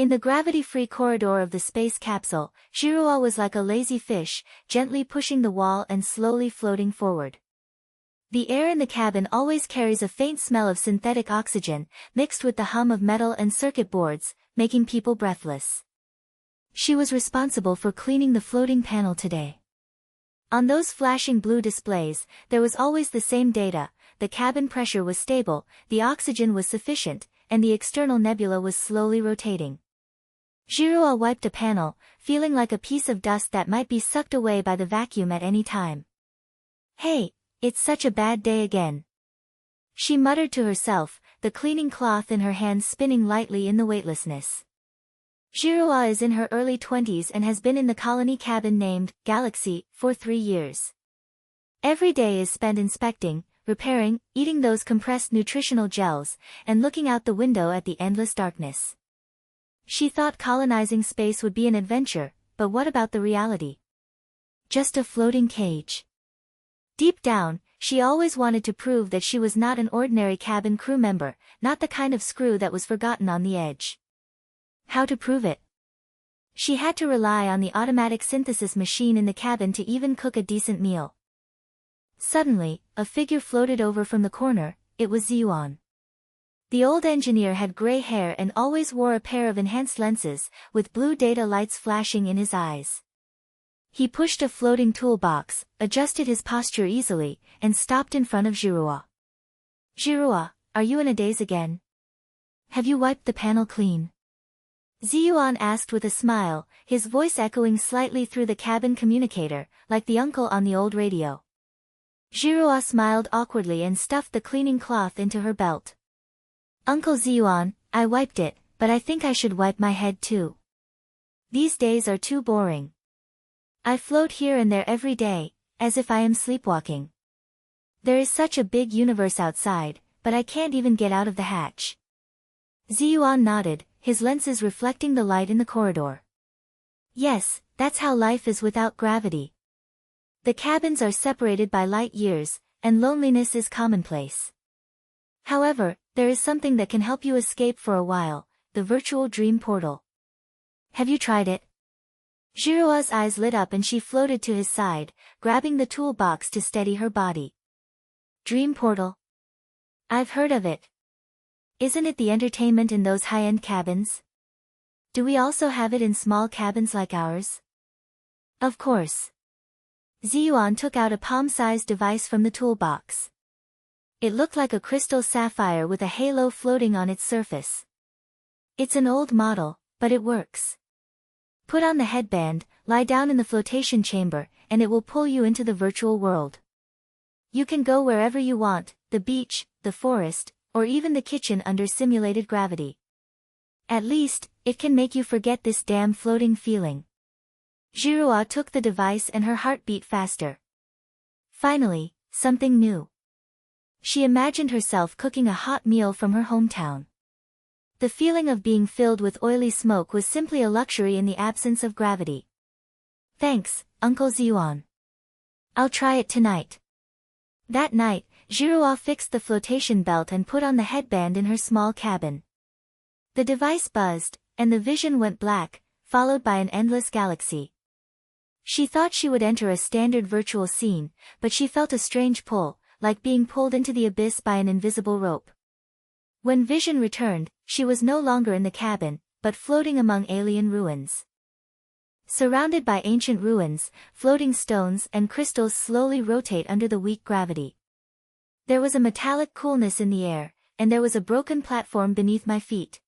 In the gravity-free corridor of the space capsule, Zhiruo was like a lazy fish, gently pushing the wall and slowly floating forward. The air in the cabin always carries a faint smell of synthetic oxygen, mixed with the hum of metal and circuit boards, making people breathless. She was responsible for cleaning the floating panel today. On those flashing blue displays, there was always the same data: the cabin pressure was stable, the oxygen was sufficient, and the external nebula was slowly rotating. Zhiruo wiped a panel, feeling like a piece of dust that might be sucked away by the vacuum at any time. "Hey, it's such a bad day again," she muttered to herself, the cleaning cloth in her hands spinning lightly in the weightlessness. Zhiruo is in her early 20s and has been in the colony cabin named Galaxy for 3 years. Every day is spent inspecting, repairing, eating those compressed nutritional gels, and looking out the window at the endless darkness. She thought colonizing space would be an adventure, but what about the reality? Just a floating cage. Deep down, she always wanted to prove that she was not an ordinary cabin crew member, not the kind of screw that was forgotten on the edge. How to prove it? She had to rely on the automatic synthesis machine in the cabin to even cook a decent meal. Suddenly, a figure floated over from the corner. It was Zhiruo. The old engineer had gray hair and always wore a pair of enhanced lenses, with blue data lights flashing in his eyes. He pushed a floating toolbox, adjusted his posture easily, and stopped in front of Zhiruo. "Zhiruo, are you in a daze again? Have you wiped the panel clean?" Zhiruo asked with a smile, his voice echoing slightly through the cabin communicator, like the uncle on the old radio. Zhiruo smiled awkwardly and stuffed the cleaning cloth into her belt. "Uncle Zhiruo, I wiped it, but I think I should wipe my head too. These days are too boring. I float here and there every day, as if I am sleepwalking. There is such a big universe outside, but I can't even get out of the hatch." Zhiruo nodded, his lenses reflecting the light in the corridor. "Yes, that's how life is without gravity. The cabins are separated by light years, and loneliness is commonplace. However, there is something that can help you escape for a while: the virtual dream portal. Have you tried it?" Zhiruo's eyes lit up and she floated to his side, grabbing the toolbox to steady her body. "Dream portal? I've heard of it. Isn't it the entertainment in those high-end cabins? Do we also have it in small cabins like ours?" "Of course." Zhiruo took out a palm-sized device from the toolbox. It looked like a crystal sapphire with a halo floating on its surface. "It's an old model, but it works. Put on the headband, lie down in the flotation chamber, and it will pull you into the virtual world. You can go wherever you want, the beach, the forest, or even the kitchen under simulated gravity. At least, it can make you forget this damn floating feeling." Zhiruo took the device and her heart beat faster. Finally, something new. She imagined herself cooking a hot meal from her hometown. The feeling of being filled with oily smoke was simply a luxury in the absence of gravity. "Thanks, Uncle Zhiruo. I'll try it tonight." That night, Zhiruo fixed the flotation belt and put on the headband in her small cabin. The device buzzed, and the vision went black, followed by an endless galaxy. She thought she would enter a standard virtual scene, but she felt a strange pull, like being pulled into the abyss by an invisible rope. When vision returned, she was no longer in the cabin, but floating among alien ruins. Surrounded by ancient ruins, floating stones and crystals slowly rotate under the weak gravity. There was a metallic coolness in the air, and there was a broken platform beneath my feet.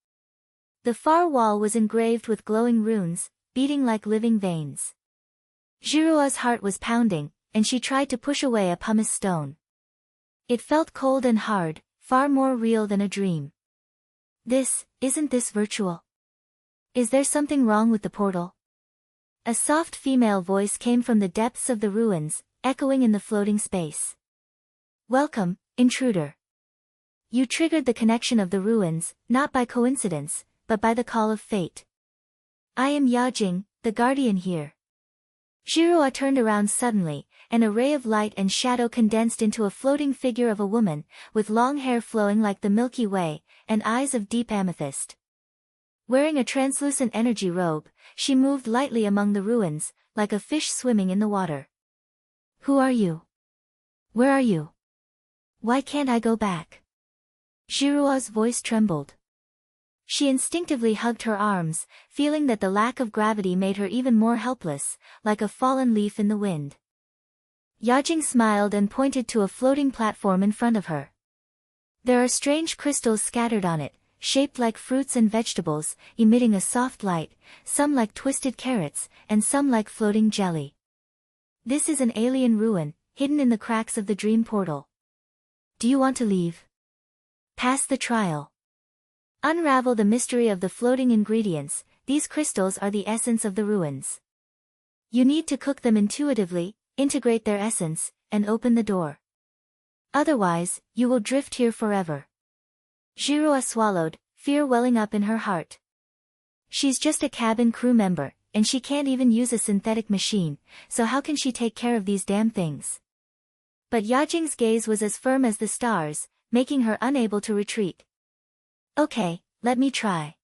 The far wall was engraved with glowing runes, beating like living veins. Zhiruo's heart was pounding, and she tried to push away a pumice stone. It felt cold and hard, far more real than a dream. Isn't this virtual? Is there something wrong with the portal?" A soft female voice came from the depths of the ruins, echoing in the floating space. "Welcome, intruder. You triggered the connection of the ruins, not by coincidence, but by the call of fate. I am Yajing, the guardian here." Zhiruo turned around suddenly, and a ray of light and shadow condensed into a floating figure of a woman, with long hair flowing like the Milky Way, and eyes of deep amethyst. Wearing a translucent energy robe, she moved lightly among the ruins, like a fish swimming in the water. Who are you? Where are you? Why can't I go back? Zhiruo's voice trembled. She instinctively hugged her arms, feeling that the lack of gravity made her even more helpless, like a fallen leaf in the wind. Yajing smiled and pointed to a floating platform in front of her. There are strange crystals scattered on it, shaped like fruits and vegetables, emitting a soft light, some like twisted carrots, and some like floating jelly. This is an alien ruin, hidden in the cracks of the dream portal. Do you want to leave? Pass the trial. Unravel the mystery of the floating ingredients. These crystals are the essence of the ruins. You need to cook them intuitively, integrate their essence, and open the door. Otherwise, you will drift here forever. Zhiruo swallowed, fear welling up in her heart. She's just a cabin crew member, and she can't even use a synthetic machine, so how can she take care of these damn things? But Yajing's gaze was as firm as the stars, making her unable to retreat. Okay, let me try.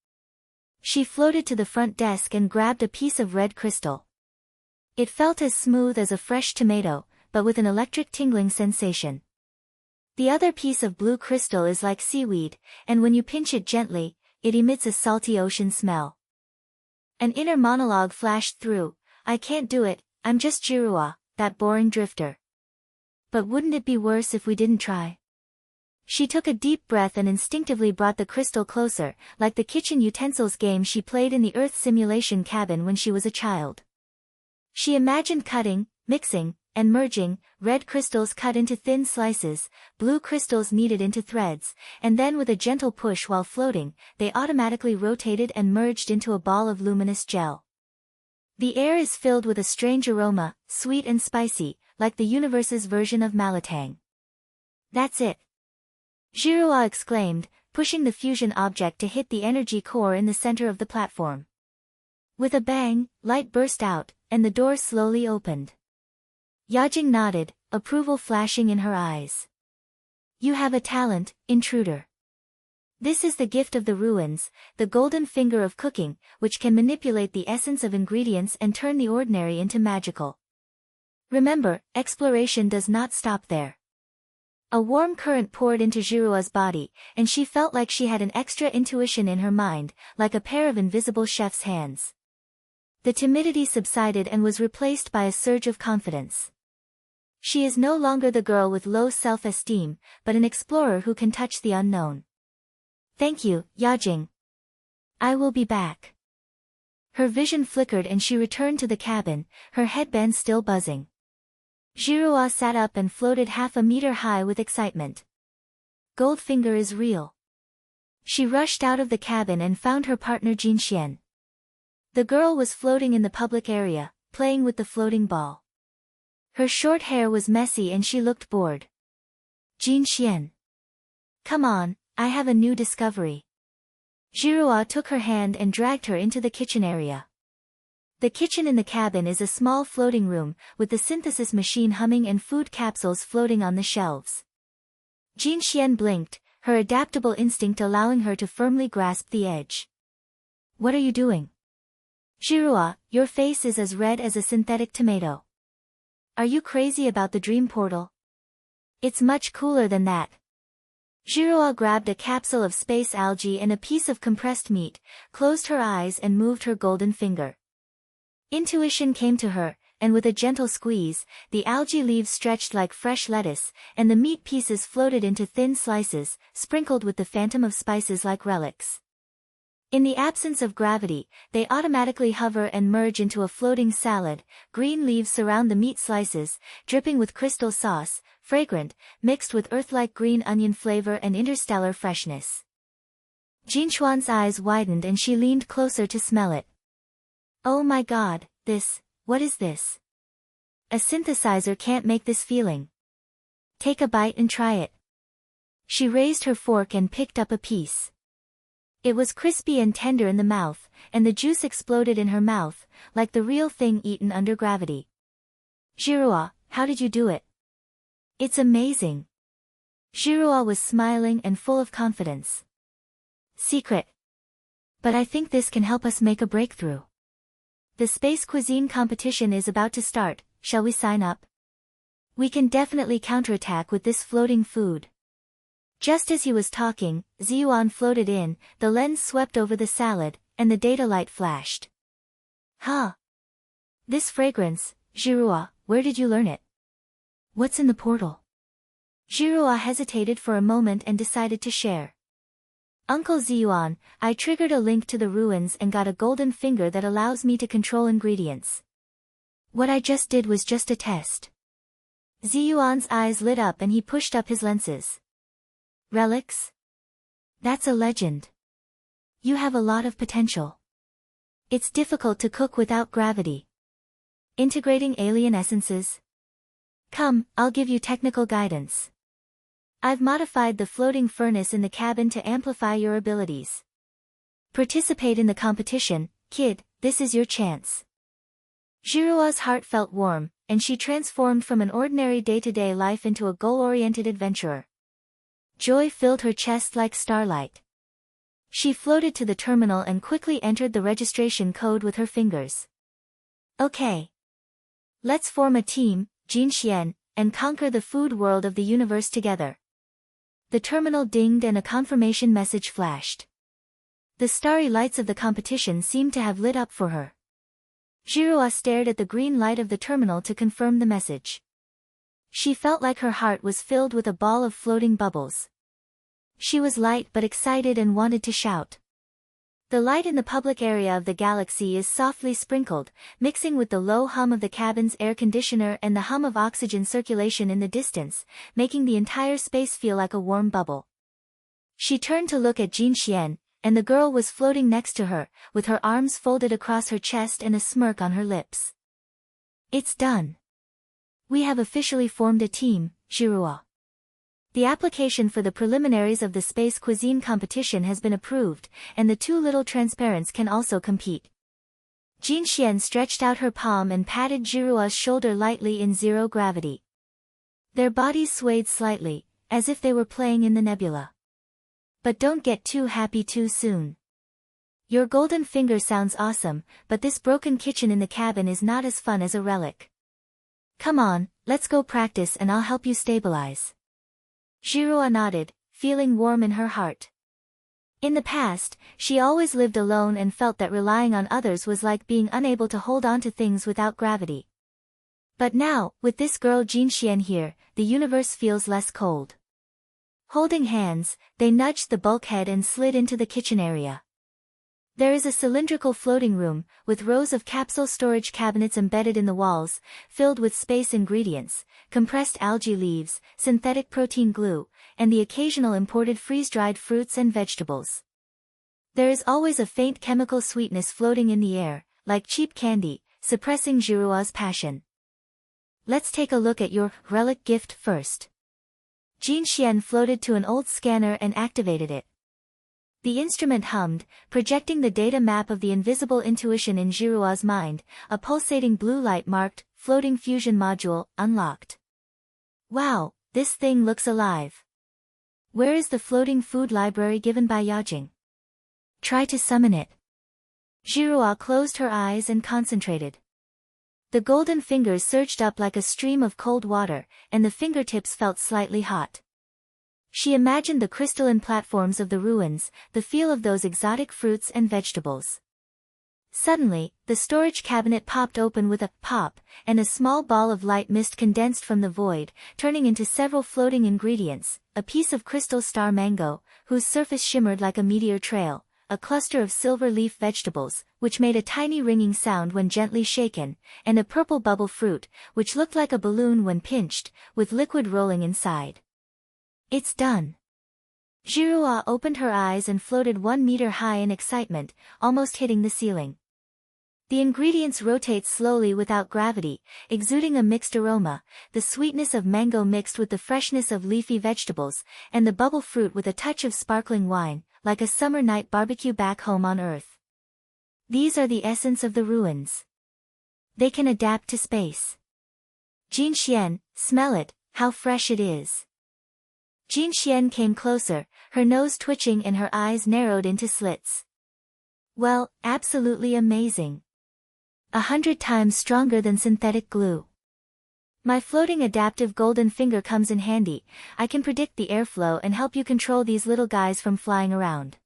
She floated to the front desk and grabbed a piece of red crystal. It felt as smooth as a fresh tomato, but with an electric tingling sensation. The other piece of blue crystal is like seaweed, and when you pinch it gently, it emits a salty ocean smell. An inner monologue flashed through, I can't do it, I'm just Zhiruo, that boring drifter. But wouldn't it be worse if we didn't try? She took a deep breath and instinctively brought the crystal closer, like the kitchen utensils game she played in the Earth simulation cabin when she was a child. She imagined cutting, mixing, and merging, red crystals cut into thin slices, blue crystals kneaded into threads, and then with a gentle push while floating, they automatically rotated and merged into a ball of luminous gel. The air is filled with a strange aroma, sweet and spicy, like the universe's version of malatang. That's it! Zhiruo exclaimed, pushing the fusion object to hit the energy core in the center of the platform. With a bang, light burst out, and the door slowly opened. Yajing nodded, approval flashing in her eyes. You have a talent, intruder. This is the gift of the ruins, the golden finger of cooking, which can manipulate the essence of ingredients and turn the ordinary into magical. Remember, exploration does not stop there. A warm current poured into Zhiruo's body, and she felt like she had an extra intuition in her mind, like a pair of invisible chef's hands. The timidity subsided and was replaced by a surge of confidence. She is no longer the girl with low self-esteem, but an explorer who can touch the unknown. Thank you, Yajing. I will be back. Her vision flickered and she returned to the cabin, her headband still buzzing. Zhiruo sat up and floated half a meter high with excitement. Goldfinger is real. She rushed out of the cabin and found her partner Jinxian. The girl was floating in the public area, playing with the floating ball. Her short hair was messy and she looked bored. Jinxian. Come on, I have a new discovery. Zhiruo took her hand and dragged her into the kitchen area. The kitchen in the cabin is a small floating room, with the synthesis machine humming and food capsules floating on the shelves. Jinxian blinked, her adaptable instinct allowing her to firmly grasp the edge. What are you doing? Zhiruo, your face is as red as a synthetic tomato. Are you crazy about the dream portal? It's much cooler than that. Zhiruo grabbed a capsule of space algae and a piece of compressed meat, closed her eyes and moved her golden finger. Intuition came to her, and with a gentle squeeze, the algae leaves stretched like fresh lettuce, and the meat pieces floated into thin slices, sprinkled with the phantom of spices like relics. In the absence of gravity, they automatically hover and merge into a floating salad. Green leaves surround the meat slices, dripping with crystal sauce, fragrant, mixed with earth-like green onion flavor and interstellar freshness. Jinxuan's eyes widened and she leaned closer to smell it. Oh my god, what is this? A synthesizer can't make this feeling. Take a bite and try it. She raised her fork and picked up a piece. It was crispy and tender in the mouth, and the juice exploded in her mouth, like the real thing eaten under gravity. Zhiruo, how did you do it? It's amazing. Zhiruo was smiling and full of confidence. Secret. But I think this can help us make a breakthrough. The space cuisine competition is about to start, shall we sign up? We can definitely counterattack with this floating food. Just as he was talking, Zhiruo floated in, the lens swept over the salad, and the data light flashed. Huh? This fragrance, Zhiruo, where did you learn it? What's in the portal? Zhiruo hesitated for a moment and decided to share. Uncle Zhiruo, I triggered a link to the ruins and got a golden finger that allows me to control ingredients. What I just did was just a test. Ziyuan's eyes lit up and he pushed up his lenses. Relics? That's a legend. You have a lot of potential. It's difficult to cook without gravity. Integrating alien essences? Come, I'll give you technical guidance. I've modified the floating furnace in the cabin to amplify your abilities. Participate in the competition, kid, this is your chance. Zhiruo's heart felt warm, and she transformed from an ordinary day-to-day life into a goal-oriented adventurer. Joy filled her chest like starlight. She floated to the terminal and quickly entered the registration code with her fingers. Okay. Let's form a team, Jinxian, and conquer the food world of the universe together. The terminal dinged and a confirmation message flashed. The starry lights of the competition seemed to have lit up for her. Zhiruo stared at the green light of the terminal to confirm the message. She felt like her heart was filled with a ball of floating bubbles. She was light but excited and wanted to shout. The light in the public area of the galaxy is softly sprinkled, mixing with the low hum of the cabin's air conditioner and the hum of oxygen circulation in the distance, making the entire space feel like a warm bubble. She turned to look at Jinxian, and the girl was floating next to her, with her arms folded across her chest and a smirk on her lips. It's done. We have officially formed a team, Zhiruo. The application for the preliminaries of the space cuisine competition has been approved, and the two little transparents can also compete. Jinxian stretched out her palm and patted Zhiruo's shoulder lightly in zero gravity. Their bodies swayed slightly, as if they were playing in the nebula. But don't get too happy too soon. Your golden finger sounds awesome, but this broken kitchen in the cabin is not as fun as a relic. Come on, let's go practice and I'll help you stabilize. Zhiruo nodded, feeling warm in her heart. In the past, she always lived alone and felt that relying on others was like being unable to hold on to things without gravity. But now, with this girl Jinxian here, the universe feels less cold. Holding hands, they nudged the bulkhead and slid into the kitchen area. There is a cylindrical floating room, with rows of capsule storage cabinets embedded in the walls, filled with space ingredients, compressed algae leaves, synthetic protein glue, and the occasional imported freeze-dried fruits and vegetables. There is always a faint chemical sweetness floating in the air, like cheap candy, suppressing Zhiruo's passion. Let's take a look at your relic gift first. Jinxian floated to an old scanner and activated it. The instrument hummed, projecting the data map of the invisible intuition in Zhiruo's mind. A pulsating blue light marked, Floating Fusion Module, unlocked. Wow, this thing looks alive. Where is the floating food library given by Yajing? Try to summon it. Zhiruo closed her eyes and concentrated. The golden fingers surged up like a stream of cold water, and the fingertips felt slightly hot. She imagined the crystalline platforms of the ruins, the feel of those exotic fruits and vegetables. Suddenly, the storage cabinet popped open with a pop, and a small ball of light mist condensed from the void, turning into several floating ingredients: a piece of crystal star mango, whose surface shimmered like a meteor trail, a cluster of silver leaf vegetables, which made a tiny ringing sound when gently shaken, and a purple bubble fruit, which looked like a balloon when pinched, with liquid rolling inside. It's done. Zhiruo opened her eyes and floated 1 meter high in excitement, almost hitting the ceiling. The ingredients rotate slowly without gravity, exuding a mixed aroma, the sweetness of mango mixed with the freshness of leafy vegetables, and the bubble fruit with a touch of sparkling wine, like a summer night barbecue back home on Earth. These are the essence of the ruins. They can adapt to space. Jinxian, smell it, how fresh it is. Jinxian came closer, her nose twitching and her eyes narrowed into slits. Well, absolutely amazing. 100 times stronger than synthetic glue. My floating adaptive golden finger comes in handy. I can predict the airflow and help you control these little guys from flying around.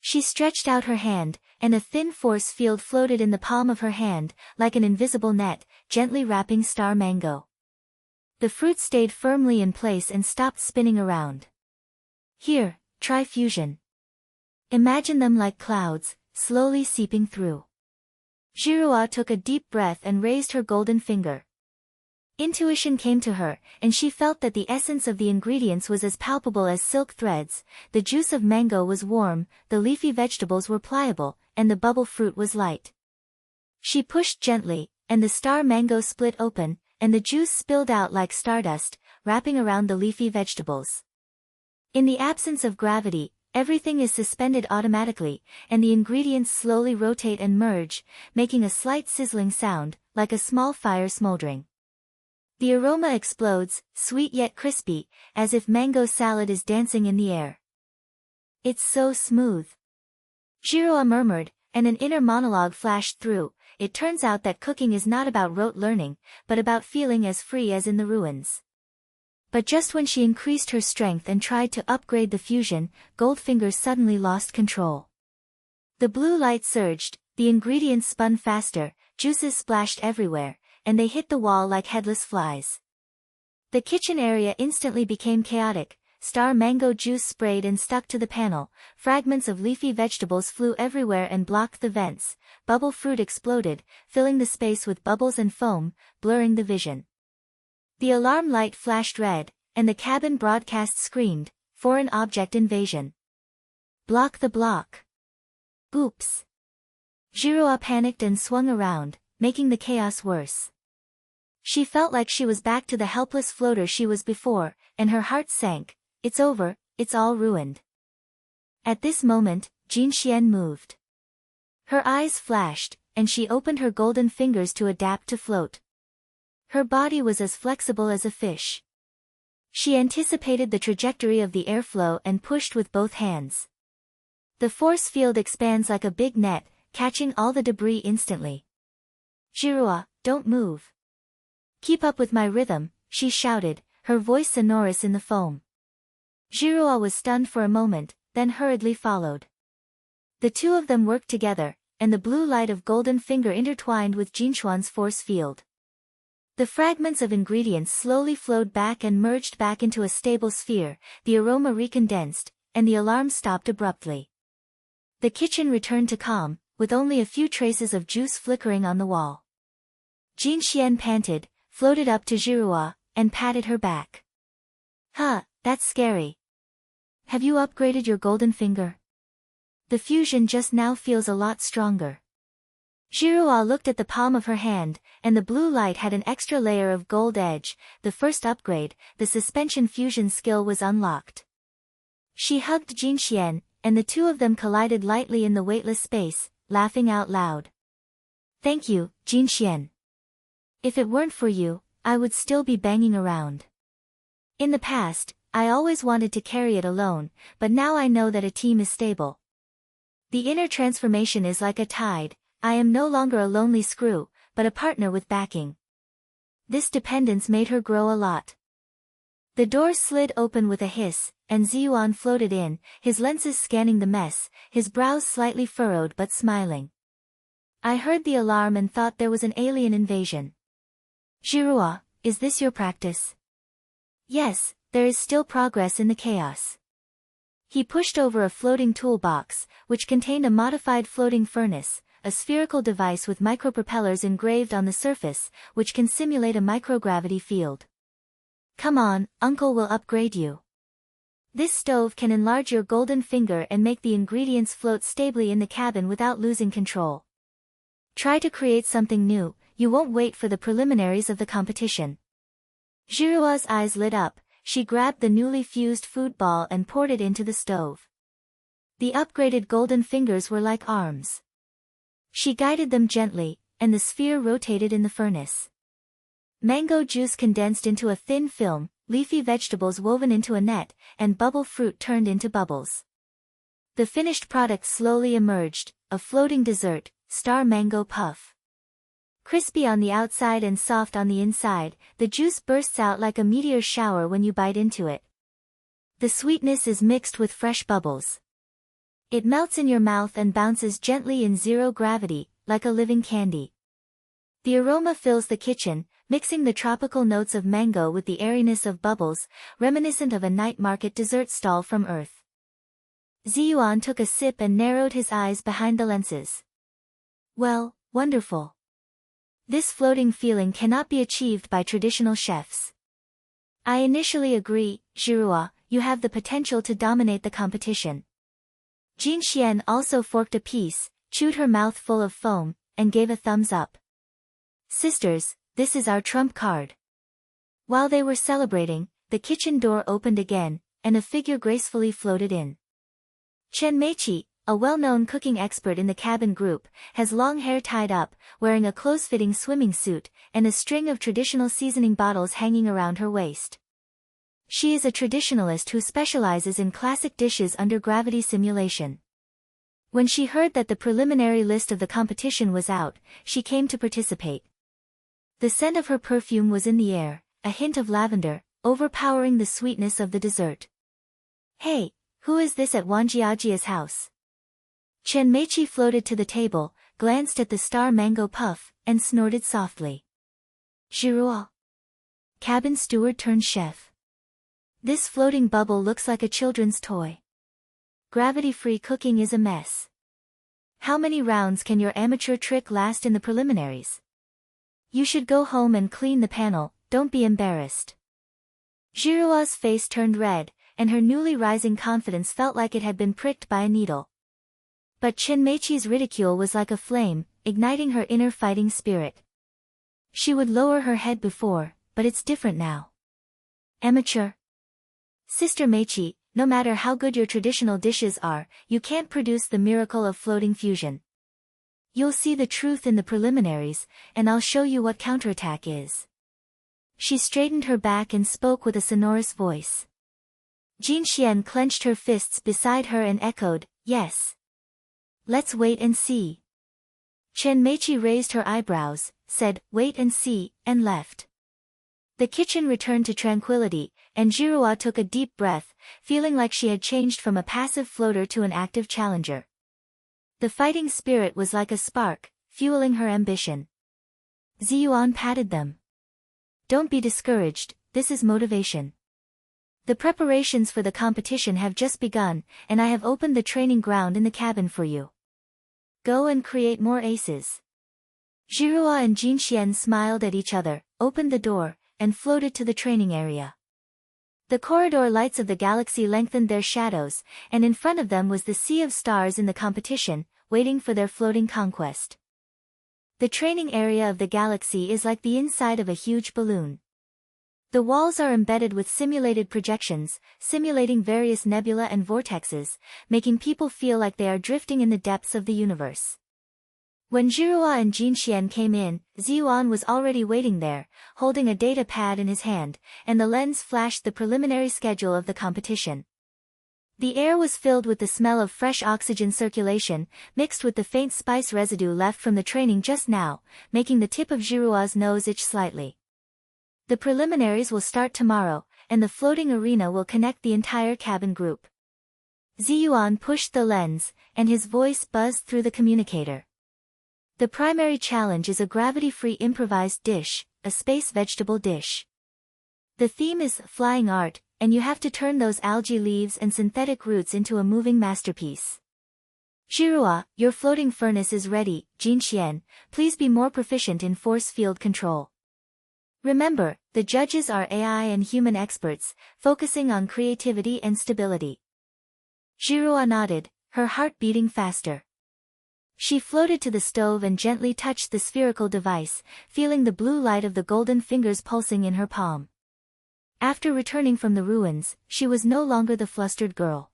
She stretched out her hand, and a thin force field floated in the palm of her hand, like an invisible net, gently wrapping Star Mango. The fruit stayed firmly in place and stopped spinning around. Here, try fusion. Imagine them like clouds, slowly seeping through. Zhiruo took a deep breath and raised her golden finger. Intuition came to her, and she felt that the essence of the ingredients was as palpable as silk threads. The juice of mango was warm, the leafy vegetables were pliable, and the bubble fruit was light. She pushed gently, and the star mango split open, and the juice spilled out like stardust, wrapping around the leafy vegetables. In the absence of gravity, everything is suspended automatically, and the ingredients slowly rotate and merge, making a slight sizzling sound, like a small fire smoldering. The aroma explodes, sweet yet crispy, as if mango salad is dancing in the air. It's so smooth. Zhiruo murmured, and an inner monologue flashed through. It turns out that cooking is not about rote learning, but about feeling as free as in the ruins. But just when she increased her strength and tried to upgrade the fusion, Goldfinger suddenly lost control. The blue light surged, the ingredients spun faster, juices splashed everywhere, and they hit the wall like headless flies. The kitchen area instantly became chaotic. Star mango juice sprayed and stuck to the panel, fragments of leafy vegetables flew everywhere and blocked the vents, bubble fruit exploded, filling the space with bubbles and foam, blurring the vision. The alarm light flashed red, and the cabin broadcast screamed, "Foreign object invasion. Block the block." Oops. Zhiruo panicked and swung around, making the chaos worse. She felt like she was back to the helpless floater she was before, and her heart sank. It's over, it's all ruined. At this moment, Jinxian moved. Her eyes flashed, and she opened her golden fingers to adapt to float. Her body was as flexible as a fish. She anticipated the trajectory of the airflow and pushed with both hands. The force field expands like a big net, catching all the debris instantly. "Zhiruo, don't move. Keep up with my rhythm," she shouted, her voice sonorous in the foam. Zhiruo was stunned for a moment, then hurriedly followed. The two of them worked together, and the blue light of Golden Finger intertwined with Jinxuan's force field. The fragments of ingredients slowly flowed back and merged back into a stable sphere, the aroma recondensed, and the alarm stopped abruptly. The kitchen returned to calm, with only a few traces of juice flickering on the wall. Jinxian panted, floated up to Zhiruo, and patted her back. "Huh, that's scary. Have you upgraded your golden finger? The fusion just now feels a lot stronger." Zhiruo looked at the palm of her hand, and the blue light had an extra layer of gold edge. The first upgrade, the suspension fusion skill, was unlocked. She hugged Jinxian, and the two of them collided lightly in the weightless space, laughing out loud. "Thank you, Jinxian. If it weren't for you, I would still be banging around. In the past, I always wanted to carry it alone, but now I know that a team is stable. The inner transformation is like a tide. I am no longer a lonely screw, but a partner with backing." This dependence made her grow a lot. The door slid open with a hiss, and Ziyuan floated in, his lenses scanning the mess, his brows slightly furrowed but smiling. "I heard the alarm and thought there was an alien invasion." "Zhiruo, is this your practice?" "Yes, there is still progress in the chaos." He pushed over a floating toolbox, which contained a modified floating furnace, a spherical device with micropropellers engraved on the surface, which can simulate a microgravity field. "Come on, Uncle will upgrade you. This stove can enlarge your golden finger and make the ingredients float stably in the cabin without losing control. Try to create something new, you won't wait for the preliminaries of the competition." Zhiruo's eyes lit up, she grabbed the newly fused food ball and poured it into the stove. The upgraded golden fingers were like arms. She guided them gently, and the sphere rotated in the furnace. Mango juice condensed into a thin film, leafy vegetables woven into a net, and bubble fruit turned into bubbles. The finished product slowly emerged, a floating dessert, star mango puff. Crispy on the outside and soft on the inside, the juice bursts out like a meteor shower when you bite into it. The sweetness is mixed with fresh bubbles. It melts in your mouth and bounces gently in zero gravity, like a living candy. The aroma fills the kitchen, mixing the tropical notes of mango with the airiness of bubbles, reminiscent of a night market dessert stall from Earth. Zhiruo took a sip and narrowed his eyes behind the lenses. Well, wonderful. This floating feeling cannot be achieved by traditional chefs. I initially agree, Zhiruo, you have the potential to dominate the competition. Jin Xian also forked a piece, chewed her mouth full of foam, and gave a thumbs up. Sisters, this is our trump card. While they were celebrating, the kitchen door opened again, and a figure gracefully floated in. Chen Meiqi, a well-known cooking expert in the cabin group, has long hair tied up, wearing a close-fitting swimming suit, and a string of traditional seasoning bottles hanging around her waist. She is a traditionalist who specializes in classic dishes under gravity simulation. When she heard that the preliminary list of the competition was out, she came to participate. The scent of her perfume was in the air, a hint of lavender, overpowering the sweetness of the dessert. Hey, who is this at Wanjiajia's house? Chen Meiqi floated to the table, glanced at the star mango puff, and snorted softly. Zhiruo. Cabin steward turned chef. This floating bubble looks like a children's toy. Gravity-free cooking is a mess. How many rounds can your amateur trick last in the preliminaries? You should go home and clean the panel, don't be embarrassed. Zhiruo's face turned red, and her newly rising confidence felt like it had been pricked by a needle. But Chen Meiqi's ridicule was like a flame, igniting her inner fighting spirit. She would lower her head before, but it's different now. Amateur. Sister Meiqi, no matter how good your traditional dishes are, you can't produce the miracle of floating fusion. You'll see the truth in the preliminaries, and I'll show you what counterattack is. She straightened her back and spoke with a sonorous voice. Jin Xian clenched her fists beside her and echoed, yes. Let's wait and see. Chen Meiqi raised her eyebrows, said, wait and see, and left. The kitchen returned to tranquility, and Zhiruo took a deep breath, feeling like she had changed from a passive floater to an active challenger. The fighting spirit was like a spark, fueling her ambition. Zhiruo patted them. Don't be discouraged, this is motivation. The preparations for the competition have just begun, and I have opened the training ground in the cabin for you. Go and create more aces. Zhiruo and Jin Xian smiled at each other, opened the door, and floated to the training area. The corridor lights of the galaxy lengthened their shadows, and in front of them was the sea of stars in the competition, waiting for their floating conquest. The training area of the galaxy is like the inside of a huge balloon. The walls are embedded with simulated projections, simulating various nebula and vortexes, making people feel like they are drifting in the depths of the universe. When Zhiruo and Jin Xian came in, Zhiruo was already waiting there, holding a data pad in his hand, and the lens flashed the preliminary schedule of the competition. The air was filled with the smell of fresh oxygen circulation, mixed with the faint spice residue left from the training just now, making the tip of Zhiruo's nose itch slightly. The preliminaries will start tomorrow, and the floating arena will connect the entire cabin group. Zhiruo pushed the lens, and his voice buzzed through the communicator. The primary challenge is a gravity-free improvised dish, a space vegetable dish. The theme is flying art, and you have to turn those algae leaves and synthetic roots into a moving masterpiece. Zhiruo, your floating furnace is ready. Jin Xian, please be more proficient in force field control. Remember, the judges are AI and human experts, focusing on creativity and stability. Zhiruo nodded, her heart beating faster. She floated to the stove and gently touched the spherical device, feeling the blue light of the golden fingers pulsing in her palm. After returning from the ruins, she was no longer the flustered girl.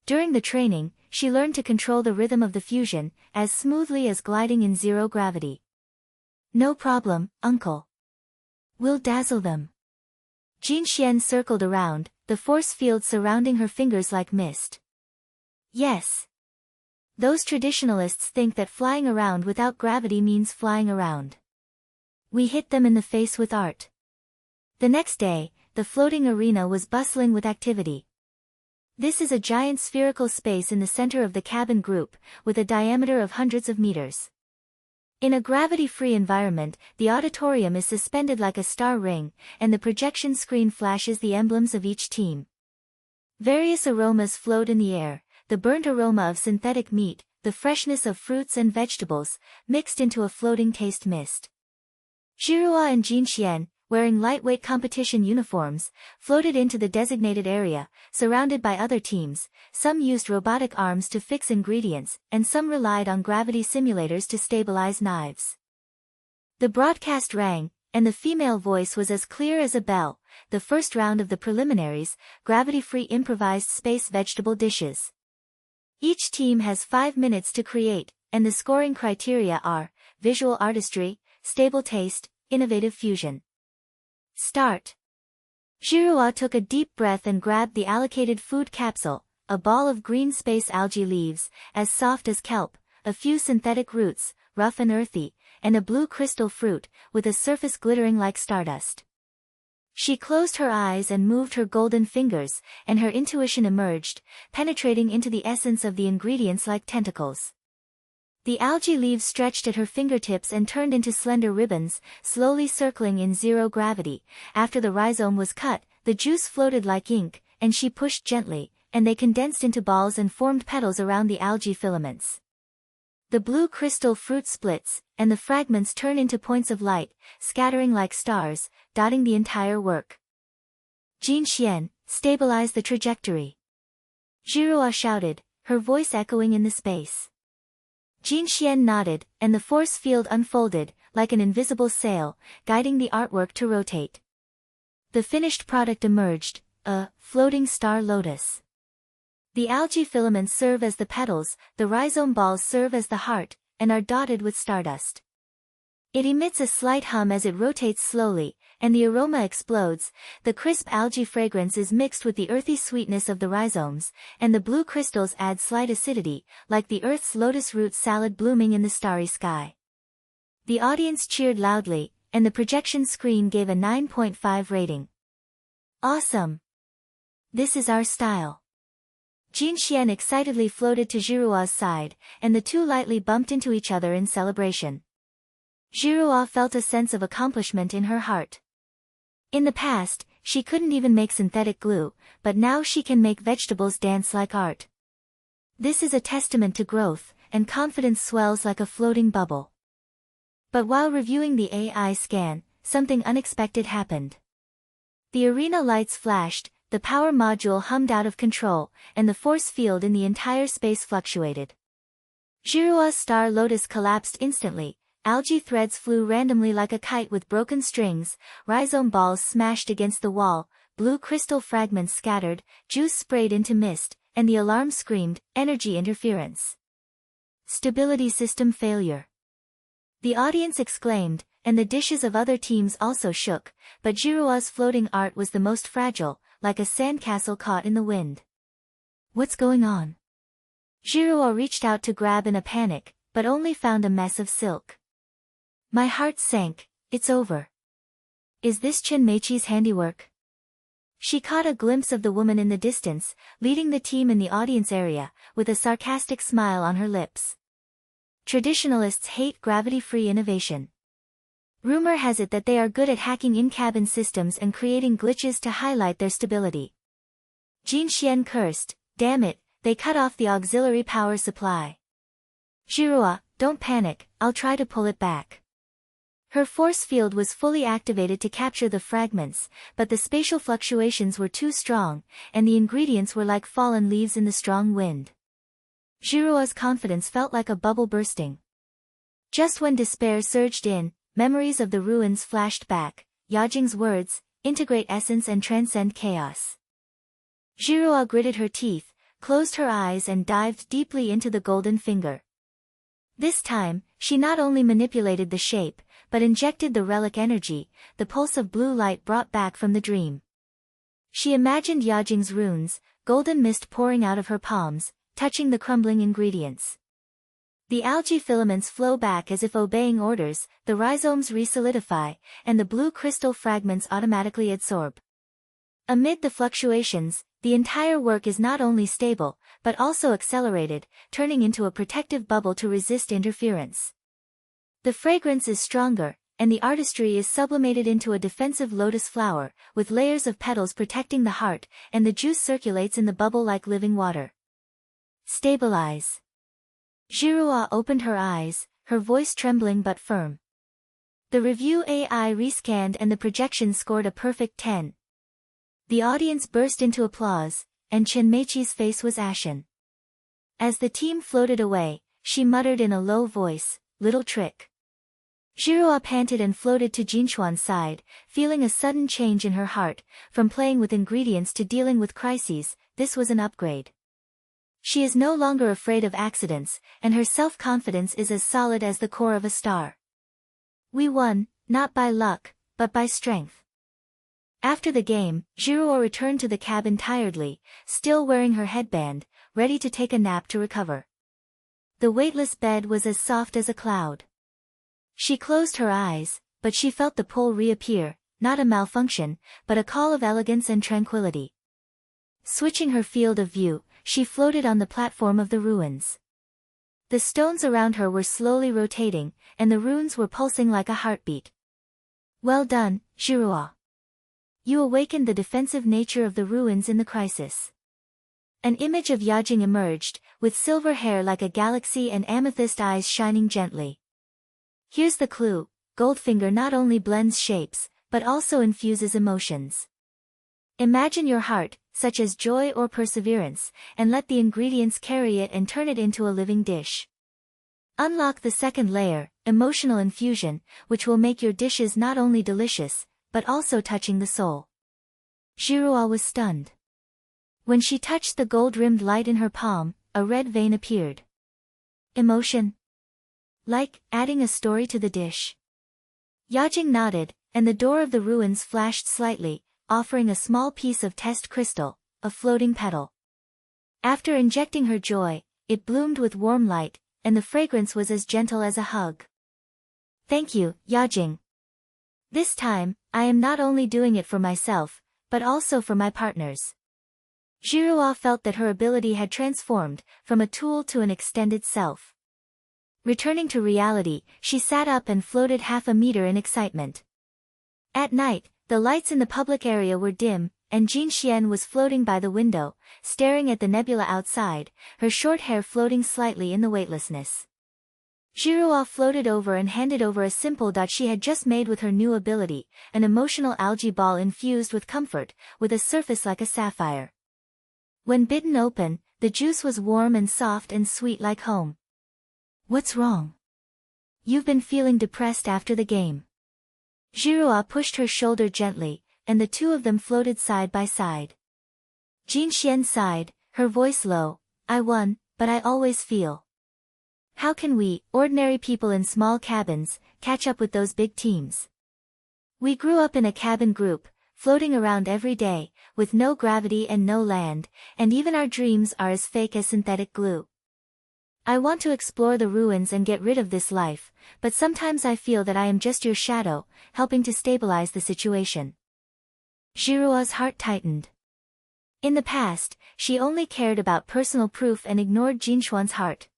During the training, she learned to control the rhythm of the fusion, as smoothly as gliding in zero gravity. No problem, uncle. We'll dazzle them. Jin Xian circled around, the force field surrounding her fingers like mist. Yes. Those traditionalists think that flying around without gravity means flying around. We hit them in the face with art. The next day, the floating arena was bustling with activity. This is a giant spherical space in the center of the cabin group, with a diameter of hundreds of meters. In a gravity-free environment, the auditorium is suspended like a star ring, and the projection screen flashes the emblems of each team. Various aromas float in the air, the burnt aroma of synthetic meat, the freshness of fruits and vegetables, mixed into a floating taste mist. Zhiruo and Jinxian, wearing lightweight competition uniforms, floated into the designated area, surrounded by other teams. Some used robotic arms to fix ingredients, and some relied on gravity simulators to stabilize knives. The broadcast rang, and the female voice was as clear as a bell. The first round of the preliminaries, gravity-free improvised space vegetable dishes. Each team has 5 minutes to create, and the scoring criteria are visual artistry, stable taste, innovative fusion. Start. Zhiruo took a deep breath and grabbed the allocated food capsule, a ball of green space algae leaves, as soft as kelp, a few synthetic roots, rough and earthy, and a blue crystal fruit, with a surface glittering like stardust. She closed her eyes and moved her golden fingers, and her intuition emerged, penetrating into the essence of the ingredients like tentacles. The algae leaves stretched at her fingertips and turned into slender ribbons, slowly circling in zero gravity. After the rhizome was cut, the juice floated like ink, and she pushed gently, and they condensed into balls and formed petals around the algae filaments. The blue crystal fruit splits, and the fragments turn into points of light, scattering like stars, dotting the entire work. Jinxian, stabilize the trajectory. Zhiruo shouted, her voice echoing in the space. Jinxian nodded, and the force field unfolded, like an invisible sail, guiding the artwork to rotate. The finished product emerged, a floating star lotus. The algae filaments serve as the petals, the rhizome balls serve as the heart, and are dotted with stardust. It emits a slight hum as it rotates slowly, and the aroma explodes. The crisp algae fragrance is mixed with the earthy sweetness of the rhizomes, and the blue crystals add slight acidity, like the Earth's lotus root salad blooming in the starry sky. The audience cheered loudly, and the projection screen gave a 9.5 rating. Awesome! This is our style. Jinxian excitedly floated to Zhiruo's side, and the two lightly bumped into each other in celebration. Zhiruo felt a sense of accomplishment in her heart. In the past, she couldn't even make synthetic glue, but now she can make vegetables dance like art. This is a testament to growth, and confidence swells like a floating bubble. But while reviewing the AI scan, something unexpected happened. The arena lights flashed, the power module hummed out of control, and the force field in the entire space fluctuated. Zhiruo's star lotus collapsed instantly. Algae threads flew randomly like a kite with broken strings, rhizome balls smashed against the wall, blue crystal fragments scattered, juice sprayed into mist, and the alarm screamed, energy interference. Stability system failure. The audience exclaimed, and the dishes of other teams also shook, but Zhiruo's floating art was the most fragile, like a sandcastle caught in the wind. What's going on? Zhiruo reached out to grab in a panic, but only found a mess of silk. My heart sank, it's over. Is this Chen Meiqi's handiwork? She caught a glimpse of the woman in the distance, leading the team in the audience area, with a sarcastic smile on her lips. Traditionalists hate gravity-free innovation. Rumor has it that they are good at hacking in-cabin systems and creating glitches to highlight their stability. Jinxian cursed, damn it, they cut off the auxiliary power supply. Zhiruo, don't panic, I'll try to pull it back. Her force field was fully activated to capture the fragments, but the spatial fluctuations were too strong, and the ingredients were like fallen leaves in the strong wind. Zhiruo's confidence felt like a bubble bursting. Just when despair surged in, memories of the ruins flashed back, Yajing's words, integrate essence and transcend chaos. Zhiruo gritted her teeth, closed her eyes and dived deeply into the golden finger. This time, she not only manipulated the shape, but injected the relic energy, the pulse of blue light brought back from the dream. She imagined Yajing's runes, golden mist pouring out of her palms, touching the crumbling ingredients. The algae filaments flow back as if obeying orders, the rhizomes re-solidify, and the blue crystal fragments automatically adsorb. Amid the fluctuations, the entire work is not only stable, but also accelerated, turning into a protective bubble to resist interference. The fragrance is stronger, and the artistry is sublimated into a defensive lotus flower, with layers of petals protecting the heart, and the juice circulates in the bubble like living water. Stabilize. Zhiruo opened her eyes, her voice trembling but firm. The review AI rescanned and the projection scored a perfect 10. The audience burst into applause, and Chenmeichi's face was ashen. As the team floated away, she muttered in a low voice, "Little trick." Zhiruo panted and floated to Jinchuan's side, feeling a sudden change in her heart. From playing with ingredients to dealing with crises, this was an upgrade. She is no longer afraid of accidents, and her self-confidence is as solid as the core of a star. We won, not by luck, but by strength. After the game, Zhiruo returned to the cabin tiredly, still wearing her headband, ready to take a nap to recover. The weightless bed was as soft as a cloud. She closed her eyes, but she felt the pull reappear, not a malfunction, but a call of elegance and tranquility. Switching her field of view, she floated on the platform of the ruins. The stones around her were slowly rotating, and the runes were pulsing like a heartbeat. Well done, Zhiruo. You awakened the defensive nature of the ruins in the crisis. An image of Yajing emerged, with silver hair like a galaxy and amethyst eyes shining gently. Here's the clue: Goldfinger not only blends shapes, but also infuses emotions. Imagine your heart, such as joy or perseverance, and let the ingredients carry it and turn it into a living dish. Unlock the second layer, emotional infusion, which will make your dishes not only delicious, but also touching the soul. Zhiruo was stunned. When she touched the gold-rimmed light in her palm, a red vein appeared. Emotion? Like adding a story to the dish. Yajing nodded, and the door of the ruins flashed slightly, offering a small piece of test crystal, a floating petal. After injecting her joy, it bloomed with warm light, and the fragrance was as gentle as a hug. Thank you, Yajing. This time, I am not only doing it for myself, but also for my partners. Zhiruo felt that her ability had transformed, from a tool to an extended self. Returning to reality, she sat up and floated half a meter in excitement. At night, the lights in the public area were dim, and Jin Xian was floating by the window, staring at the nebula outside, her short hair floating slightly in the weightlessness. Zhiruo floated over and handed over a simple dot she had just made with her new ability, an emotional algae ball infused with comfort, with a surface like a sapphire. When bitten open, the juice was warm and soft and sweet like home. What's wrong? You've been feeling depressed after the game. Zhiruo pushed her shoulder gently, and the two of them floated side by side. Jin Xian sighed, her voice low, I won, but I always feel. How can we, ordinary people in small cabins, catch up with those big teams? We grew up in a cabin group, floating around every day, with no gravity and no land, and even our dreams are as fake as synthetic glue. I want to explore the ruins and get rid of this life, but sometimes I feel that I am just your shadow, helping to stabilize the situation. Zhiruo's heart tightened. In the past, she only cared about personal proof and ignored Jinchuan's heart.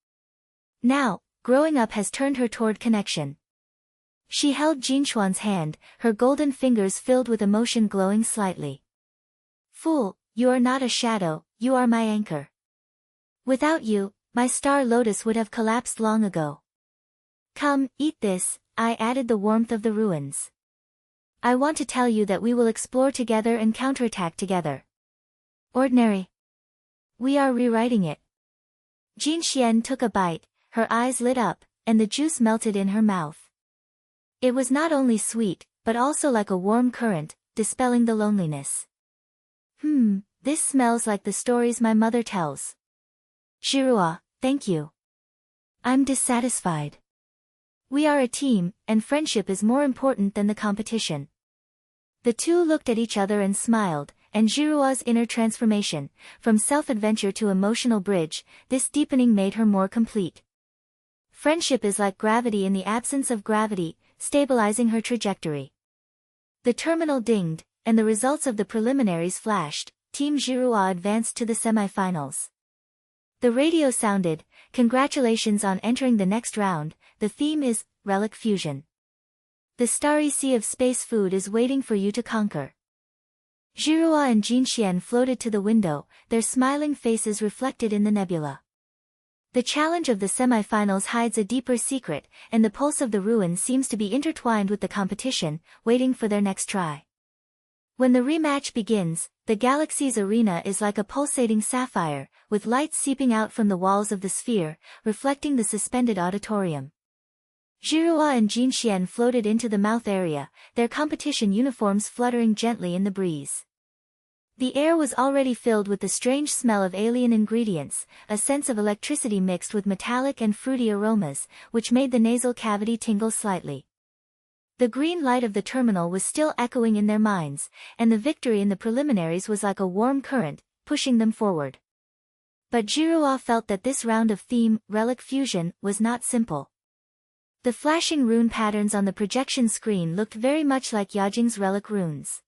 Now, growing up has turned her toward connection. She held Jinchuan's hand, her golden fingers filled with emotion glowing slightly. Fool, you are not a shadow, you are my anchor. Without you, my star lotus would have collapsed long ago. Come, eat this, I added the warmth of the ruins. I want to tell you that we will explore together and counterattack together. Ordinary. We are rewriting it. Jin Xian took a bite, her eyes lit up, and the juice melted in her mouth. It was not only sweet, but also like a warm current, dispelling the loneliness. This smells like the stories my mother tells. Zhiruo, thank you. I'm dissatisfied. We are a team, and friendship is more important than the competition. The two looked at each other and smiled, and Zhiruo's inner transformation, from self-adventure to emotional bridge, this deepening made her more complete. Friendship is like gravity in the absence of gravity, stabilizing her trajectory. The terminal dinged, and the results of the preliminaries flashed. Team Zhiruo advanced to the semifinals. The radio sounded, "Congratulations on entering the next round, the theme is, relic fusion. The starry sea of space food is waiting for you to conquer." Zhiruo and Jinxian floated to the window, their smiling faces reflected in the nebula. The challenge of the semifinals hides a deeper secret, and the pulse of the ruins seems to be intertwined with the competition, waiting for their next try. When the rematch begins, the galaxy's arena is like a pulsating sapphire, with light seeping out from the walls of the sphere, reflecting the suspended auditorium. Zhiruo and Jinxian floated into the mouth area, their competition uniforms fluttering gently in the breeze. The air was already filled with the strange smell of alien ingredients, a sense of electricity mixed with metallic and fruity aromas, which made the nasal cavity tingle slightly. The green light of the terminal was still echoing in their minds, and the victory in the preliminaries was like a warm current, pushing them forward. But Zhiruo felt that this round of theme, relic fusion, was not simple. The flashing rune patterns on the projection screen looked very much like Yajing's relic runes.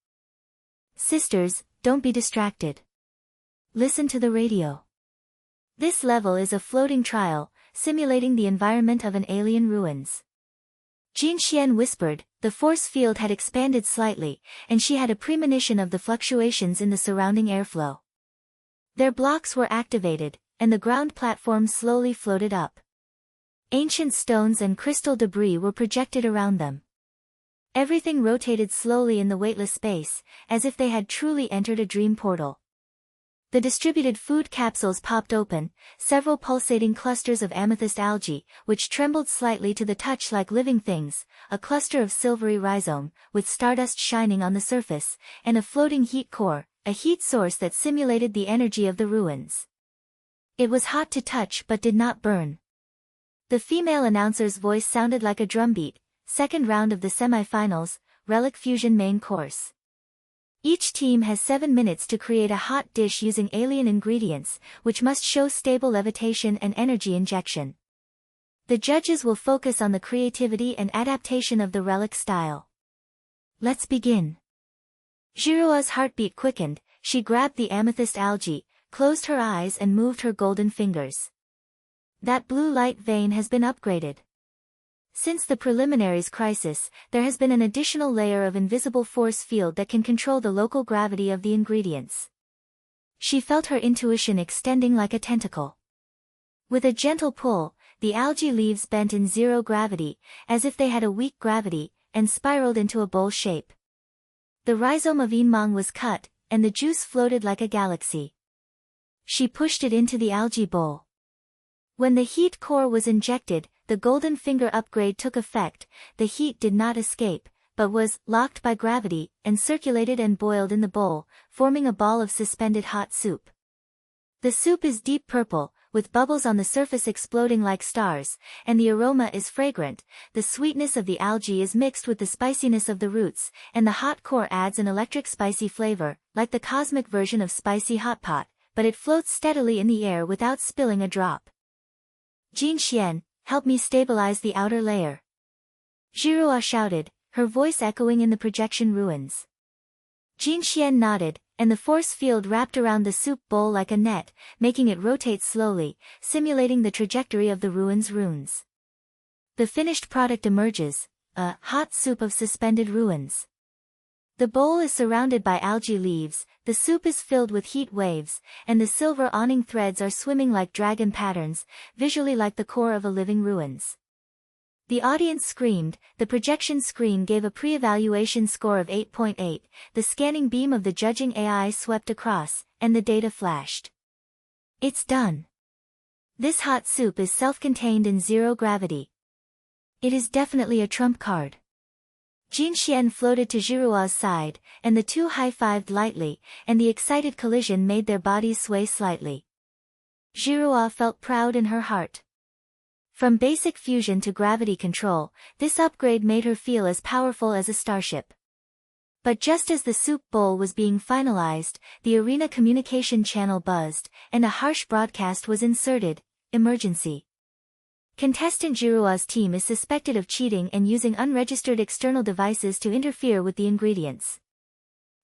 "Sisters, don't be distracted. Listen to the radio. This level is a floating trial, simulating the environment of an alien ruins." Jinxian whispered. The force field had expanded slightly, and she had a premonition of the fluctuations in the surrounding airflow. Their blocks were activated, and the ground platforms slowly floated up. Ancient stones and crystal debris were projected around them. Everything rotated slowly in the weightless space, as if they had truly entered a dream portal. The distributed food capsules popped open, several pulsating clusters of amethyst algae, which trembled slightly to the touch like living things, a cluster of silvery rhizome, with stardust shining on the surface, and a floating heat core, a heat source that simulated the energy of the ruins. It was hot to touch but did not burn. The female announcer's voice sounded like a drumbeat. "Second round of the semifinals, relic fusion main course. Each team has 7 minutes to create a hot dish using alien ingredients, which must show stable levitation and energy injection. The judges will focus on the creativity and adaptation of the relic style. Let's begin." Zhiruo's heartbeat quickened, she grabbed the amethyst algae, closed her eyes and moved her golden fingers. That blue light vein has been upgraded. Since the preliminaries crisis, there has been an additional layer of invisible force field that can control the local gravity of the ingredients. She felt her intuition extending like a tentacle. With a gentle pull, the algae leaves bent in zero gravity, as if they had a weak gravity, and spiraled into a bowl shape. The rhizome of Yinmang was cut, and the juice floated like a galaxy. She pushed it into the algae bowl. When the heat core was injected, the golden finger upgrade took effect. The heat did not escape, but was locked by gravity, and circulated and boiled in the bowl, forming a ball of suspended hot soup. The soup is deep purple, with bubbles on the surface exploding like stars, and the aroma is fragrant. The sweetness of the algae is mixed with the spiciness of the roots, and the hot core adds an electric spicy flavor, like the cosmic version of spicy hot pot, but it floats steadily in the air without spilling a drop. "Jinxian, help me stabilize the outer layer." Zhiruo shouted, her voice echoing in the projection ruins. Jinxian nodded, and the force field wrapped around the soup bowl like a net, making it rotate slowly, simulating the trajectory of the ruins' runes. The finished product emerges, a hot soup of suspended ruins. The bowl is surrounded by algae leaves, the soup is filled with heat waves, and the silver awning threads are swimming like dragon patterns, visually like the core of a living ruins. The audience screamed, the projection screen gave a pre-evaluation score of 8.8, the scanning beam of the judging AI swept across, and the data flashed. "It's done. This hot soup is self-contained in zero gravity. It is definitely a trump card." Jinxian floated to Zhiruo's side, and the two high-fived lightly, and the excited collision made their bodies sway slightly. Zhiruo felt proud in her heart. From basic fusion to gravity control, this upgrade made her feel as powerful as a starship. But just as the soup bowl was being finalized, the arena communication channel buzzed, and a harsh broadcast was inserted, "Emergency. Contestant Zhiruo's team is suspected of cheating and using unregistered external devices to interfere with the ingredients.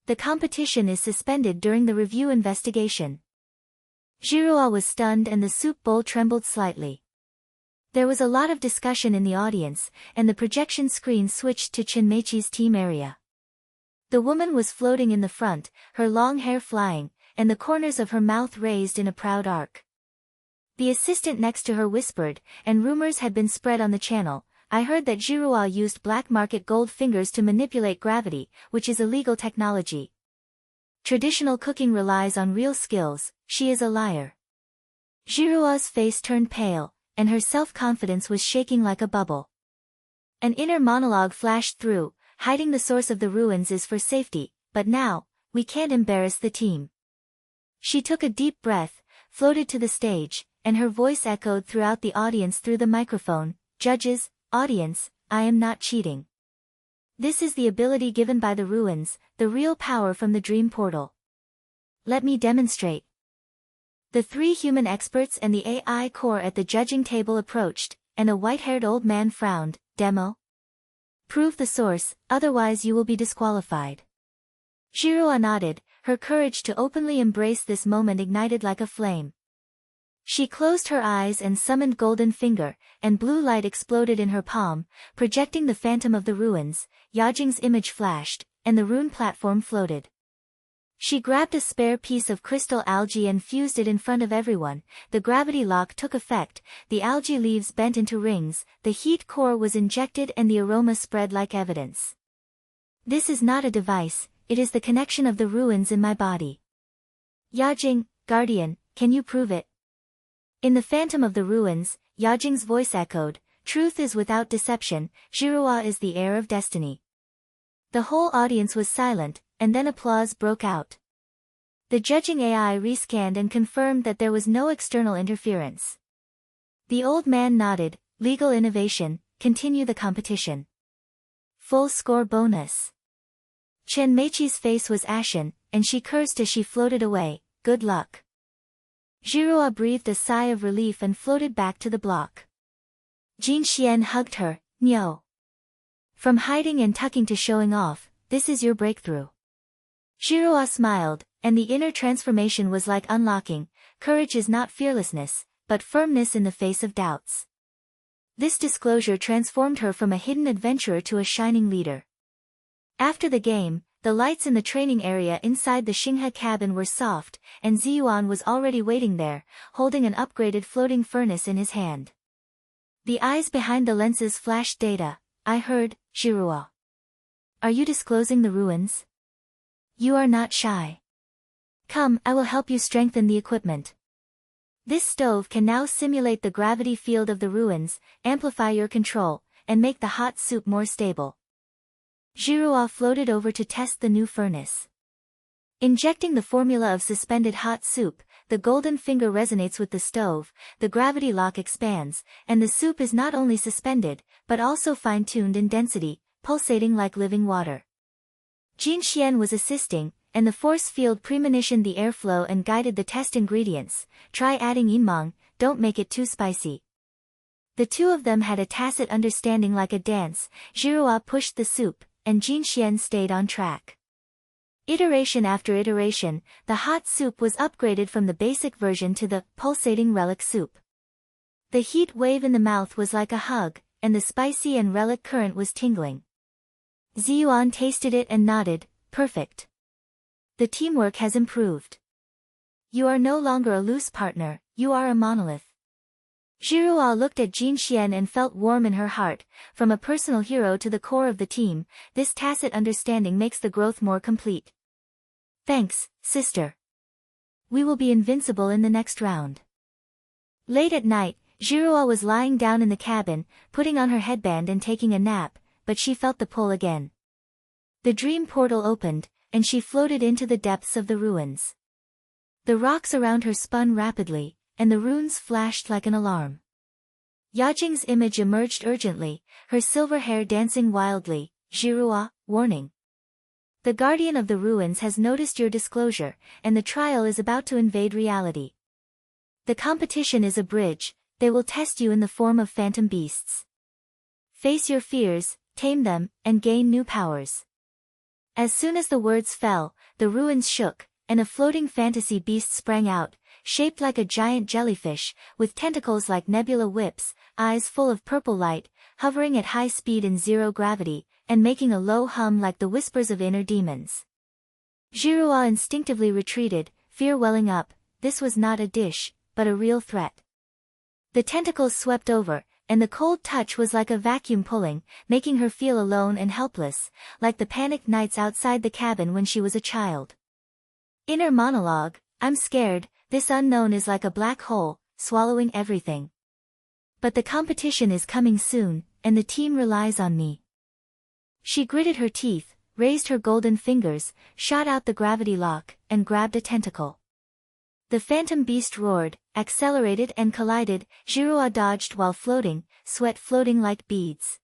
The competition is suspended during the review investigation. Zhiruo was stunned and the soup bowl trembled slightly. There was a lot of discussion in the audience, and the projection screen switched to Chenmeiqi's team area. The woman was floating in the front, her long hair flying, and the corners of her mouth raised in a proud arc. The assistant next to her whispered, and rumors had been spread on the channel. I heard that Zhiruo used black market gold fingers to manipulate gravity, which is illegal technology. Traditional cooking relies on real skills. She is a liar. Zhiruo's face turned pale, and her self-confidence was shaking like a bubble. An inner monologue flashed through, hiding the source of the ruins is for safety, but now, we can't embarrass the team. She took a deep breath, floated to the stage, and her voice echoed throughout the audience through the microphone. Judges, audience, I am not cheating. This is the ability given by the ruins, the real power from the dream portal. Let me demonstrate. The 3 human experts and the AI core at the judging table approached, and a white-haired old man frowned. Demo? Prove the source, otherwise you will be disqualified. Zhiruo nodded, her courage to openly embrace this moment ignited like a flame. She closed her eyes and summoned Golden Finger, and blue light exploded in her palm, projecting the phantom of the ruins. Yajing's image flashed, and the rune platform floated. She grabbed a spare piece of crystal algae and fused it in front of everyone. The gravity lock took effect, the algae leaves bent into rings, the heat core was injected and the aroma spread like evidence. This is not a device, it is the connection of the ruins in my body. Yajing, Guardian, can you prove it? In the phantom of the ruins, Yajing's voice echoed, truth is without deception, Zhiruo is the heir of destiny. The whole audience was silent, and then applause broke out. The judging AI rescanned and confirmed that there was no external interference. The old man nodded, legal innovation, continue the competition. Full score bonus. Chenmeiqi's face was ashen, and she cursed as she floated away, good luck. Zhiruo breathed a sigh of relief and floated back to the block. Jin Xian hugged her, Nyo. From hiding and tucking to showing off, this is your breakthrough. Zhiruo smiled, and the inner transformation was like unlocking. Courage is not fearlessness, but firmness in the face of doubts. This disclosure transformed her from a hidden adventurer to a shining leader. After the game, the lights in the training area inside the Xinghe cabin were soft, and Ziyuan was already waiting there, holding an upgraded floating furnace in his hand. The eyes behind the lenses flashed data. I heard, Zhiruo. Are you disclosing the ruins? You are not shy. Come, I will help you strengthen the equipment. This stove can now simulate the gravity field of the ruins, amplify your control, and make the hot soup more stable. Zhiruo floated over to test the new furnace. Injecting the formula of suspended hot soup, the golden finger resonates with the stove, the gravity lock expands, and the soup is not only suspended, but also fine-tuned in density, pulsating like living water. Jin Xian was assisting, and the force field premonitioned the airflow and guided the test ingredients. Try adding yinmang, don't make it too spicy. The two of them had a tacit understanding like a dance. Zhiruo pushed the soup, and Jin Xian stayed on track. Iteration after iteration, the hot soup was upgraded from the basic version to the pulsating relic soup. The heat wave in the mouth was like a hug, and the spicy and relic current was tingling. Ziyuan tasted it and nodded, perfect. The teamwork has improved. You are no longer a loose partner, you are a monolith. Zhiruo looked at Jin Xian and felt warm in her heart. From a personal hero to the core of the team, this tacit understanding makes the growth more complete. Thanks, sister. We will be invincible in the next round. Late at night, Zhiruo was lying down in the cabin, putting on her headband and taking a nap, but she felt the pull again. The dream portal opened, and she floated into the depths of the ruins. The rocks around her spun rapidly, and the runes flashed like an alarm. Yajing's image emerged urgently, her silver hair dancing wildly. Zhiruo, warning. The guardian of the ruins has noticed your disclosure, and the trial is about to invade reality. The competition is a bridge, they will test you in the form of phantom beasts. Face your fears, tame them, and gain new powers. As soon as the words fell, the ruins shook, and a floating fantasy beast sprang out, shaped like a giant jellyfish, with tentacles like nebula whips, eyes full of purple light, hovering at high speed in zero gravity, and making a low hum like the whispers of inner demons. Zhiruo instinctively retreated, fear welling up. This was not a dish, but a real threat. The tentacles swept over, and the cold touch was like a vacuum pulling, making her feel alone and helpless, like the panicked nights outside the cabin when she was a child. Inner monologue, I'm scared, this unknown is like a black hole, swallowing everything. But the competition is coming soon, and the team relies on me. She gritted her teeth, raised her golden fingers, shot out the gravity lock, and grabbed a tentacle. The phantom beast roared, accelerated and collided. Zhiruo dodged while floating, sweat floating like beads.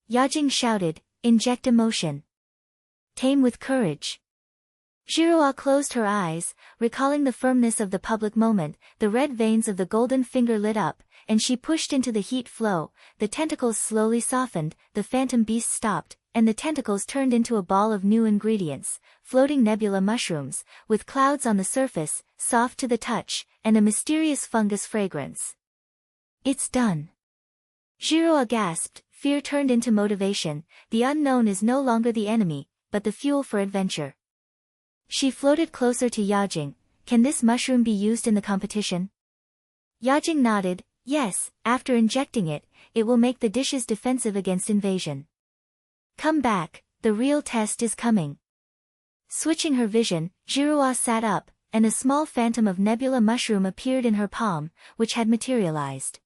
Yajing shouted, inject emotion. Tame with courage. Zhiruo closed her eyes, recalling the firmness of the public moment. The red veins of the golden finger lit up, and she pushed into the heat flow. The tentacles slowly softened, the phantom beast stopped, and the tentacles turned into a ball of new ingredients, floating nebula mushrooms, with clouds on the surface, soft to the touch, and a mysterious fungus fragrance. It's done. Zhiruo gasped, fear turned into motivation. The unknown is no longer the enemy, but the fuel for adventure. She floated closer to Yajing. Can this mushroom be used in the competition? Yajing nodded, yes, after injecting it, it will make the dishes defensive against invasion. Come back, the real test is coming. Switching her vision, Zhiruo sat up, and a small phantom of nebula mushroom appeared in her palm, which had materialized.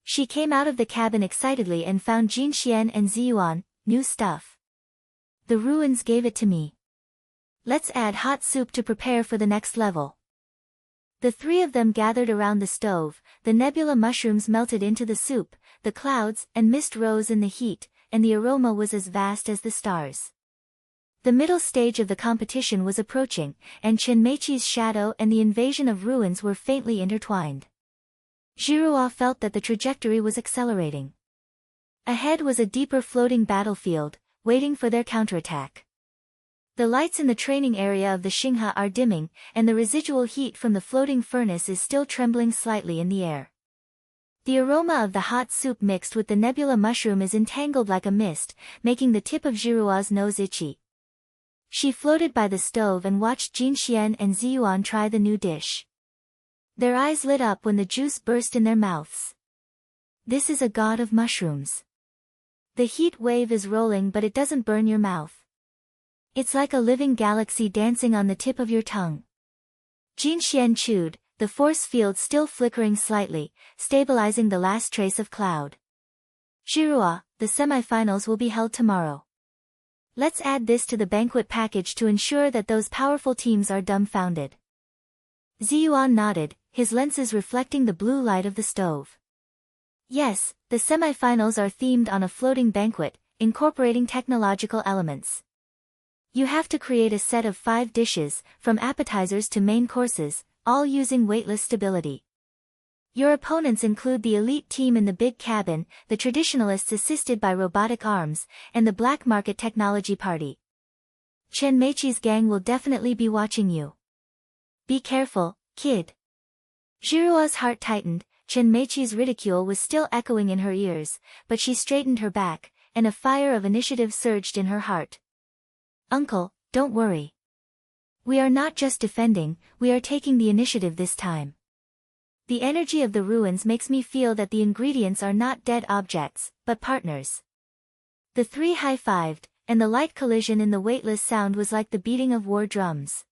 She came out of the cabin excitedly and found Jinxian and Ziyuan. New stuff. The ruins gave it to me. Let's add hot soup to prepare for the next level. The three of them gathered around the stove. The nebula mushrooms melted into the soup, the clouds and mist rose in the heat, and the aroma was as vast as the stars. The middle stage of the competition was approaching, and Chenmeichi's shadow and the invasion of ruins were faintly intertwined. Zhiruo felt that the trajectory was accelerating. Ahead was a deeper floating battlefield, waiting for their counterattack. The lights in the training area of the Xinghe are dimming, and the residual heat from the floating furnace is still trembling slightly in the air. The aroma of the hot soup mixed with the nebula mushroom is entangled like a mist, making the tip of Zhiruo's nose itchy. She floated by the stove and watched Jinxian and Ziyuan try the new dish. Their eyes lit up when the juice burst in their mouths. This is a god of mushrooms. The heat wave is rolling, but it doesn't burn your mouth. It's like a living galaxy dancing on the tip of your tongue. Jinxian chewed, the force field still flickering slightly, stabilizing the last trace of cloud. Zhiruo, the semifinals will be held tomorrow. Let's add this to the banquet package to ensure that those powerful teams are dumbfounded. Ziyuan nodded, his lenses reflecting the blue light of the stove. Yes, the semifinals are themed on a floating banquet, incorporating technological elements. You have to create a set of 5 dishes, from appetizers to main courses, all using weightless stability. Your opponents include the elite team in the big cabin, the traditionalists assisted by robotic arms, and the black market technology party. Chenmeichi's gang will definitely be watching you. Be careful, kid. Zhiruo's heart tightened. Chenmeichi's ridicule was still echoing in her ears, but she straightened her back, and a fire of initiative surged in her heart. Uncle, don't worry. We are not just defending, we are taking the initiative this time. The energy of the ruins makes me feel that the ingredients are not dead objects, but partners. The three high-fived, and the light collision in the weightless sound was like the beating of war drums.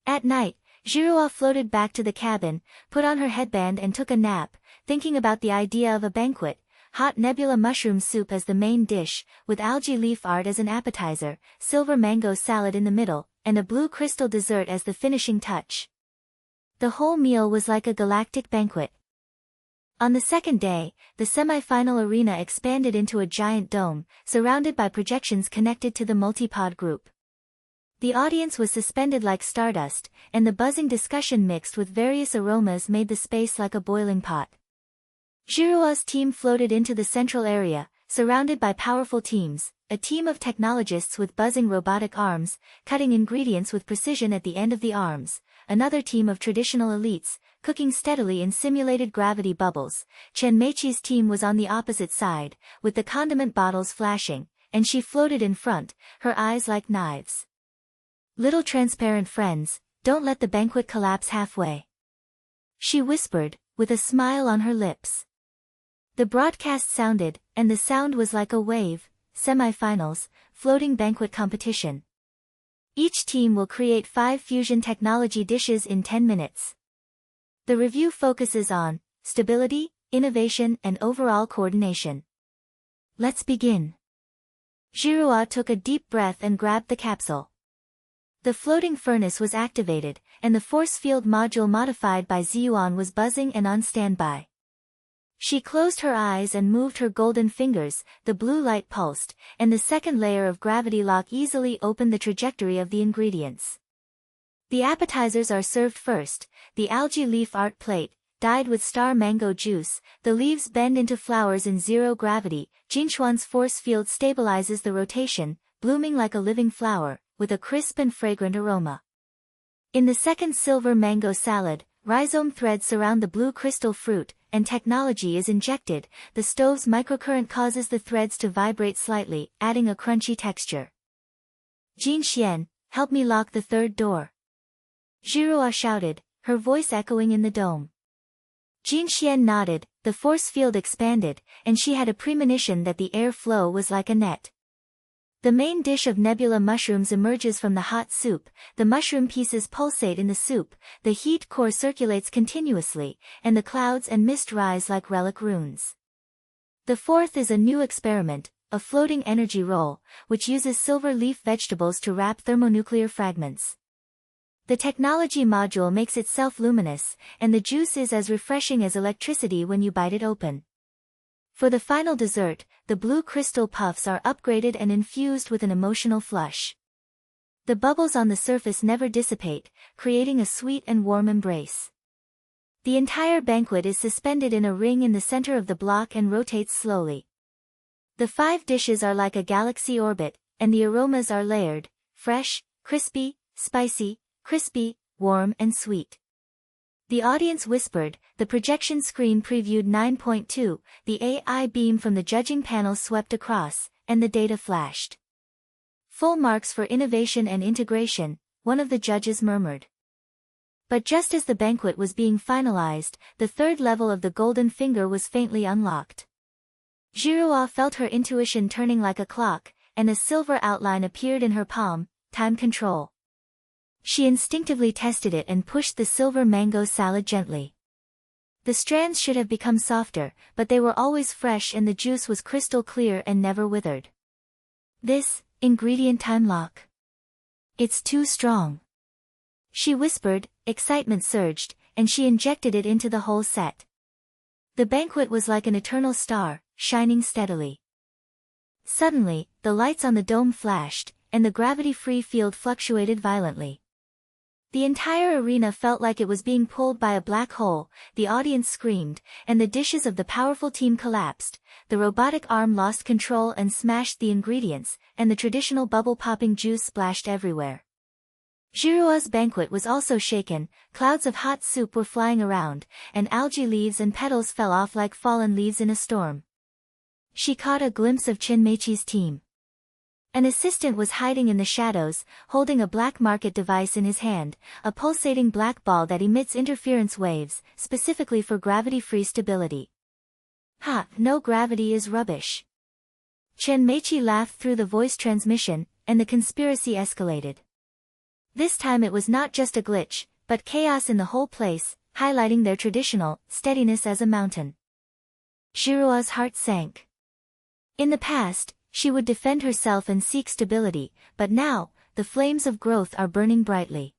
At night, Zhiruo floated back to the cabin, put on her headband and took a nap, thinking about the idea of a banquet, hot nebula mushroom soup as the main dish, with algae leaf art as an appetizer, silver mango salad in the middle, and a blue crystal dessert as the finishing touch. The whole meal was like a galactic banquet. On the second day, the semi-final arena expanded into a giant dome, surrounded by projections connected to the multipod group. The audience was suspended like stardust, and the buzzing discussion mixed with various aromas made the space like a boiling pot. Zhiruo's team floated into the central area, surrounded by powerful teams, a team of technologists with buzzing robotic arms, cutting ingredients with precision at the end of the arms, another team of traditional elites, cooking steadily in simulated gravity bubbles. Chen Meiqi's team was on the opposite side, with the condiment bottles flashing, and she floated in front, her eyes like knives. "Little transparent friends, don't let the banquet collapse halfway," she whispered, with a smile on her lips. The broadcast sounded, and the sound was like a wave. Semi-finals, floating banquet competition. Each team will create 5 fusion technology dishes in 10 minutes. The review focuses on stability, innovation, and overall coordination. Let's begin. Zhiruo took a deep breath and grabbed the capsule. The floating furnace was activated, and the force field module modified by Ziyuan was buzzing and on standby. She closed her eyes and moved her golden fingers, the blue light pulsed, and the second layer of gravity lock easily opened the trajectory of the ingredients. The appetizers are served first, the algae leaf art plate, dyed with star mango juice, the leaves bend into flowers in zero gravity. Jinchuan's force field stabilizes the rotation, blooming like a living flower, with a crisp and fragrant aroma. In the second silver mango salad, rhizome threads surround the blue crystal fruit, and technology is injected. The stove's microcurrent causes the threads to vibrate slightly, adding a crunchy texture. "Jin Xian, help me lock the third door," Zhiruo shouted, her voice echoing in the dome. Jin Xian nodded, the force field expanded, and she had a premonition that the air flow was like a net. The main dish of nebula mushrooms emerges from the hot soup, the mushroom pieces pulsate in the soup, the heat core circulates continuously, and the clouds and mist rise like relic runes. The fourth is a new experiment, a floating energy roll, which uses silver leaf vegetables to wrap thermonuclear fragments. The technology module makes itself luminous, and the juice is as refreshing as electricity when you bite it open. For the final dessert, the blue crystal puffs are upgraded and infused with an emotional flush. The bubbles on the surface never dissipate, creating a sweet and warm embrace. The entire banquet is suspended in a ring in the center of the block and rotates slowly. The 5 dishes are like a galaxy orbit, and the aromas are layered, fresh, crispy, spicy, crispy, warm and sweet. The audience whispered, the projection screen previewed 9.2, the AI beam from the judging panel swept across, and the data flashed. "Full marks for innovation and integration," one of the judges murmured. But just as the banquet was being finalized, the third level of the golden finger was faintly unlocked. Zhiruo felt her intuition turning like a clock, and a silver outline appeared in her palm, time control. She instinctively tested it and pushed the silver mango salad gently. The strands should have become softer, but they were always fresh and the juice was crystal clear and never withered. "This, ingredient time lock. It's too strong," she whispered, excitement surged, and she injected it into the whole set. The banquet was like an eternal star, shining steadily. Suddenly, the lights on the dome flashed, and the gravity-free field fluctuated violently. The entire arena felt like it was being pulled by a black hole, the audience screamed, and the dishes of the powerful team collapsed, the robotic arm lost control and smashed the ingredients, and the traditional bubble-popping juice splashed everywhere. Zhiruo's banquet was also shaken, clouds of hot soup were flying around, and algae leaves and petals fell off like fallen leaves in a storm. She caught a glimpse of Chen Meiqi's team. An assistant was hiding in the shadows, holding a black market device in his hand, a pulsating black ball that emits interference waves, specifically for gravity-free stability. "Ha, no gravity is rubbish." Chen Meiqi laughed through the voice transmission, and the conspiracy escalated. This time it was not just a glitch, but chaos in the whole place, highlighting their traditional steadiness as a mountain. Zhiruo's heart sank. In the past, she would defend herself and seek stability, but now, the flames of growth are burning brightly.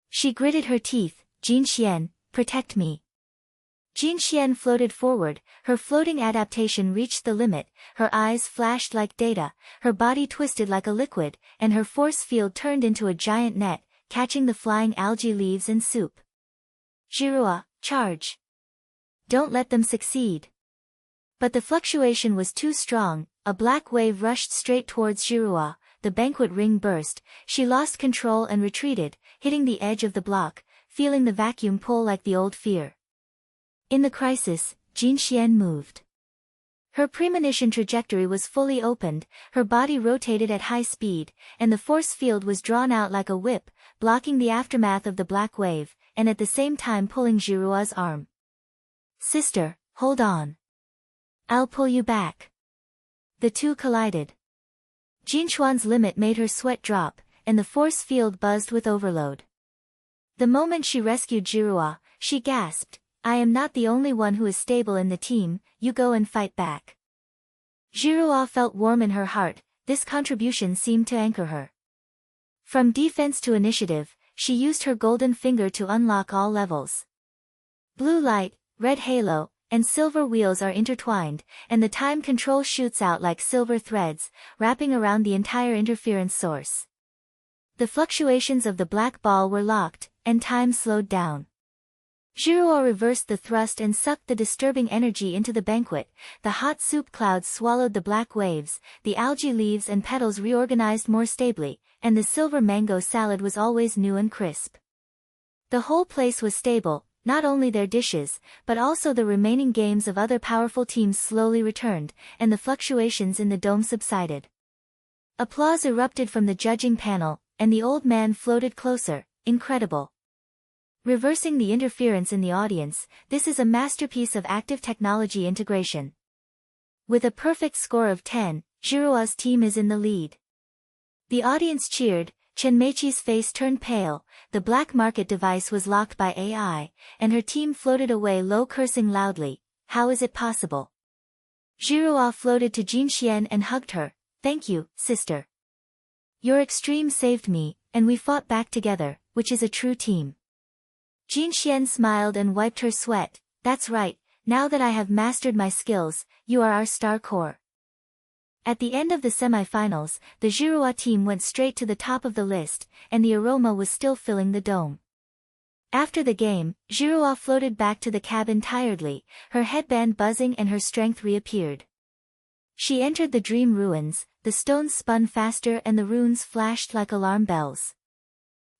She gritted her teeth, "Jin Xian, protect me." Jin Xian floated forward, her floating adaptation reached the limit, her eyes flashed like data, her body twisted like a liquid, and her force field turned into a giant net, catching the flying algae leaves and soup. "Zhiruo, charge!" don't let them succeed. But the fluctuation was too strong, a black wave rushed straight towards Zhiruo, the banquet ring burst, she lost control and retreated, hitting the edge of the block, feeling the vacuum pull like the old fear. In the crisis, Jin Xian moved. Her premonition trajectory was fully opened, her body rotated at high speed, and the force field was drawn out like a whip, blocking the aftermath of the black wave, and at the same time pulling Zhiruo's arm. "Sister, hold on. I'll pull you back." The two collided. Jin Xuan's limit made her sweat drop, and the force field buzzed with overload. The moment she rescued Zhiruo, she gasped, "I am not the only one who is stable in the team, you go and fight back." Zhiruo felt warm in her heart, this contribution seemed to anchor her. From defense to initiative, she used her golden finger to unlock all levels. Blue light, red halo, and silver wheels are intertwined, and the time control shoots out like silver threads, wrapping around the entire interference source. The fluctuations of the black ball were locked, and time slowed down. Zhiruo reversed the thrust and sucked the disturbing energy into the banquet, the hot soup clouds swallowed the black waves, the algae leaves and petals reorganized more stably, and the silver mango salad was always new and crisp. The whole place was stable, not only their dishes, but also the remaining games of other powerful teams slowly returned, and the fluctuations in the dome subsided. Applause erupted from the judging panel, and the old man floated closer, incredible. Reversing the interference in the audience, this is a masterpiece of active technology integration. With a perfect score of 10, Zhiruo's team is in the lead. The audience cheered, Chen Meiqi's face turned pale, the black market device was locked by AI, and her team floated away low cursing loudly, "How is it possible?" Zhiruo floated to Jin Xian and hugged her, "Thank you, sister. Your extreme saved me, and we fought back together, which is a true team." Jin Xian smiled and wiped her sweat, "That's right, now that I have mastered my skills, you are our star core." At the end of the semi-finals, the Zhiruo team went straight to the top of the list, and the aroma was still filling the dome. After the game, Zhiruo floated back to the cabin tiredly, her headband buzzing and her strength reappeared. She entered the dream ruins, the stones spun faster and the runes flashed like alarm bells.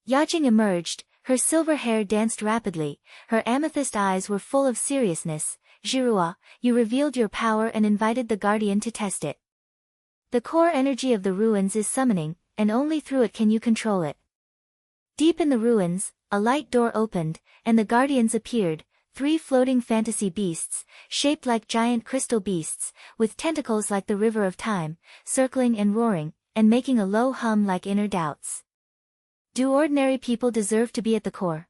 Yajing emerged, her silver hair danced rapidly, her amethyst eyes were full of seriousness. "Zhiruo, you revealed your power and invited the guardian to test it. The core energy of the ruins is summoning, and only through it can you control it." Deep in the ruins, a light door opened, and the guardians appeared, 3 floating fantasy beasts, shaped like giant crystal beasts, with tentacles like the river of time, circling and roaring, and making a low hum like inner doubts. Do ordinary people deserve to be at the core?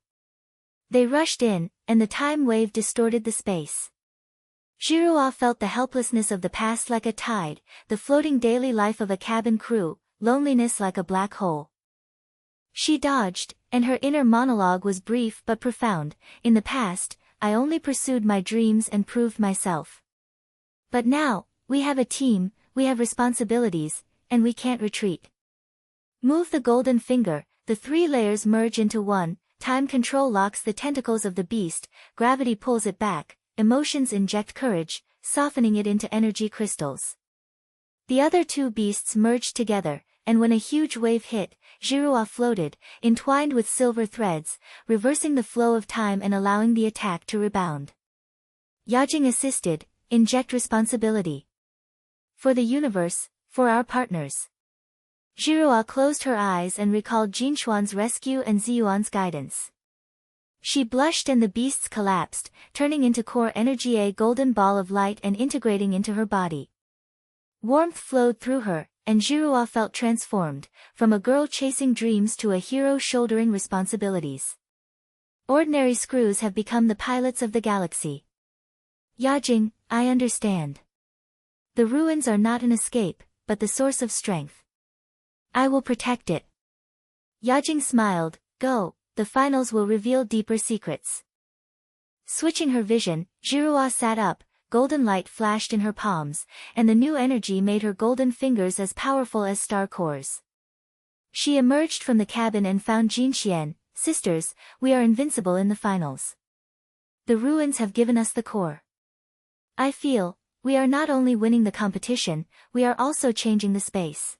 They rushed in, and the time wave distorted the space. Zhiruo felt the helplessness of the past like a tide, the floating daily life of a cabin crew, loneliness like a black hole. She dodged, and her inner monologue was brief but profound. "In the past, I only pursued my dreams and proved myself. But now, we have a team, we have responsibilities, and we can't retreat." Move the golden finger, the 3 layers merge into one, time control locks the tentacles of the beast, gravity pulls it back, emotions inject courage, softening it into energy crystals. The other 2 beasts merged together, and when a huge wave hit, Zhiruo floated, entwined with silver threads, reversing the flow of time and allowing the attack to rebound. Yajing assisted, inject responsibility. For the universe, for our partners. Zhiruo closed her eyes and recalled Jinxuan's rescue and Ziyuan's guidance. She blushed and the beasts collapsed, turning into core energy, a golden ball of light and integrating into her body. Warmth flowed through her, and Zhiruo felt transformed, from a girl chasing dreams to a hero shouldering responsibilities. Ordinary screws have become the pilots of the galaxy. Yajing, I understand. The ruins are not an escape, but the source of strength. I will protect it. Yajing smiled, go, the finals will reveal deeper secrets. Switching her vision, Zhiruo sat up, golden light flashed in her palms, and the new energy made her golden fingers as powerful as star cores. She emerged from the cabin and found Jin Xian, "Sisters, we are invincible in the finals." The ruins have given us the core. I feel, we are not only winning the competition, we are also changing the space.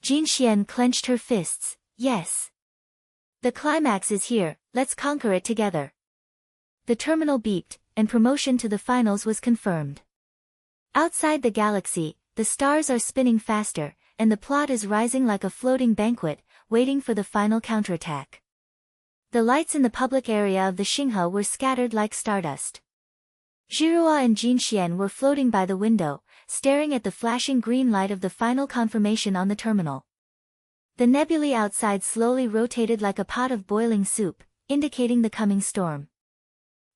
Jin Xian clenched her fists. Yes. The climax is here, let's conquer it together. The terminal beeped, and promotion to the finals was confirmed. Outside the galaxy, the stars are spinning faster, and the plot is rising like a floating banquet, waiting for the final counterattack. The lights in the public area of the Xinghe were scattered like stardust. Zhiruo and Jin Xian were floating by the window, staring at the flashing green light of the final confirmation on the terminal. The nebulae outside slowly rotated like a pot of boiling soup, indicating the coming storm.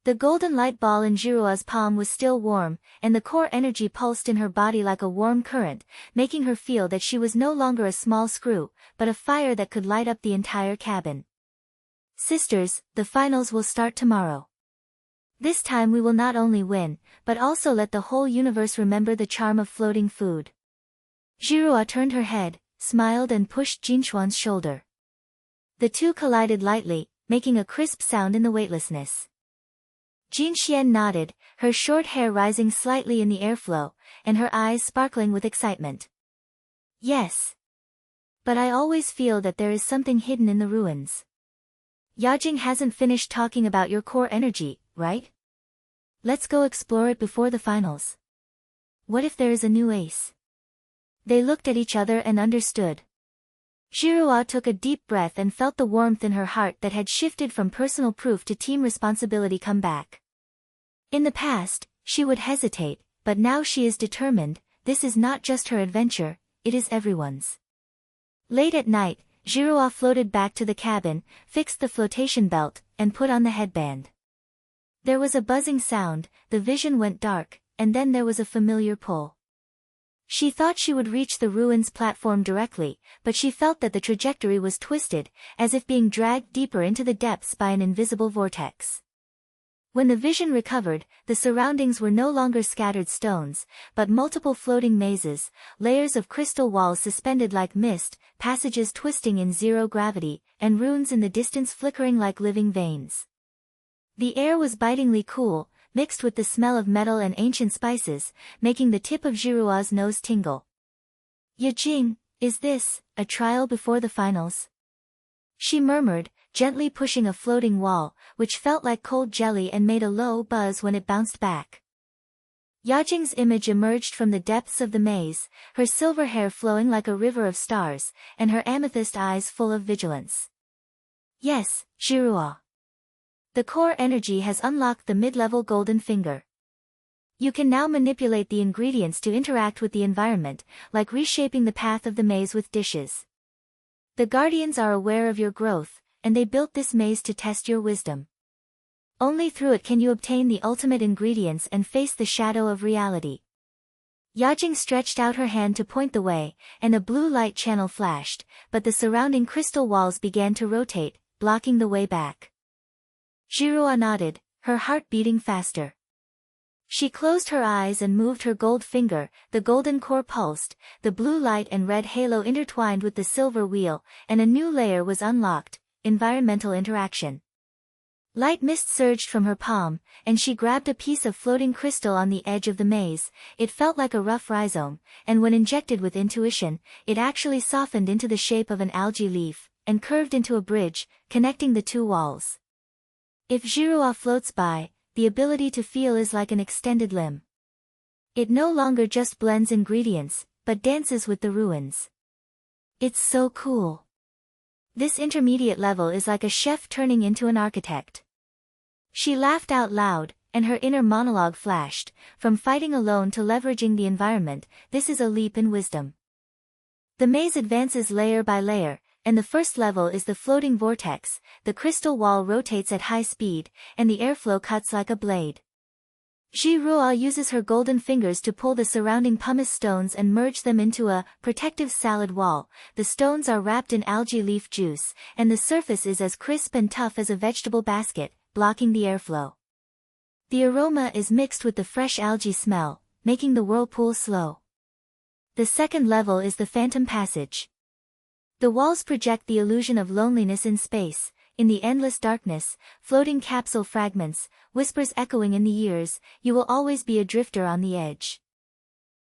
The golden light ball in Zhiruo's palm was still warm, and the core energy pulsed in her body like a warm current, making her feel that she was no longer a small screw, but a fire that could light up the entire cabin. Sisters, the finals will start tomorrow. This time we will not only win, but also let the whole universe remember the charm of floating food. Zhiruo turned her head, smiled and pushed Jin Xuan's shoulder. The two collided lightly, making a crisp sound in the weightlessness. Jin Xian nodded, her short hair rising slightly in the airflow, and her eyes sparkling with excitement. Yes. But I always feel that there is something hidden in the ruins. Yajing hasn't finished talking about your core energy, right? Let's go explore it before the finals. What if there is a new ace? They looked at each other and understood. Zhiruo took a deep breath and felt the warmth in her heart that had shifted from personal proof to team responsibility come back. In the past, she would hesitate, but now she is determined. This is not just her adventure, it is everyone's. Late at night, Zhiruo floated back to the cabin, fixed the flotation belt, and put on the headband. There was a buzzing sound, the vision went dark, and then there was a familiar pull. She thought she would reach the ruins platform directly, but she felt that the trajectory was twisted, as if being dragged deeper into the depths by an invisible vortex. When the vision recovered, the surroundings were no longer scattered stones, but multiple floating mazes, layers of crystal walls suspended like mist, passages twisting in zero gravity, and runes in the distance flickering like living veins. The air was bitingly cool, mixed with the smell of metal and ancient spices, making the tip of Zhiruo's nose tingle. Yajing, is this a trial before the finals? She murmured, gently pushing a floating wall, which felt like cold jelly and made a low buzz when it bounced back. Yajing's image emerged from the depths of the maze, her silver hair flowing like a river of stars, and her amethyst eyes full of vigilance. Yes, Zhiruo. The core energy has unlocked the mid-level golden finger. You can now manipulate the ingredients to interact with the environment, like reshaping the path of the maze with dishes. The guardians are aware of your growth, and they built this maze to test your wisdom. Only through it can you obtain the ultimate ingredients and face the shadow of reality. Yajing stretched out her hand to point the way, and a blue light channel flashed, but the surrounding crystal walls began to rotate, blocking the way back. Zhiruo nodded, her heart beating faster. She closed her eyes and moved her gold finger, the golden core pulsed, the blue light and red halo intertwined with the silver wheel, and a new layer was unlocked, environmental interaction. Light mist surged from her palm, and she grabbed a piece of floating crystal on the edge of the maze. It felt like a rough rhizome, and when injected with intuition, it actually softened into the shape of an algae leaf, and curved into a bridge, connecting the two walls. If Zhiruo floats by, the ability to feel is like an extended limb. It no longer just blends ingredients, but dances with the ruins. It's so cool. This intermediate level is like a chef turning into an architect. She laughed out loud, and her inner monologue flashed, from fighting alone to leveraging the environment, this is a leap in wisdom. The maze advances layer by layer, and the first level is the floating vortex, the crystal wall rotates at high speed, and the airflow cuts like a blade. Zhiruo uses her golden fingers to pull the surrounding pumice stones and merge them into a protective salad wall. The stones are wrapped in algae leaf juice, and the surface is as crisp and tough as a vegetable basket, blocking the airflow. The aroma is mixed with the fresh algae smell, making the whirlpool slow. The second level is the phantom passage. The walls project the illusion of loneliness in space, in the endless darkness, floating capsule fragments, whispers echoing in the ears, you will always be a drifter on the edge.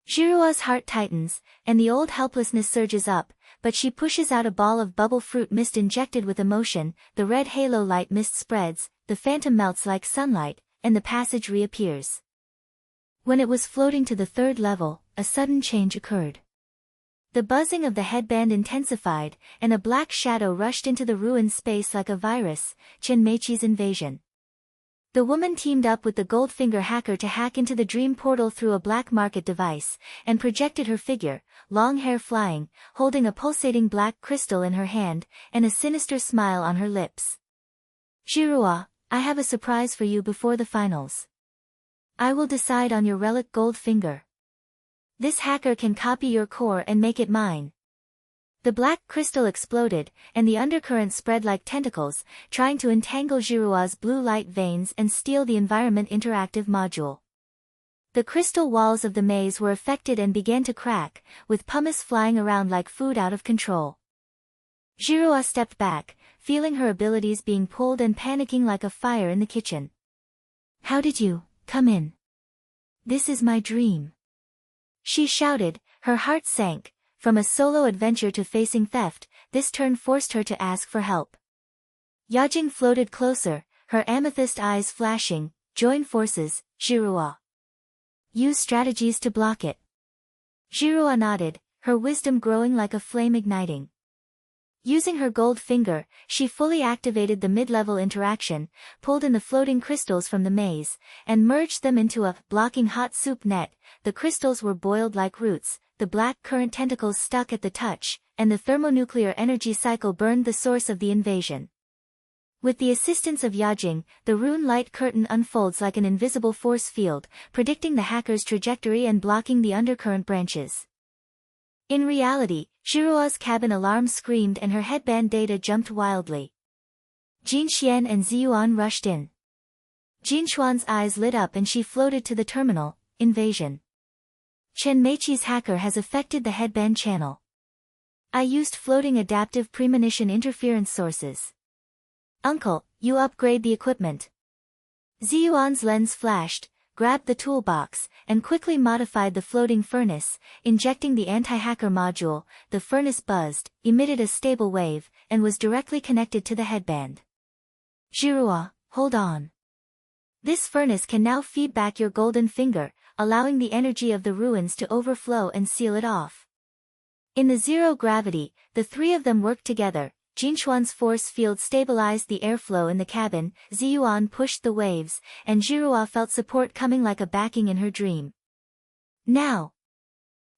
Zhiruo's heart tightens, and the old helplessness surges up, but she pushes out a ball of bubble fruit mist injected with emotion, the red halo light mist spreads, the phantom melts like sunlight, and the passage reappears. When it was floating to the 3rd level, a sudden change occurred. The buzzing of the headband intensified, and a black shadow rushed into the ruined space like a virus, Chen Meiqi's invasion. The woman teamed up with the Goldfinger hacker to hack into the dream portal through a black market device, and projected her figure, long hair flying, holding a pulsating black crystal in her hand, and a sinister smile on her lips. Zhiruo, I have a surprise for you before the finals. I will decide on your relic Goldfinger. This hacker can copy your core and make it mine. The black crystal exploded, and the undercurrent spread like tentacles, trying to entangle Zhiruo's blue light veins and steal the environment interactive module. The crystal walls of the maze were affected and began to crack, with pumice flying around like food out of control. Zhiruo stepped back, feeling her abilities being pulled and panicking like a fire in the kitchen. How did you come in? This is my dream. She shouted, her heart sank. From a solo adventure to facing theft, this turn forced her to ask for help. Yajing floated closer, her amethyst eyes flashing. Join forces, Zhiruo. Use strategies to block it. Zhiruo nodded, her wisdom growing like a flame igniting. Using her gold finger, she fully activated the mid-level interaction, pulled in the floating crystals from the maze, and merged them into a blocking hot soup net. The crystals were boiled like roots, the black current tentacles stuck at the touch, and the thermonuclear energy cycle burned the source of the invasion. With the assistance of Yajing, the rune light curtain unfolds like an invisible force field, predicting the hacker's trajectory and blocking the undercurrent branches. In reality, Zhiruo's cabin alarm screamed and her headband data jumped wildly. Jin Xian and Ziyuan rushed in. Jin Xuan's eyes lit up and she floated to the terminal. Invasion. Chen Meiqi's hacker has affected the headband channel. I used floating adaptive premonition interference sources. Uncle, you upgrade the equipment. Ziyuan's lens flashed, grabbed the toolbox, and quickly modified the floating furnace, injecting the anti-hacker module. The furnace buzzed, emitted a stable wave, and was directly connected to the headband. Zhiruo, hold on. This furnace can now feed back your golden finger, allowing the energy of the ruins to overflow and seal it off. In the zero gravity, the three of them worked together. Jinshuan's force field stabilized the airflow in the cabin, Ziyuan pushed the waves, and Zhiruo felt support coming like a backing in her dream. Now!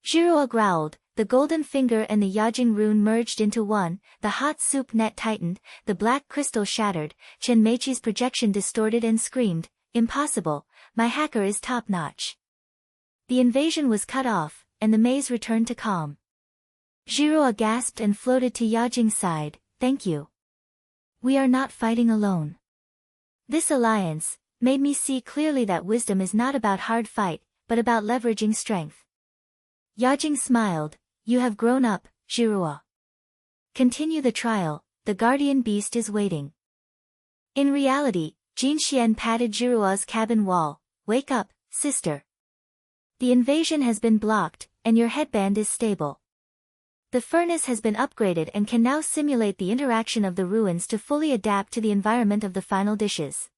Zhiruo growled, the golden finger and the Yajing rune merged into one, the hot soup net tightened, the black crystal shattered, Chen Meiqi's projection distorted and screamed, impossible, my hacker is top-notch. The invasion was cut off, and the maze returned to calm. Zhiruo gasped and floated to Yajing's side. Thank you. We are not fighting alone. This alliance made me see clearly that wisdom is not about hard fight, but about leveraging strength. Yajing smiled, you have grown up, Zhiruo. Continue the trial, the guardian beast is waiting. In reality, Jin Xian patted Zhiruo's cabin wall, wake up, sister. The invasion has been blocked, and your headband is stable. The furnace has been upgraded and can now simulate the interaction of the ruins to fully adapt to the environment of the final dishes.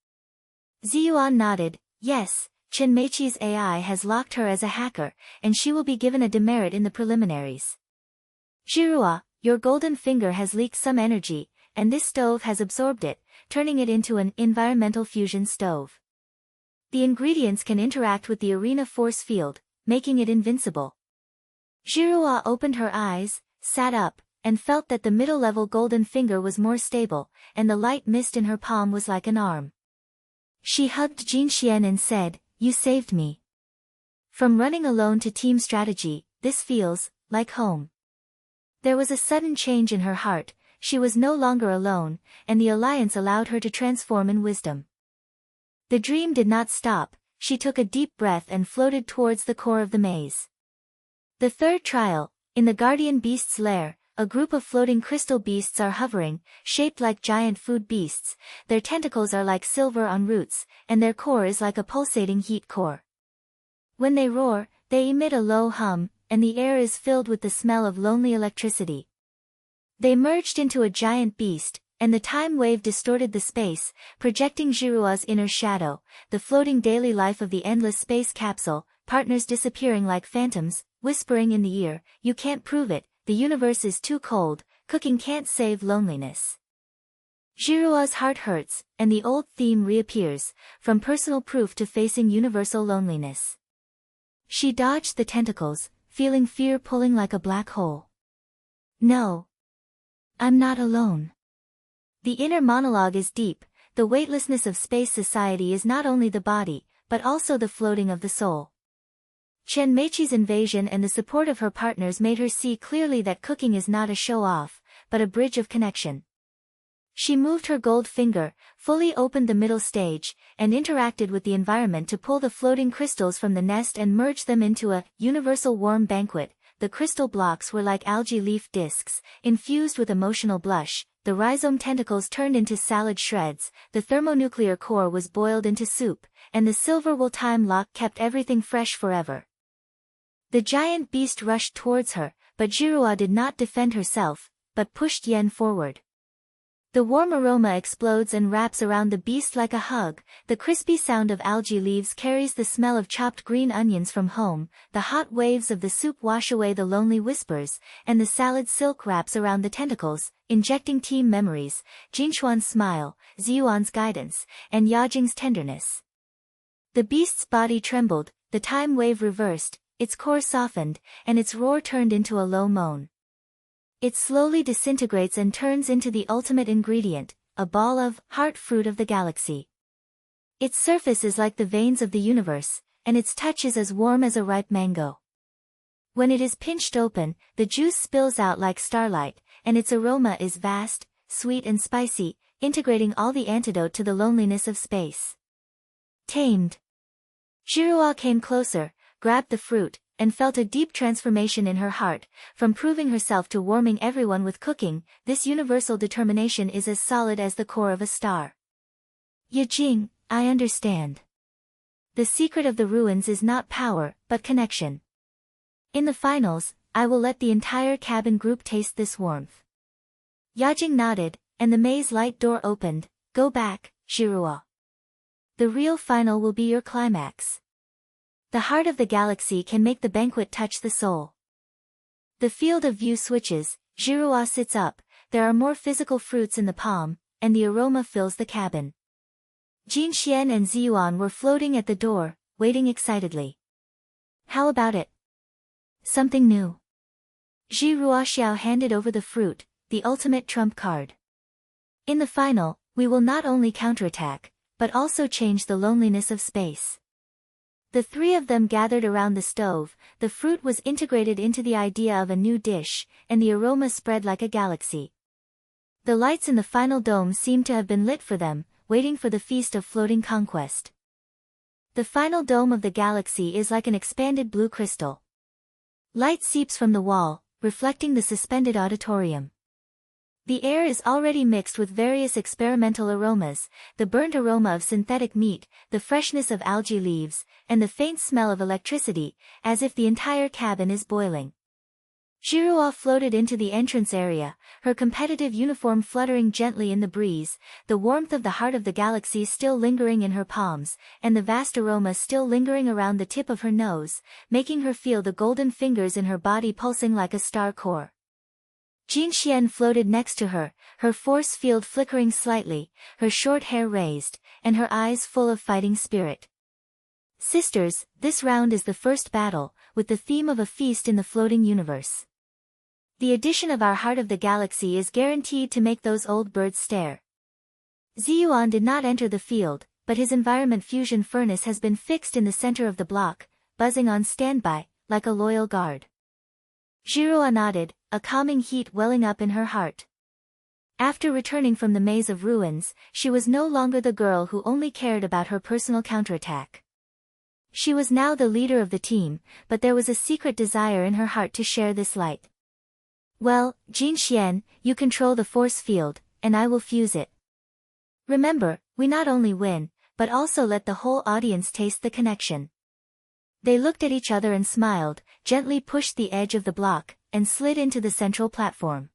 Ziyuan nodded, yes, Chen Meiqi's AI has locked her as a hacker, and she will be given a demerit in the preliminaries. Zhiruo, your golden finger has leaked some energy, and this stove has absorbed it, turning it into an environmental fusion stove. The ingredients can interact with the arena force field, making it invincible. Zhiruo opened her eyes, sat up, and felt that the middle-level golden finger was more stable, and the light mist in her palm was like an arm. She hugged Jin Xian and said, you saved me. From running alone to team strategy, this feels like home. There was a sudden change in her heart, she was no longer alone, and the alliance allowed her to transform in wisdom. The dream did not stop, she took a deep breath and floated towards the core of the maze. The third trial, in the guardian beast's lair, a group of floating crystal beasts are hovering, shaped like giant food beasts. Their tentacles are like silver on roots, and their core is like a pulsating heat core. When they roar, they emit a low hum, and the air is filled with the smell of lonely electricity. They merged into a giant beast, and the time wave distorted the space, projecting Zhiruo's inner shadow, the floating daily life of the endless space capsule, partners disappearing like phantoms, whispering in the ear, "You can't prove it, the universe is too cold, cooking can't save loneliness." Zhiruo's heart hurts, and the old theme reappears, from personal proof to facing universal loneliness. She dodged the tentacles, feeling fear pulling like a black hole. "No. I'm not alone." The inner monologue is deep. The weightlessness of space society is not only the body, but also the floating of the soul. Chen Meiqi's invasion and the support of her partners made her see clearly that cooking is not a show-off, but a bridge of connection. She moved her gold finger, fully opened the middle stage, and interacted with the environment to pull the floating crystals from the nest and merge them into a universal warm banquet. The crystal blocks were like algae leaf discs, infused with emotional blush. The rhizome tentacles turned into salad shreds, the thermonuclear core was boiled into soup, and the silver wool time lock kept everything fresh forever. The giant beast rushed towards her, but Zhiruo did not defend herself, but pushed Yen forward. The warm aroma explodes and wraps around the beast like a hug. The crispy sound of algae leaves carries the smell of chopped green onions from home. The hot waves of the soup wash away the lonely whispers, and the salad silk wraps around the tentacles, injecting team memories, Jinxuan's smile, Ziyuan's guidance, and Yajing's tenderness. The beast's body trembled, the time wave reversed, its core softened, and its roar turned into a low moan. It slowly disintegrates and turns into the ultimate ingredient, a ball of heart fruit of the galaxy. Its surface is like the veins of the universe, and its touch is as warm as a ripe mango. When it is pinched open, the juice spills out like starlight, and its aroma is vast, sweet and spicy, integrating all the antidote to the loneliness of space. Tamed. Zhiruo came closer, grabbed the fruit, and felt a deep transformation in her heart. From proving herself to warming everyone with cooking, this universal determination is as solid as the core of a star. "Yajing, I understand. The secret of the ruins is not power, but connection. In the finals, I will let the entire cabin group taste this warmth." Yajing nodded, and the maze light door opened. "Go back, Zhiruo. The real final will be your climax. The heart of the galaxy can make the banquet touch the soul." The field of view switches, Zhiruo sits up, there are more physical fruits in the palm, and the aroma fills the cabin. Jin Xian and Ziyuan were floating at the door, waiting excitedly. "How about it? Something new?" Zhiruo Xiao handed over the fruit, the ultimate trump card. "In the final, we will not only counterattack, but also change the loneliness of space." The three of them gathered around the stove, the fruit was integrated into the idea of a new dish, and the aroma spread like a galaxy. The lights in the final dome seemed to have been lit for them, waiting for the feast of floating conquest. The final dome of the galaxy is like an expanded blue crystal. Light seeps from the wall, reflecting the suspended auditorium. The air is already mixed with various experimental aromas, the burnt aroma of synthetic meat, the freshness of algae leaves, and the faint smell of electricity, as if the entire cabin is boiling. Zhiruo floated into the entrance area, her competitive uniform fluttering gently in the breeze, the warmth of the heart of the galaxy still lingering in her palms, and the vast aroma still lingering around the tip of her nose, making her feel the golden fingers in her body pulsing like a star core. Jin Xian floated next to her, her force field flickering slightly, her short hair raised, and her eyes full of fighting spirit. "Sisters, this round is the first battle, with the theme of a feast in the floating universe. The addition of our heart of the galaxy is guaranteed to make those old birds stare." Ziyuan did not enter the field, but his environment fusion furnace has been fixed in the center of the block, buzzing on standby, like a loyal guard. Zhiruo nodded, a calming heat welling up in her heart. After returning from the maze of ruins, she was no longer the girl who only cared about her personal counterattack. She was now the leader of the team, but there was a secret desire in her heart to share this light. Well, Jin Xian, you control the force field, and I will fuse it. Remember, we not only win, but also let the whole audience taste the connection. They looked at each other and smiled, gently pushed the edge of the block, and slid into the central platform.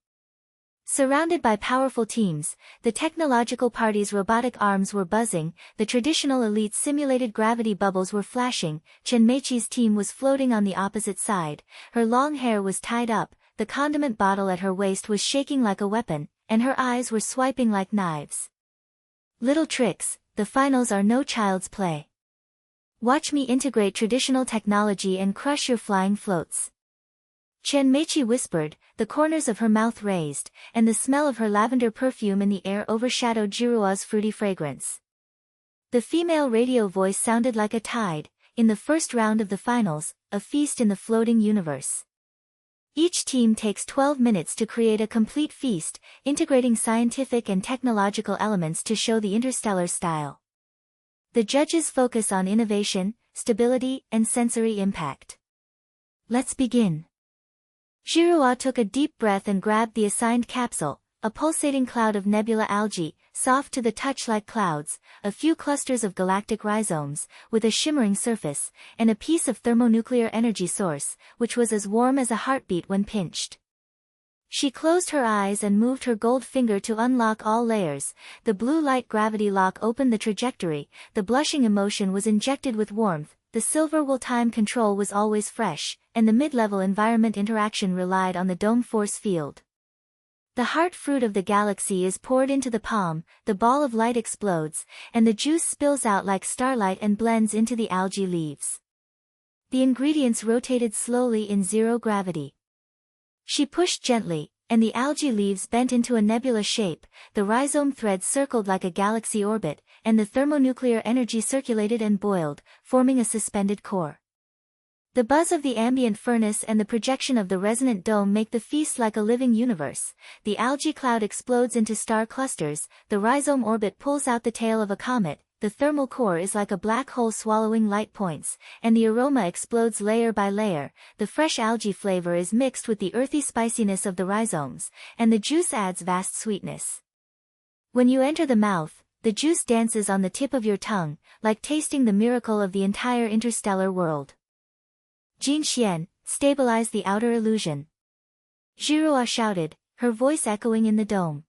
Surrounded by powerful teams, the technological party's robotic arms were buzzing, the traditional elite's simulated gravity bubbles were flashing, Chen Meiqi's team was floating on the opposite side, her long hair was tied up, the condiment bottle at her waist was shaking like a weapon, and her eyes were swiping like knives. Little tricks, the finals are no child's play. Watch me integrate traditional technology and crush your flying floats. Chen Meiqi whispered, the corners of her mouth raised, and the smell of her lavender perfume in the air overshadowed Zhiruo's fruity fragrance. The female radio voice sounded like a tide, in the first round of the finals, a feast in the floating universe. Each team takes 12 minutes to create a complete feast, integrating scientific and technological elements to show the interstellar style. The judges focus on innovation, stability, and sensory impact. Let's begin. Zhiruo took a deep breath and grabbed the assigned capsule, a pulsating cloud of nebula algae, soft to the touch like clouds, a few clusters of galactic rhizomes, with a shimmering surface, and a piece of thermonuclear energy source, which was as warm as a heartbeat when pinched. She closed her eyes and moved her gold finger to unlock all layers, the blue light gravity lock opened the trajectory, the blushing emotion was injected with warmth, the silver wool time control was always fresh, and the mid-level environment interaction relied on the dome force field. The heart fruit of the galaxy is poured into the palm, the ball of light explodes, and the juice spills out like starlight and blends into the algae leaves. The ingredients rotated slowly in zero gravity. She pushed gently, and the algae leaves bent into a nebula shape, the rhizome threads circled like a galaxy orbit, and the thermonuclear energy circulated and boiled, forming a suspended core. The buzz of the ambient furnace and the projection of the resonant dome make the feast like a living universe. The algae cloud explodes into star clusters, the rhizome orbit pulls out the tail of a comet, the thermal core is like a black hole swallowing light points, and the aroma explodes layer by layer, the fresh algae flavor is mixed with the earthy spiciness of the rhizomes, and the juice adds vast sweetness. When you enter the mouth, the juice dances on the tip of your tongue, like tasting the miracle of the entire interstellar world. Jin Xian, stabilize the outer illusion. Zhiruo shouted, her voice echoing in the dome.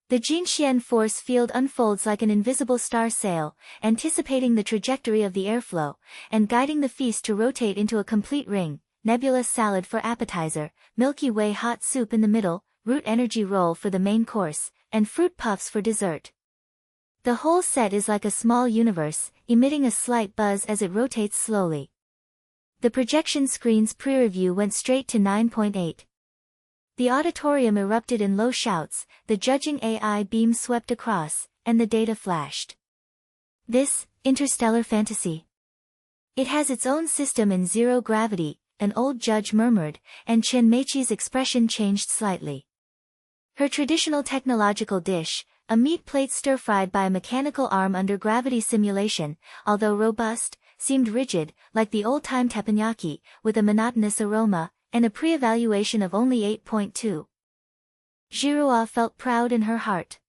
The Jin Xian force field unfolds like an invisible star sail, anticipating the trajectory of the airflow, and guiding the feast to rotate into a complete ring, nebulous salad for appetizer, Milky Way hot soup in the middle, root energy roll for the main course, and fruit puffs for dessert. The whole set is like a small universe, emitting a slight buzz as it rotates slowly. The projection screen's pre-review went straight to 9.8. The auditorium erupted in low shouts, the judging AI beam swept across, and the data flashed. This, interstellar fantasy. It has its own system in zero gravity, an old judge murmured, and Chen Meiqi's expression changed slightly. Her traditional technological dish, a meat plate stir-fried by a mechanical arm under gravity simulation, although robust, seemed rigid, like the old-time teppanyaki, with a monotonous aroma, and a pre-evaluation of only 8.2. Zhiruo felt proud in her heart.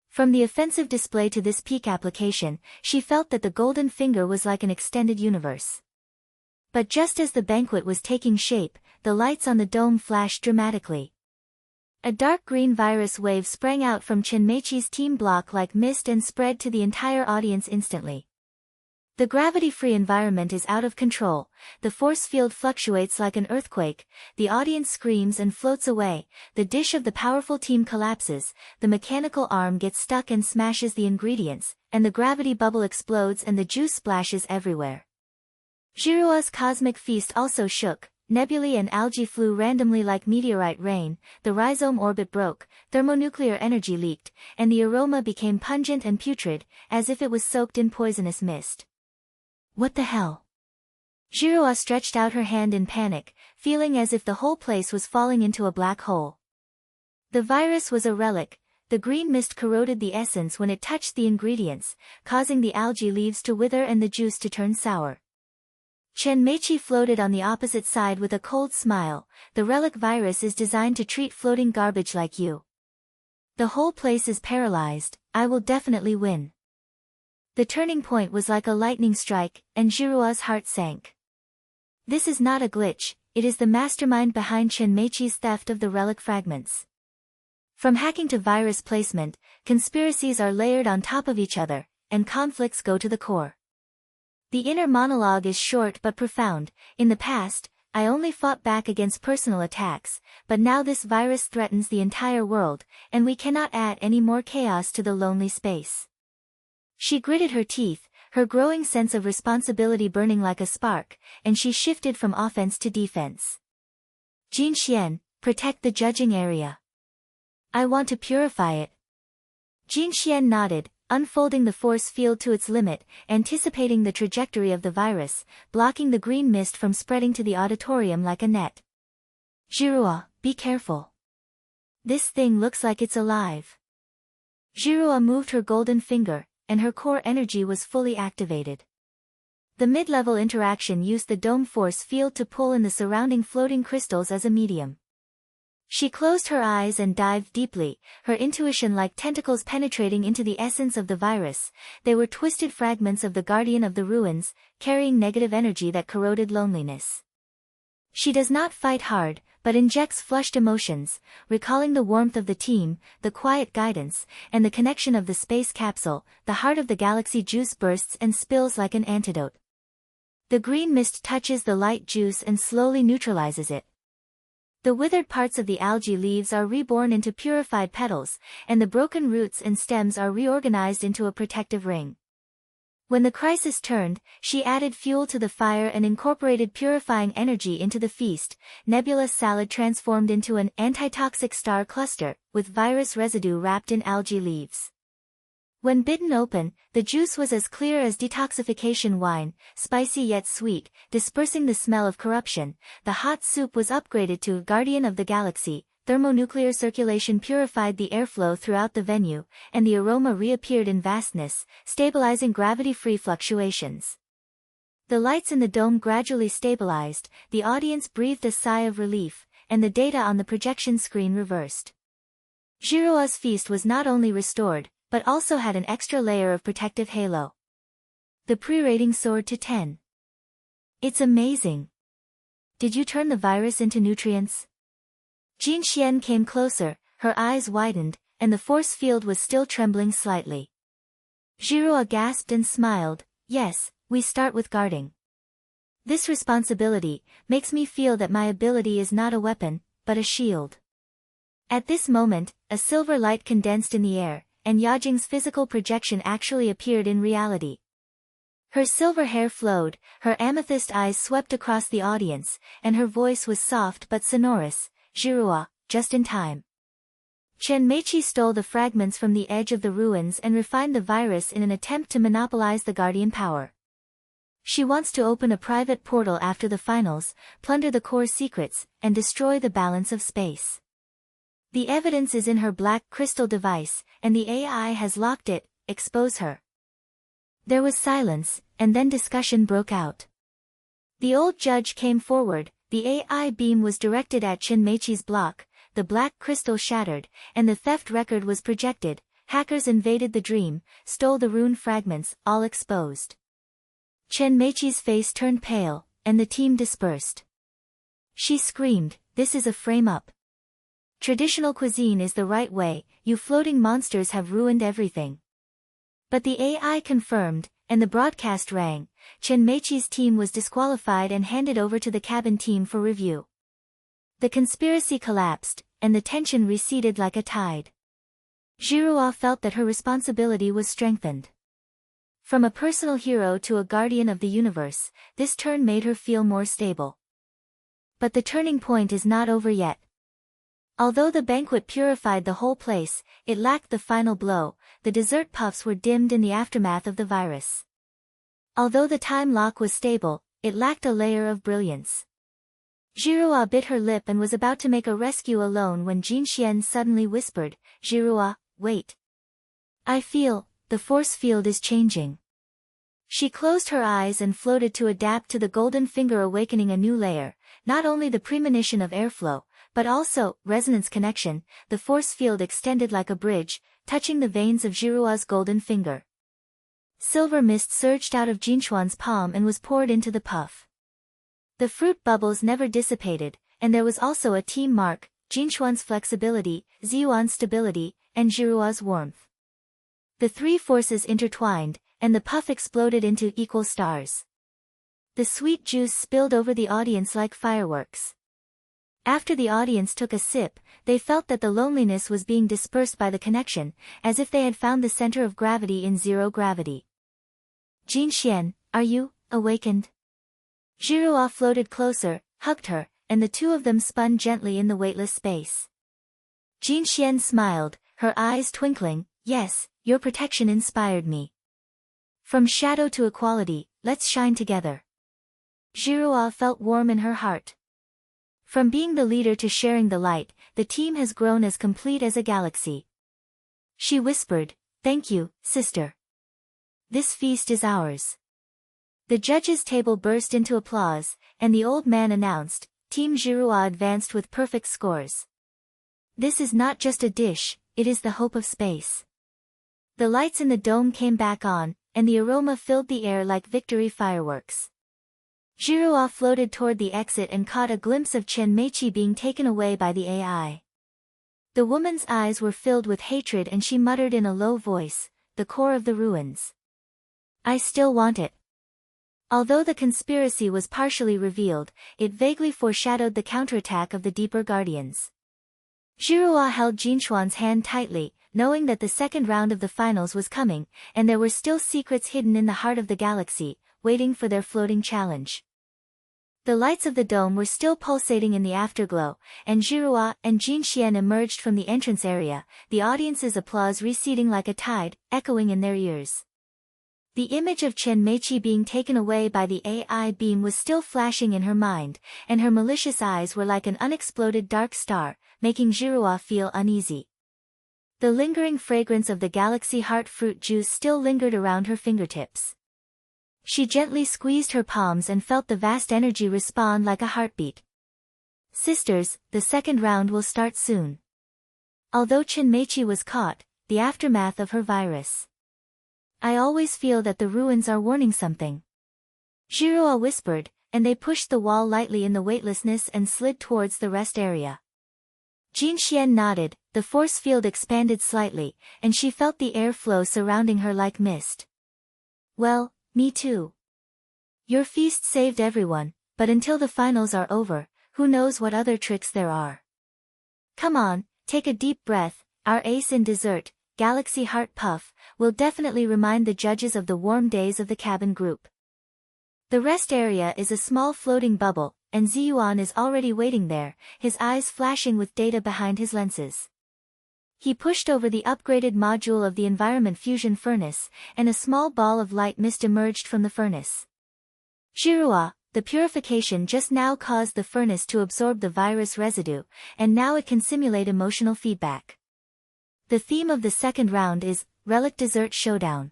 From the offensive display to this peak application, she felt that the golden finger was like an extended universe. But just as the banquet was taking shape, the lights on the dome flashed dramatically. A dark green virus wave sprang out from Chen Meiqi's team block like mist and spread to the entire audience instantly. The gravity-free environment is out of control, the force field fluctuates like an earthquake, the audience screams and floats away, the dish of the powerful team collapses, the mechanical arm gets stuck and smashes the ingredients, and the gravity bubble explodes and the juice splashes everywhere. Zhiruo's cosmic feast also shook, nebulae and algae flew randomly like meteorite rain, the rhizome orbit broke, thermonuclear energy leaked, and the aroma became pungent and putrid, as if it was soaked in poisonous mist. What the hell? Zhiruo stretched out her hand in panic, feeling as if the whole place was falling into a black hole. The virus was a relic, the green mist corroded the essence when it touched the ingredients, causing the algae leaves to wither and the juice to turn sour. Chen Meiqi floated on the opposite side with a cold smile. The relic virus is designed to treat floating garbage like you. The whole place is paralyzed. I will definitely win. The turning point was like a lightning strike, and Zhiruo's heart sank. This is not a glitch, it is the mastermind behind Chen Meiqi's theft of the relic fragments. From hacking to virus placement, conspiracies are layered on top of each other, and conflicts go to the core. The inner monologue is short but profound. In the past, I only fought back against personal attacks, but now this virus threatens the entire world, and we cannot add any more chaos to the lonely space. She gritted her teeth, her growing sense of responsibility burning like a spark, and she shifted from offense to defense. Jin Xian, protect the judging area. I want to purify it. Jin Xian nodded, unfolding the force field to its limit, anticipating the trajectory of the virus, blocking the green mist from spreading to the auditorium like a net. Zhiruo, be careful. This thing looks like it's alive. Zhiruo moved her golden finger, and her core energy was fully activated. The mid-level interaction used the dome force field to pull in the surrounding floating crystals as a medium. She closed her eyes and dived deeply, her intuition like tentacles penetrating into the essence of the virus. They were twisted fragments of the guardian of the ruins, carrying negative energy that corroded loneliness. She does not fight hard, but injects flushed emotions, recalling the warmth of the team, the quiet guidance, and the connection of the space capsule. The heart of the galaxy juice bursts and spills like an antidote. The green mist touches the light juice and slowly neutralizes it. The withered parts of the algae leaves are reborn into purified petals, and the broken roots and stems are reorganized into a protective ring. When the crisis turned, she added fuel to the fire and incorporated purifying energy into the feast. Nebula salad transformed into an antitoxic star cluster, with virus residue wrapped in algae leaves. When bitten open, the juice was as clear as detoxification wine, spicy yet sweet, dispersing the smell of corruption. The hot soup was upgraded to Guardian of the Galaxy. Thermonuclear circulation purified the airflow throughout the venue, and the aroma reappeared in vastness, stabilizing gravity-free fluctuations. The lights in the dome gradually stabilized, the audience breathed a sigh of relief, and the data on the projection screen reversed. Zhiruo's feast was not only restored, but also had an extra layer of protective halo. The pre-rating soared to 10. It's amazing. Did you turn the virus into nutrients? Jin Xian came closer, her eyes widened, and the force field was still trembling slightly. Zhiruo gasped and smiled. Yes, we start with guarding. This responsibility makes me feel that my ability is not a weapon, but a shield. At this moment, a silver light condensed in the air, and Yajing's physical projection actually appeared in reality. Her silver hair flowed, her amethyst eyes swept across the audience, and her voice was soft but sonorous. Zhiruo, just in time. Chen Meiqi stole the fragments from the edge of the ruins and refined the virus in an attempt to monopolize the guardian power. She wants to open a private portal after the finals, plunder the core secrets, and destroy the balance of space. The evidence is in her black crystal device, and the AI has locked it. Expose her. There was silence, and then discussion broke out. The old judge came forward, the AI beam was directed at Chen Meiqi's block, the black crystal shattered, and the theft record was projected. Hackers invaded the dream, stole the rune fragments, all exposed. Chen Meiqi's face turned pale, and the team dispersed. She screamed, "This is a frame-up. Traditional cuisine is the right way, you floating monsters have ruined everything." But the AI confirmed, and the broadcast rang. Chen Meiqi's team was disqualified and handed over to the cabin team for review. The conspiracy collapsed, and the tension receded like a tide. Zhiruo felt that her responsibility was strengthened. From a personal hero to a guardian of the universe, this turn made her feel more stable. But the turning point is not over yet. Although the banquet purified the whole place, it lacked the final blow. The dessert puffs were dimmed in the aftermath of the virus. Although the time lock was stable, it lacked a layer of brilliance. Zhiruo bit her lip and was about to make a rescue alone when Jin Xian suddenly whispered, "Zhiruo, wait. I feel, the force field is changing." She closed her eyes and floated to adapt to the golden finger, awakening a new layer, not only the premonition of airflow, but also resonance connection. The force field extended like a bridge, touching the veins of Zhiruo's golden finger. Silver mist surged out of Jinchuan's palm and was poured into the puff. The fruit bubbles never dissipated, and there was also a team mark: Jinchuan's flexibility, Ziyuan's stability, and Zhiruo's warmth. The three forces intertwined, and the puff exploded into equal stars. The sweet juice spilled over the audience like fireworks. After the audience took a sip, they felt that the loneliness was being dispersed by the connection, as if they had found the center of gravity in zero gravity. Jinxian, are you awakened? Zhiruo floated closer, hugged her, and the two of them spun gently in the weightless space. Jinxian smiled, her eyes twinkling. Yes, your protection inspired me. From shadow to equality, let's shine together. Zhiruo felt warm in her heart. From being the leader to sharing the light, the team has grown as complete as a galaxy. She whispered, "Thank you, sister. This feast is ours." The judges' table burst into applause, and the old man announced, "Team Zhiruo advanced with perfect scores. This is not just a dish, it is the hope of space." The lights in the dome came back on, and the aroma filled the air like victory fireworks. Zhiruo floated toward the exit and caught a glimpse of Chen Meiqi being taken away by the AI. The woman's eyes were filled with hatred and she muttered in a low voice, "The core of the ruins. I still want it." Although the conspiracy was partially revealed, it vaguely foreshadowed the counterattack of the deeper guardians. Zhiruo held Jinchuan's hand tightly, knowing that the second round of the finals was coming, and there were still secrets hidden in the heart of the galaxy, waiting for their floating challenge. The lights of the dome were still pulsating in the afterglow, and Zhiruo and Jinxian emerged from the entrance area, the audience's applause receding like a tide, echoing in their ears. The image of Chen Meiqi being taken away by the AI beam was still flashing in her mind, and her malicious eyes were like an unexploded dark star, making Zhiruo feel uneasy. The lingering fragrance of the galaxy heart fruit juice still lingered around her fingertips. She gently squeezed her palms and felt the vast energy respond like a heartbeat. "Sisters, the second round will start soon." Although Chen Meiqi was caught, the aftermath of her virus. "I always feel that the ruins are warning something," Zhiruo whispered, and they pushed the wall lightly in the weightlessness and slid towards the rest area. Jinxian nodded, the force field expanded slightly, and she felt the air flow surrounding her like mist. "Well, me too. Your feast saved everyone, but until the finals are over, who knows what other tricks there are. Come on, take a deep breath, our ace in dessert, Galaxy Heart Puff, will definitely remind the judges of the warm days of the cabin group." The rest area is a small floating bubble, and Ziyuan is already waiting there, his eyes flashing with data behind his lenses. He pushed over the upgraded module of the environment fusion furnace, and a small ball of light mist emerged from the furnace. "Zhiruo, the purification just now caused the furnace to absorb the virus residue, and now it can simulate emotional feedback. The theme of the second round is Relic Dessert Showdown.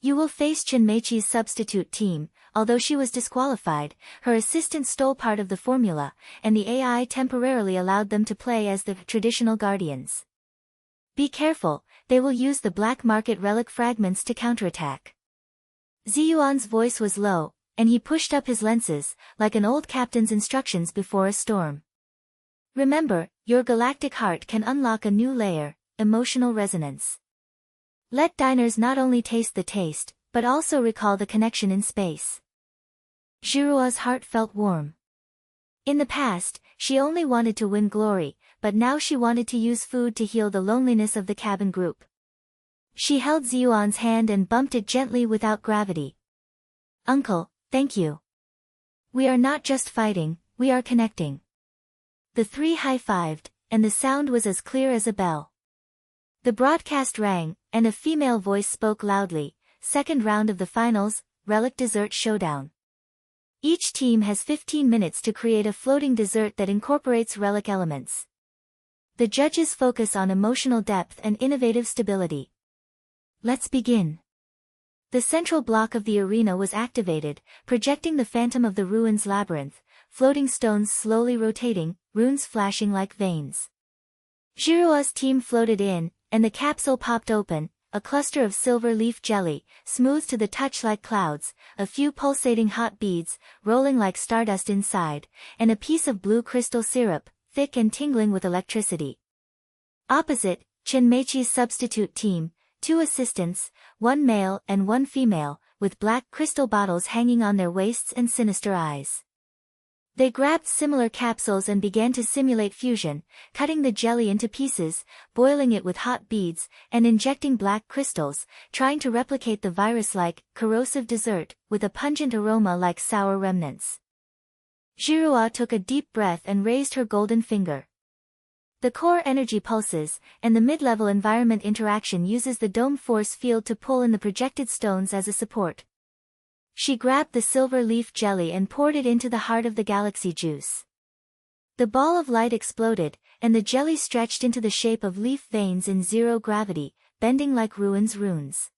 You will face Chen Meiqi's substitute team. Although she was disqualified, her assistant stole part of the formula, and the AI temporarily allowed them to play as the traditional guardians. Be careful, they will use the black market relic fragments to counterattack." Ziyuan's voice was low, and he pushed up his lenses, like an old captain's instructions before a storm. "Remember, your galactic heart can unlock a new layer, emotional resonance. Let diners not only taste the taste, but also recall the connection in space." Zhiruo's heart felt warm. In the past, she only wanted to win glory, but now she wanted to use food to heal the loneliness of the cabin group. She held Ziyuan's hand and bumped it gently without gravity. "Uncle, thank you. We are not just fighting, we are connecting." The three high-fived, and the sound was as clear as a bell. The broadcast rang, and a female voice spoke loudly, "Second round of the finals, Relic Dessert Showdown. Each team has 15 minutes to create a floating dessert that incorporates relic elements. The judges focus on emotional depth and innovative stability. Let's begin." The central block of the arena was activated, projecting the phantom of the ruins labyrinth, floating stones slowly rotating, runes flashing like veins. Zhiruo's team floated in, and the capsule popped open, a cluster of silver leaf jelly, smooth to the touch like clouds, a few pulsating hot beads, rolling like stardust inside, and a piece of blue crystal syrup, thick and tingling with electricity. Opposite, Chenmeichi's substitute team, 2 assistants, 1 male and 1 female, with black crystal bottles hanging on their waists and sinister eyes. They grabbed similar capsules and began to simulate fusion, cutting the jelly into pieces, boiling it with hot beads, and injecting black crystals, trying to replicate the virus-like, corrosive dessert, with a pungent aroma like sour remnants. Zhiruo took a deep breath and raised her golden finger. The core energy pulses, and the mid-level environment interaction uses the dome force field to pull in the projected stones as a support. She grabbed the silver leaf jelly and poured it into the heart of the galaxy juice. The ball of light exploded, and the jelly stretched into the shape of leaf veins in zero gravity, bending like runes.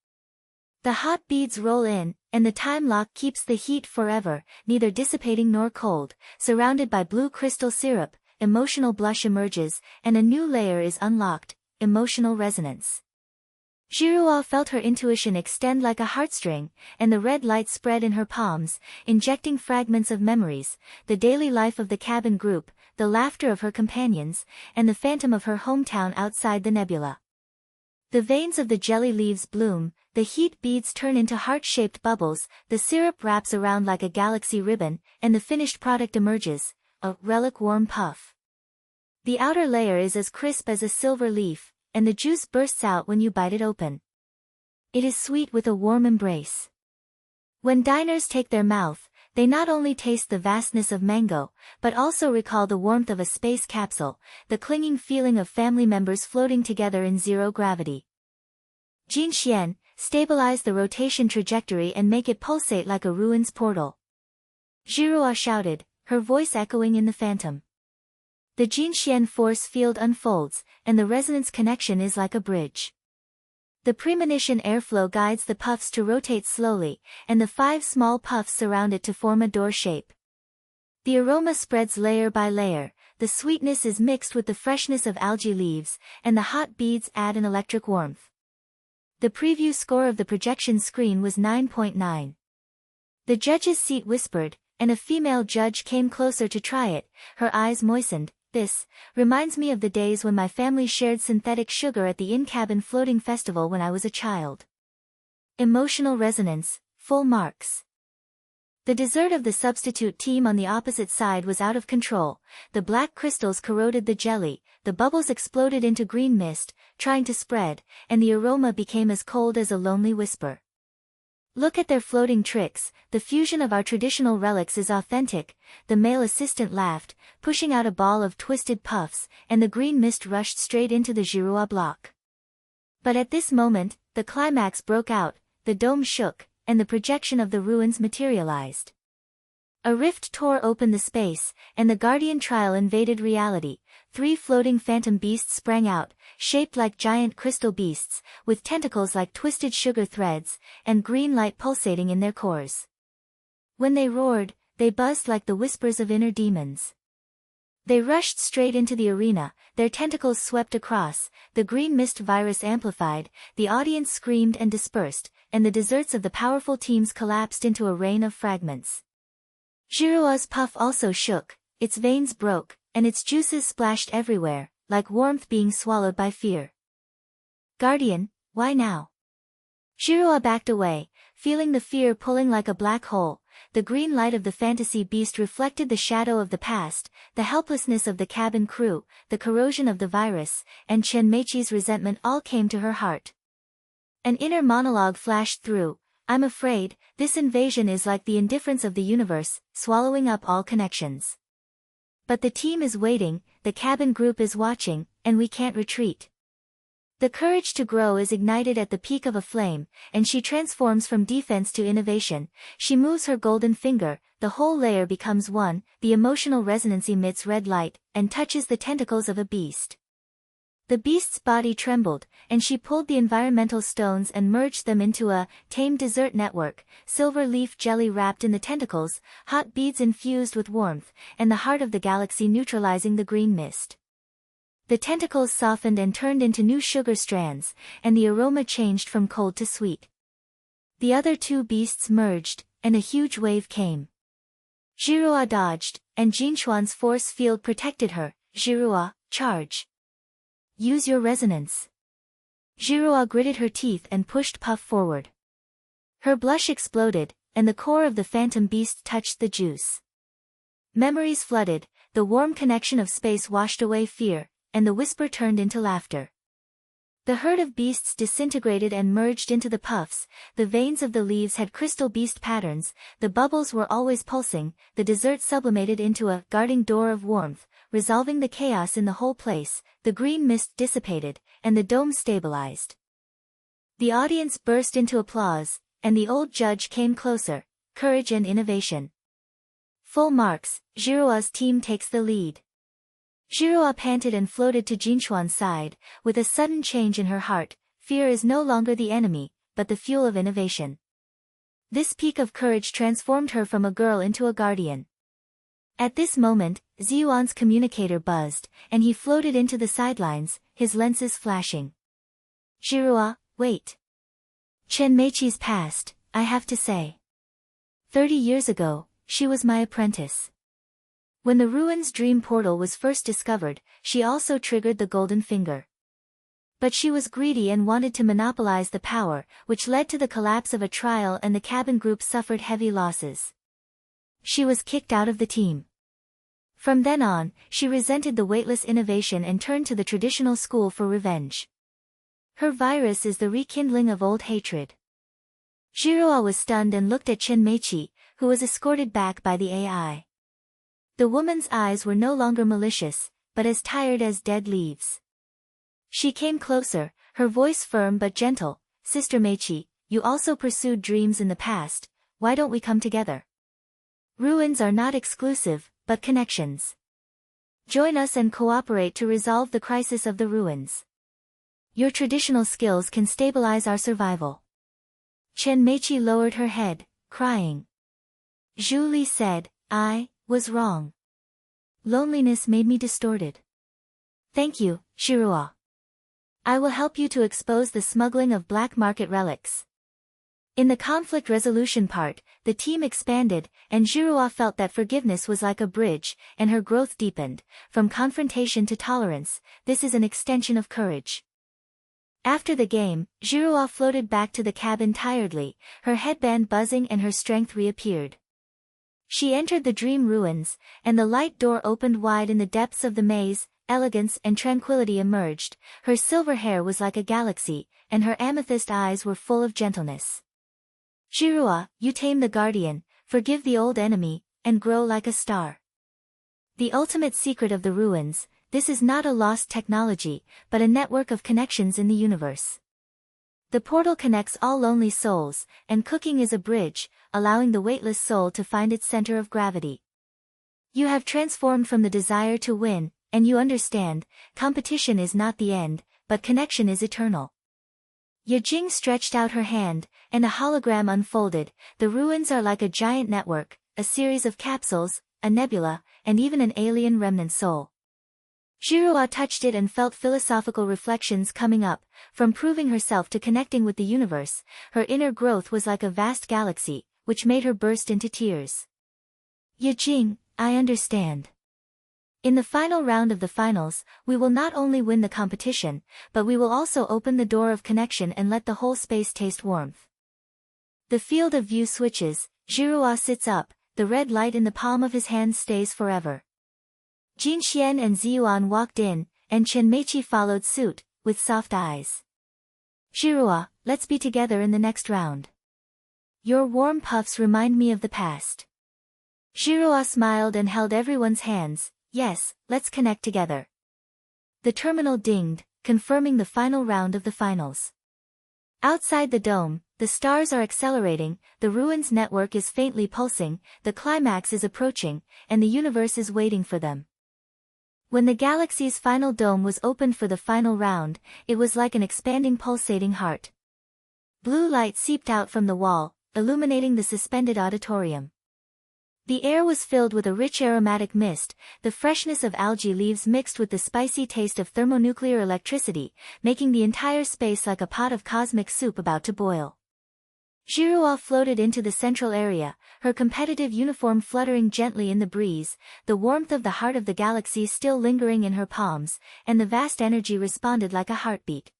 The hot beads roll in, and the time lock keeps the heat forever, neither dissipating nor cold. Surrounded by blue crystal syrup, emotional blush emerges, and a new layer is unlocked, emotional resonance. Zhiruo felt her intuition extend like a heartstring, and the red light spread in her palms, injecting fragments of memories, the daily life of the cabin group, the laughter of her companions, and the phantom of her hometown outside the nebula. The veins of the jelly leaves bloom, the heat beads turn into heart-shaped bubbles, the syrup wraps around like a galaxy ribbon, and the finished product emerges, a relic warm puff. The outer layer is as crisp as a silver leaf, and the juice bursts out when you bite it open. It is sweet with a warm embrace. When diners take their mouth, they not only taste the vastness of mango, but also recall the warmth of a space capsule, the clinging feeling of family members floating together in zero gravity. Jin Xian, stabilize the rotation trajectory and make it pulsate like a ruins portal. Zhiruo shouted, her voice echoing in the phantom. The Jinxian force field unfolds, and the resonance connection is like a bridge. The premonition airflow guides the puffs to rotate slowly, and the 5 small puffs surround it to form a door shape. The aroma spreads layer by layer, the sweetness is mixed with the freshness of algae leaves, and the hot beads add an electric warmth. The preview score of the projection screen was 9.9. The judge's seat whispered, and a female judge came closer to try it, her eyes moistened. This reminds me of the days when my family shared synthetic sugar at the in-cabin floating festival when I was a child. Emotional resonance, full marks. The dessert of the substitute team on the opposite side was out of control. The black crystals corroded the jelly, the bubbles exploded into green mist, trying to spread, and the aroma became as cold as a lonely whisper. Look at their floating tricks, the fusion of our traditional relics is authentic, the male assistant laughed, pushing out a ball of twisted puffs, and the green mist rushed straight into the Zhiruo block. But at this moment, the climax broke out, the dome shook, and the projection of the ruins materialized. A rift tore open the space, and the Guardian Trial invaded reality. 3 floating phantom beasts sprang out, shaped like giant crystal beasts, with tentacles like twisted sugar threads, and green light pulsating in their cores. When they roared, they buzzed like the whispers of inner demons. They rushed straight into the arena, their tentacles swept across, the green mist virus amplified, the audience screamed and dispersed, and the desserts of the powerful teams collapsed into a rain of fragments. Zhiruo's puff also shook, its veins broke, and its juices splashed everywhere, like warmth being swallowed by fear. Guardian, why now? Zhiruo backed away, feeling the fear pulling like a black hole. The green light of the fantasy beast reflected the shadow of the past, the helplessness of the cabin crew, the corrosion of the virus, and Chenmeichi's resentment all came to her heart. An inner monologue flashed through. I'm afraid, this invasion is like the indifference of the universe, swallowing up all connections. But the team is waiting, the cabin group is watching, and we can't retreat. The courage to grow is ignited at the peak of a flame, and she transforms from defense to innovation. She moves her golden finger, the whole layer becomes one, the emotional resonance emits red light, and touches the tentacles of a beast. The beast's body trembled, and she pulled the environmental stones and merged them into a tame dessert network, silver leaf jelly wrapped in the tentacles, hot beads infused with warmth, and the heart of the galaxy neutralizing the green mist. The tentacles softened and turned into new sugar strands, and the aroma changed from cold to sweet. The other two beasts merged, and a huge wave came. Zhiruo dodged, and Jinchuan's force field protected her. Zhiruo, charge. Use your resonance. Zhiruo gritted her teeth and pushed Puff forward. Her blush exploded, and the core of the phantom beast touched the juice. Memories flooded, the warm connection of space washed away fear, and the whisper turned into laughter. The herd of beasts disintegrated and merged into the puffs, the veins of the leaves had crystal beast patterns, the bubbles were always pulsing, the dessert sublimated into a guarding door of warmth, resolving the chaos in the whole place, the green mist dissipated, and the dome stabilized. The audience burst into applause, and the old judge came closer. Courage and innovation. Full marks, Zhiruo's team takes the lead. Zhiruo panted and floated to Jinchuan's side, with a sudden change in her heart. Fear is no longer the enemy, but the fuel of innovation. This peak of courage transformed her from a girl into a guardian. At this moment, Ziyuan's communicator buzzed, and he floated into the sidelines, his lenses flashing. Zhiruo, wait. Chen Meiqi's passed, I have to say. 30 years ago, she was my apprentice. When the ruins dream portal was first discovered, she also triggered the golden finger. But she was greedy and wanted to monopolize the power, which led to the collapse of a trial, and the cabin group suffered heavy losses. She was kicked out of the team. From then on, she resented the weightless innovation and turned to the traditional school for revenge. Her virus is the rekindling of old hatred. Zhiruo was stunned and looked at Chen Meiqi, who was escorted back by the AI. The woman's eyes were no longer malicious, but as tired as dead leaves. She came closer, her voice firm but gentle. Sister Meiqi, you also pursued dreams in the past, why don't we come together? Ruins are not exclusive, but connections. Join us and cooperate to resolve the crisis of the ruins. Your traditional skills can stabilize our survival. Chen Meiqi lowered her head, crying. Zhu Li said, I was wrong. Loneliness made me distorted. Thank you, Zhiruo. I will help you to expose the smuggling of black market relics. In the conflict resolution part, the team expanded, and Zhiruo felt that forgiveness was like a bridge, and her growth deepened. From confrontation to tolerance, this is an extension of courage. After the game, Zhiruo floated back to the cabin tiredly, her headband buzzing and her strength reappeared. She entered the dream ruins, and the light door opened wide in the depths of the maze. Elegance and tranquility emerged, her silver hair was like a galaxy, and her amethyst eyes were full of gentleness. Zhiruo, you tame the guardian, forgive the old enemy, and grow like a star. The ultimate secret of the ruins, this is not a lost technology, but a network of connections in the universe. The portal connects all lonely souls, and cooking is a bridge, allowing the weightless soul to find its center of gravity. You have transformed from the desire to win, and you understand, competition is not the end, but connection is eternal. Yijing stretched out her hand, and a hologram unfolded. The ruins are like a giant network, a series of capsules, a nebula, and even an alien remnant soul. Zhiruo touched it and felt philosophical reflections coming up. From proving herself to connecting with the universe, her inner growth was like a vast galaxy, which made her burst into tears. Yijing, I understand. In the final round of the finals, we will not only win the competition, but we will also open the door of connection and let the whole space taste warmth. The field of view switches, Zhiruo sits up, the red light in the palm of his hand stays forever. Jin Xian and Ziyuan walked in, and Chen Meiqi followed suit, with soft eyes. Zhiruo, let's be together in the next round. Your warm puffs remind me of the past. Zhiruo smiled and held everyone's hands. Yes, let's connect together. The terminal dinged, confirming the final round of the finals. Outside the dome, the stars are accelerating, the ruins network is faintly pulsing, the climax is approaching, and the universe is waiting for them. When the galaxy's final dome was opened for the final round, it was like an expanding pulsating heart. Blue light seeped out from the wall, illuminating the suspended auditorium. The air was filled with a rich aromatic mist, the freshness of algae leaves mixed with the spicy taste of thermonuclear electricity, making the entire space like a pot of cosmic soup about to boil. Zhiruo floated into the central area, her competitive uniform fluttering gently in the breeze, the warmth of the heart of the galaxy still lingering in her palms, and the vast energy responded like a heartbeat.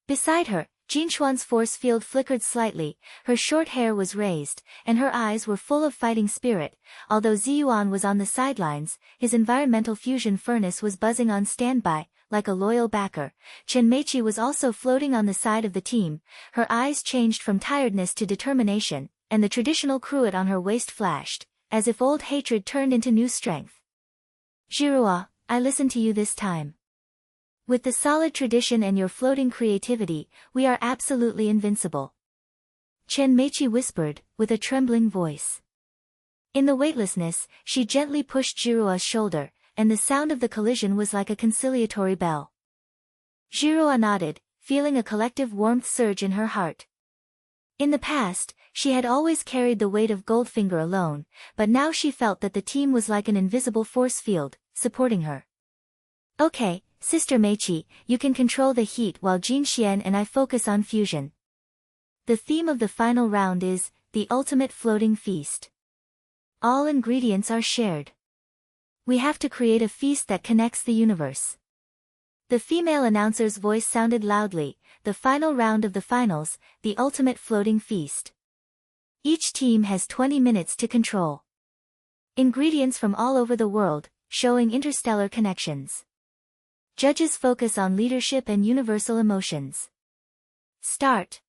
Beside her, Jinchuan's force field flickered slightly, her short hair was raised, and her eyes were full of fighting spirit. Although Ziyuan was on the sidelines, his environmental fusion furnace was buzzing on standby, like a loyal backer. Chen Meiqi was also floating on the side of the team, her eyes changed from tiredness to determination, and the traditional cruet on her waist flashed, as if old hatred turned into new strength. Zhiruo, I listen to you this time. With the solid tradition and your floating creativity, we are absolutely invincible. Chen Meiqi whispered, with a trembling voice. In the weightlessness, she gently pushed Zhiruo's shoulder, and the sound of the collision was like a conciliatory bell. Zhiruo nodded, feeling a collective warmth surge in her heart. In the past, she had always carried the weight of Goldfinger alone, but now she felt that the team was like an invisible force field, supporting her. Okay, Sister Meiqi, you can control the heat while Jin Xian and I focus on fusion. The theme of the final round is, the ultimate floating feast. All ingredients are shared. We have to create a feast that connects the universe. The female announcer's voice sounded loudly, the final round of the finals, the ultimate floating feast. Each team has 20 minutes to control. Ingredients from all over the world, showing interstellar connections. Judges focus on leadership and universal emotions. Start.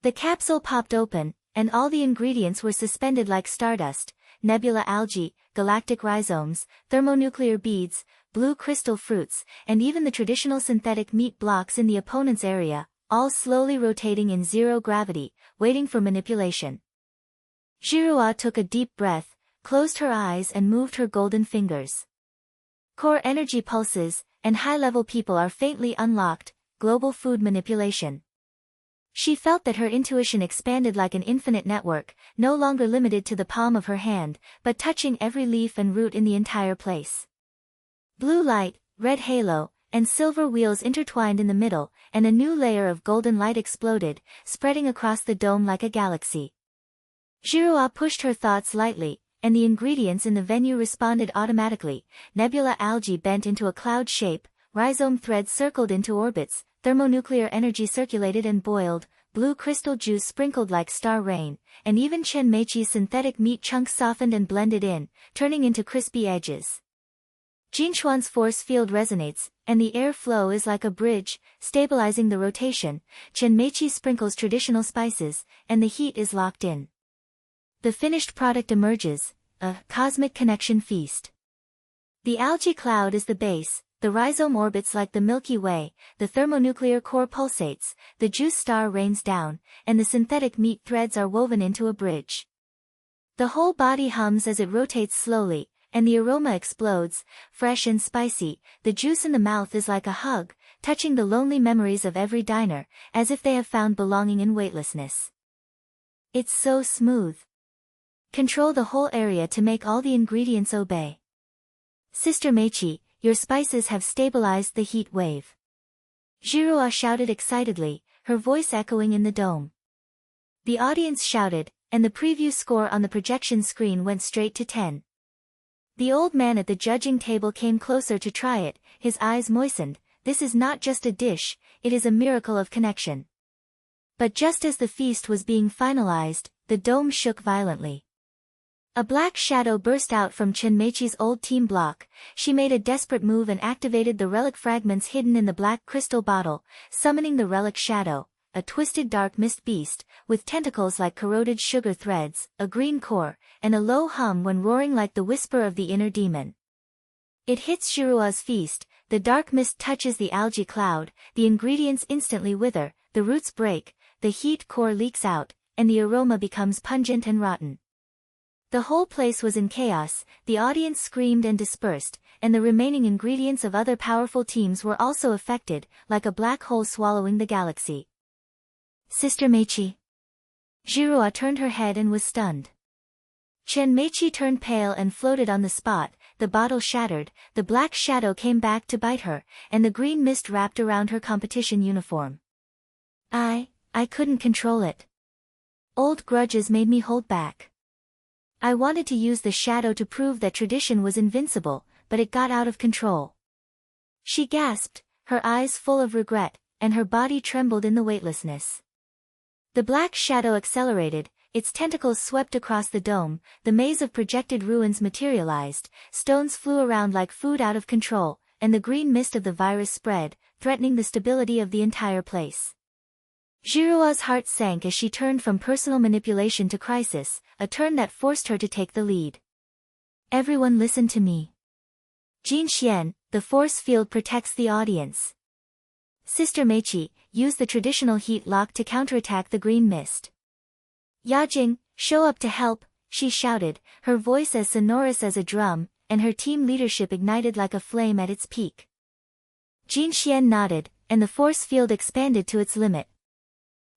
The capsule popped open, and all the ingredients were suspended like stardust, nebula algae, galactic rhizomes, thermonuclear beads, blue crystal fruits, and even the traditional synthetic meat blocks in the opponent's area, all slowly rotating in zero gravity, waiting for manipulation. Zhiruo took a deep breath, closed her eyes and moved her golden fingers. Core energy pulses, and high-level people are faintly unlocked, global food manipulation. She felt that her intuition expanded like an infinite network, no longer limited to the palm of her hand, but touching every leaf and root in the entire place. Blue light, red halo, and silver wheels intertwined in the middle, and a new layer of golden light exploded, spreading across the dome like a galaxy. Zhiruo pushed her thoughts lightly, and the ingredients in the venue responded automatically. Nebula algae bent into a cloud shape, rhizome threads circled into orbits, thermonuclear energy circulated and boiled, blue crystal juice sprinkled like star rain, and even Chen Meiqi's synthetic meat chunks softened and blended in, turning into crispy edges. Jinchuan's force field resonates, and the air flow is like a bridge, stabilizing the rotation. Chen Meiqi sprinkles traditional spices, and the heat is locked in. The finished product emerges, a cosmic connection feast. The algae cloud is the base, the rhizome orbits like the Milky Way, the thermonuclear core pulsates, the juice star rains down, and the synthetic meat threads are woven into a bridge. The whole body hums as it rotates slowly, and the aroma explodes, fresh and spicy. The juice in the mouth is like a hug, touching the lonely memories of every diner, as if they have found belonging in weightlessness. It's so smooth. Control the whole area to make all the ingredients obey. Sister Meiqi, your spices have stabilized the heat wave. Zhiruo shouted excitedly, her voice echoing in the dome. The audience shouted, and the preview score on the projection screen went straight to 10. The old man at the judging table came closer to try it, his eyes moistened. This is not just a dish, it is a miracle of connection. But just as the feast was being finalized, the dome shook violently. A black shadow burst out from Chen Meiqi's old team block. She made a desperate move and activated the relic fragments hidden in the black crystal bottle, summoning the relic shadow, a twisted dark mist beast, with tentacles like corroded sugar threads, a green core, and a low hum when roaring like the whisper of the inner demon. It hits Zhiruo's feast, the dark mist touches the algae cloud, the ingredients instantly wither, the roots break, the heat core leaks out, and the aroma becomes pungent and rotten. The whole place was in chaos, the audience screamed and dispersed, and the remaining ingredients of other powerful teams were also affected, like a black hole swallowing the galaxy. Sister Meichi. Zhiruo turned her head and was stunned. Chen Meichi turned pale and floated on the spot, the bottle shattered, the black shadow came back to bite her, and the green mist wrapped around her competition uniform. I couldn't control it. Old grudges made me hold back. I wanted to use the shadow to prove that tradition was invincible, but it got out of control. She gasped, her eyes full of regret, and her body trembled in the weightlessness. The black shadow accelerated, its tentacles swept across the dome, the maze of projected ruins materialized, stones flew around like food out of control, and the green mist of the virus spread, threatening the stability of the entire place. Zhiruo's heart sank as she turned from personal manipulation to crisis, a turn that forced her to take the lead. Everyone listen to me. Jin Xian, the force field protects the audience. Sister Meichi, use the traditional heat lock to counterattack the green mist. Yajing, show up to help, she shouted, her voice as sonorous as a drum, and her team leadership ignited like a flame at its peak. Jin Xian nodded, and the force field expanded to its limit.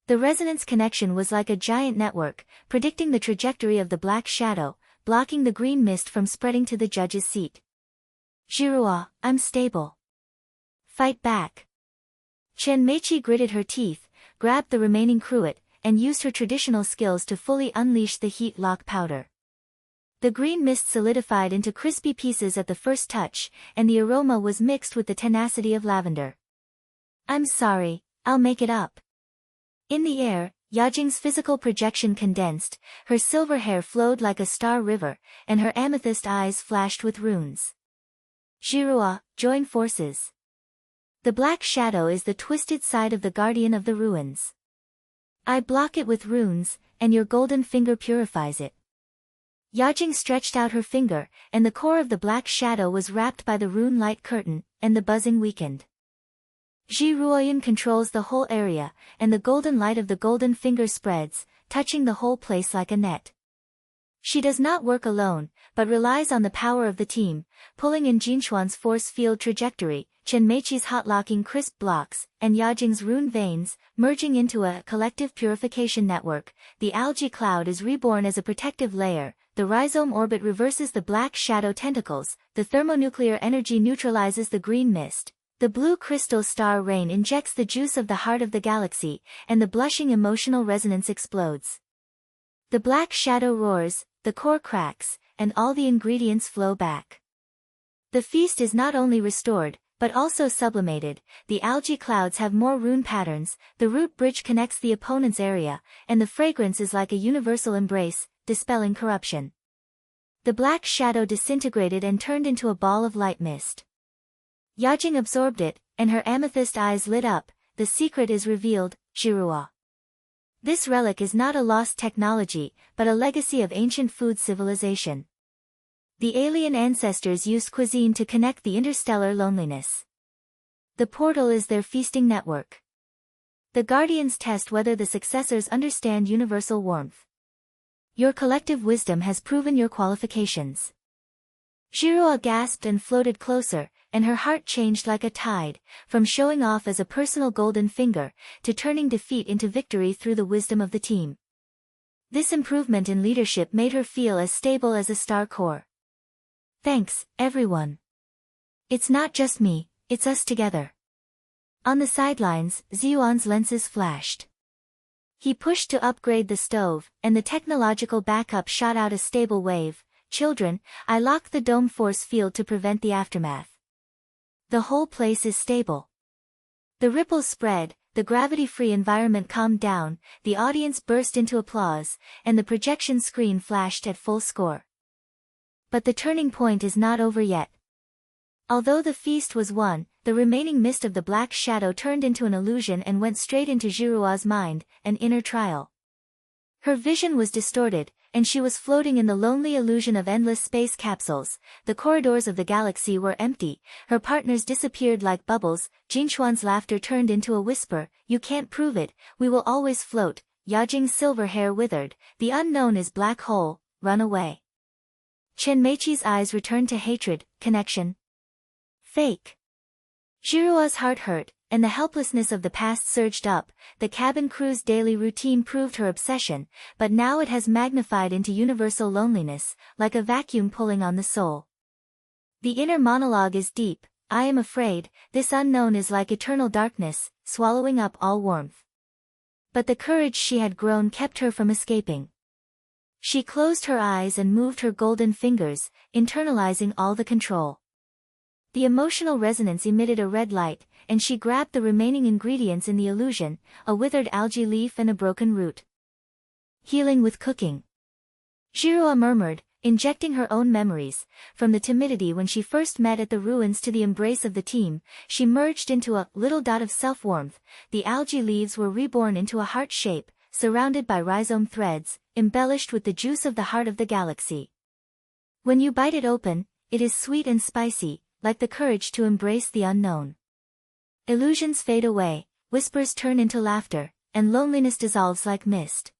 The resonance connection was like a giant network, predicting the trajectory of the black shadow, blocking the green mist from spreading to the judge's seat. Zhiruo, I'm stable. Fight back. Chen Meichi gritted her teeth, grabbed the remaining cruet, and used her traditional skills to fully unleash the heat lock powder. The green mist solidified into crispy pieces at the first touch, and the aroma was mixed with the tenacity of lavender. I'm sorry, I'll make it up. In the air, Yajing's physical projection condensed, her silver hair flowed like a star river, and her amethyst eyes flashed with runes. Zhiruo, join forces. The black shadow is the twisted side of the guardian of the ruins. I block it with runes, and your golden finger purifies it. Yajing stretched out her finger, and the core of the black shadow was wrapped by the rune light curtain, and the buzzing weakened. Zhiruoyan controls the whole area, and the golden light of the golden finger spreads, touching the whole place like a net. She does not work alone, but relies on the power of the team, pulling in Jinchuan's force field trajectory, Chen Meichi's hot-locking crisp blocks, and Yajing's rune veins, merging into a collective purification network. The algae cloud is reborn as a protective layer, the rhizome orbit reverses the black shadow tentacles, the thermonuclear energy neutralizes the green mist. The blue crystal star rain injects the juice of the heart of the galaxy, and the blushing emotional resonance explodes. The black shadow roars, the core cracks, and all the ingredients flow back. The feast is not only restored, but also sublimated. The algae clouds have more rune patterns, the root bridge connects the opponent's area, and the fragrance is like a universal embrace, dispelling corruption. The black shadow disintegrated and turned into a ball of light mist. Yajing absorbed it, and her amethyst eyes lit up. The secret is revealed, Zhiruo. This relic is not a lost technology, but a legacy of ancient food civilization. The alien ancestors used cuisine to connect the interstellar loneliness. The portal is their feasting network. The guardians test whether the successors understand universal warmth. Your collective wisdom has proven your qualifications. Zhiruo gasped and floated closer, and her heart changed like a tide, from showing off as a personal golden finger, to turning defeat into victory through the wisdom of the team. This improvement in leadership made her feel as stable as a star core. Thanks, everyone. It's not just me, it's us together. On the sidelines, Ziyuan's lenses flashed. He pushed to upgrade the stove, and the technological backup shot out a stable wave. Children, I locked the dome force field to prevent the aftermath. The whole place is stable. The ripples spread, the gravity-free environment calmed down, the audience burst into applause, and the projection screen flashed at full score. But the turning point is not over yet. Although the feast was won, the remaining mist of the black shadow turned into an illusion and went straight into Zhiruo's mind, an inner trial. Her vision was distorted, and she was floating in the lonely illusion of endless space capsules. The corridors of the galaxy were empty, her partners disappeared like bubbles. Jinchuan's laughter turned into a whisper, "You can't prove it, we will always float." Yajing's silver hair withered, "The unknown is black hole, run away." Chen Meiqi's eyes returned to hatred, connection. Fake. Zhiruo's heart hurt, and the helplessness of the past surged up. The cabin crew's daily routine proved her obsession, but now it has magnified into universal loneliness, like a vacuum pulling on the soul. The inner monologue is deep. I am afraid, this unknown is like eternal darkness, swallowing up all warmth. But the courage she had grown kept her from escaping. She closed her eyes and moved her golden fingers, internalizing all the control. The emotional resonance emitted a red light, and she grabbed the remaining ingredients in the illusion, a withered algae leaf and a broken root. Healing with cooking. Zhiruo murmured, injecting her own memories. From the timidity when she first met at the ruins to the embrace of the team, she merged into a little dot of self-warmth. The algae leaves were reborn into a heart shape, surrounded by rhizome threads, embellished with the juice of the heart of the galaxy. When you bite it open, it is sweet and spicy, like the courage to embrace the unknown. Illusions fade away, whispers turn into laughter, and loneliness dissolves like mist.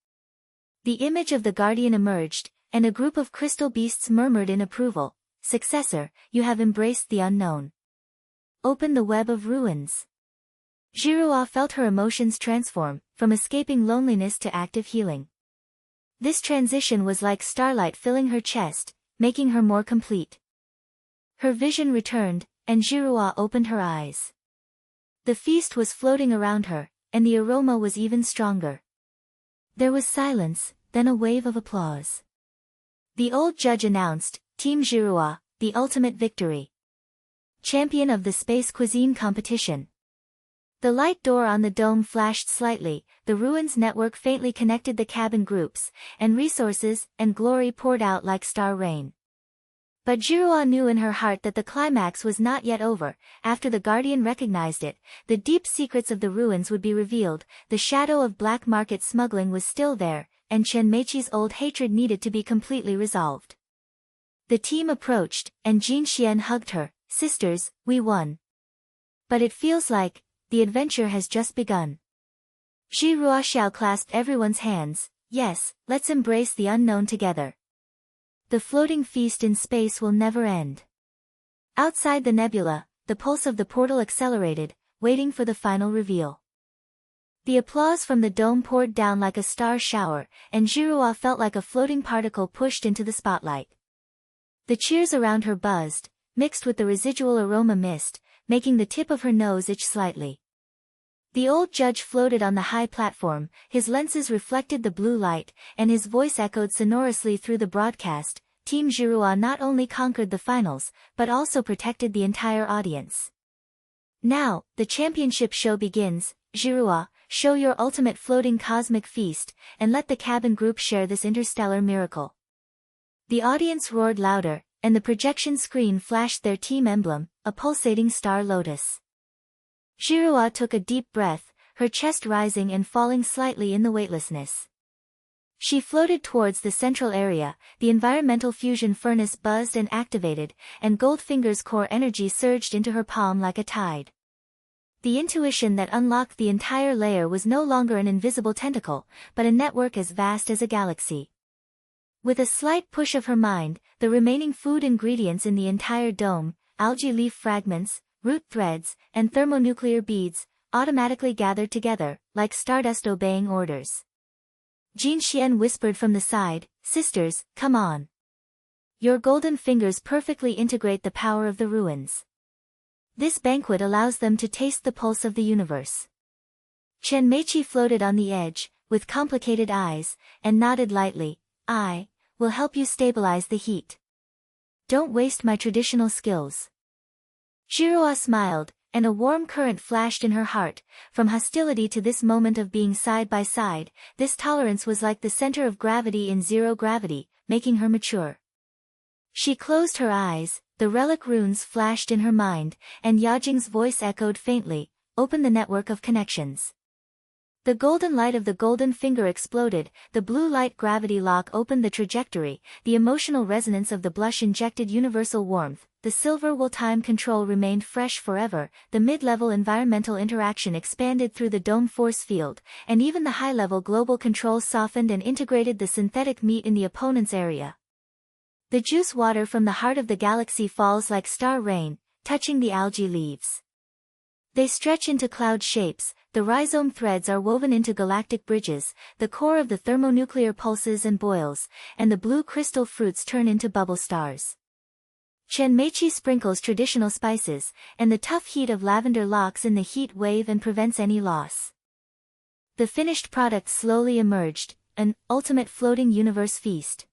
The image of the guardian emerged, and a group of crystal beasts murmured in approval. Successor, you have embraced the unknown. Open the web of ruins. Zhiruo felt her emotions transform, from escaping loneliness to active healing. This transition was like starlight filling her chest, making her more complete. Her vision returned, and Zhiruo opened her eyes. The feast was floating around her, and the aroma was even stronger. There was silence, then a wave of applause. The old judge announced, Team Zhiruo, the ultimate victory. Champion of the space cuisine competition. The light door on the dome flashed slightly, the ruins network faintly connected the cabin groups, and resources and glory poured out like star rain. But Zhiruo knew in her heart that the climax was not yet over. After the guardian recognized it, the deep secrets of the ruins would be revealed. The shadow of black market smuggling was still there, and Chen Meiqi's old hatred needed to be completely resolved. The team approached, and Jin Xian hugged her. Sisters, we won. But it feels like the adventure has just begun. Zhiruo Xiao clasped everyone's hands. Yes, let's embrace the unknown together. The floating feast in space will never end. Outside the nebula, the pulse of the portal accelerated, waiting for the final reveal. The applause from the dome poured down like a star shower, and Zhiruo felt like a floating particle pushed into the spotlight. The cheers around her buzzed, mixed with the residual aroma mist, making the tip of her nose itch slightly. The old judge floated on the high platform, his lenses reflected the blue light, and his voice echoed sonorously through the broadcast. Team Zhiruo not only conquered the finals, but also protected the entire audience. Now, the championship show begins. Zhiruo, show your ultimate floating cosmic feast, and let the cabin group share this interstellar miracle. The audience roared louder, and the projection screen flashed their team emblem, a pulsating star lotus. Zhiruo took a deep breath, her chest rising and falling slightly in the weightlessness. She floated towards the central area, the environmental fusion furnace buzzed and activated, and Goldfinger's core energy surged into her palm like a tide. The intuition that unlocked the entire layer was no longer an invisible tentacle, but a network as vast as a galaxy. With a slight push of her mind, the remaining food ingredients in the entire dome, algae leaf fragments, root threads, and thermonuclear beads, automatically gathered together, like stardust obeying orders. Jin Xian whispered from the side, Sisters, come on. Your golden fingers perfectly integrate the power of the ruins. This banquet allows them to taste the pulse of the universe. Chen Meiqi floated on the edge, with complicated eyes, and nodded lightly. I will help you stabilize the heat. Don't waste my traditional skills. Zhiruo smiled, and a warm current flashed in her heart. From hostility to this moment of being side by side, this tolerance was like the center of gravity in zero gravity, making her mature. She closed her eyes, the relic runes flashed in her mind, and Yajing's voice echoed faintly, open the network of connections. The golden light of the golden finger exploded, the blue light gravity lock opened the trajectory, the emotional resonance of the blush injected universal warmth, the silver will time control remained fresh forever, the mid-level environmental interaction expanded through the dome force field, and even the high-level global control softened and integrated the synthetic meat in the opponent's area. The juice water from the heart of the galaxy falls like star rain, touching the algae leaves. They stretch into cloud shapes, the rhizome threads are woven into galactic bridges, the core of the thermonuclear pulses and boils, and the blue crystal fruits turn into bubble stars. Chenmechi sprinkles traditional spices, and the tough heat of lavender locks in the heat wave and prevents any loss. The finished product slowly emerged, an ultimate floating universe feast.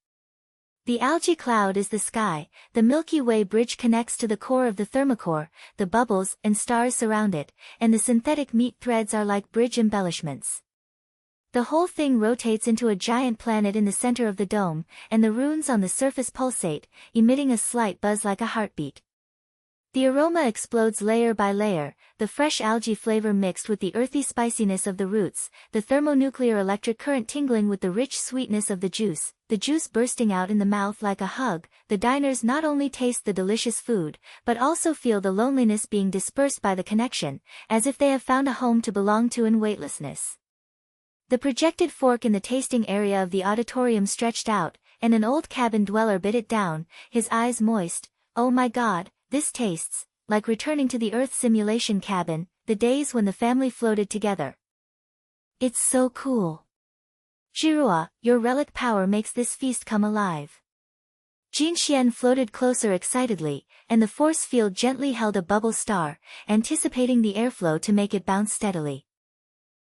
The algae cloud is the sky, the Milky Way bridge connects to the core of the thermocore, the bubbles and stars surround it, and the synthetic meat threads are like bridge embellishments. The whole thing rotates into a giant planet in the center of the dome, and the runes on the surface pulsate, emitting a slight buzz like a heartbeat. The aroma explodes layer by layer, the fresh algae flavor mixed with the earthy spiciness of the roots, the thermonuclear electric current tingling with the rich sweetness of the juice bursting out in the mouth like a hug. The diners not only taste the delicious food, but also feel the loneliness being dispersed by the connection, as if they have found a home to belong to in weightlessness. The projected fork in the tasting area of the auditorium stretched out, and an old cabin dweller bit it down, his eyes moist. "Oh my God, this tastes like returning to the Earth simulation cabin, the days when the family floated together. It's so cool. Zhiruo, your relic power makes this feast come alive." Jinxian floated closer excitedly, and the force field gently held a bubble star, anticipating the airflow to make it bounce steadily.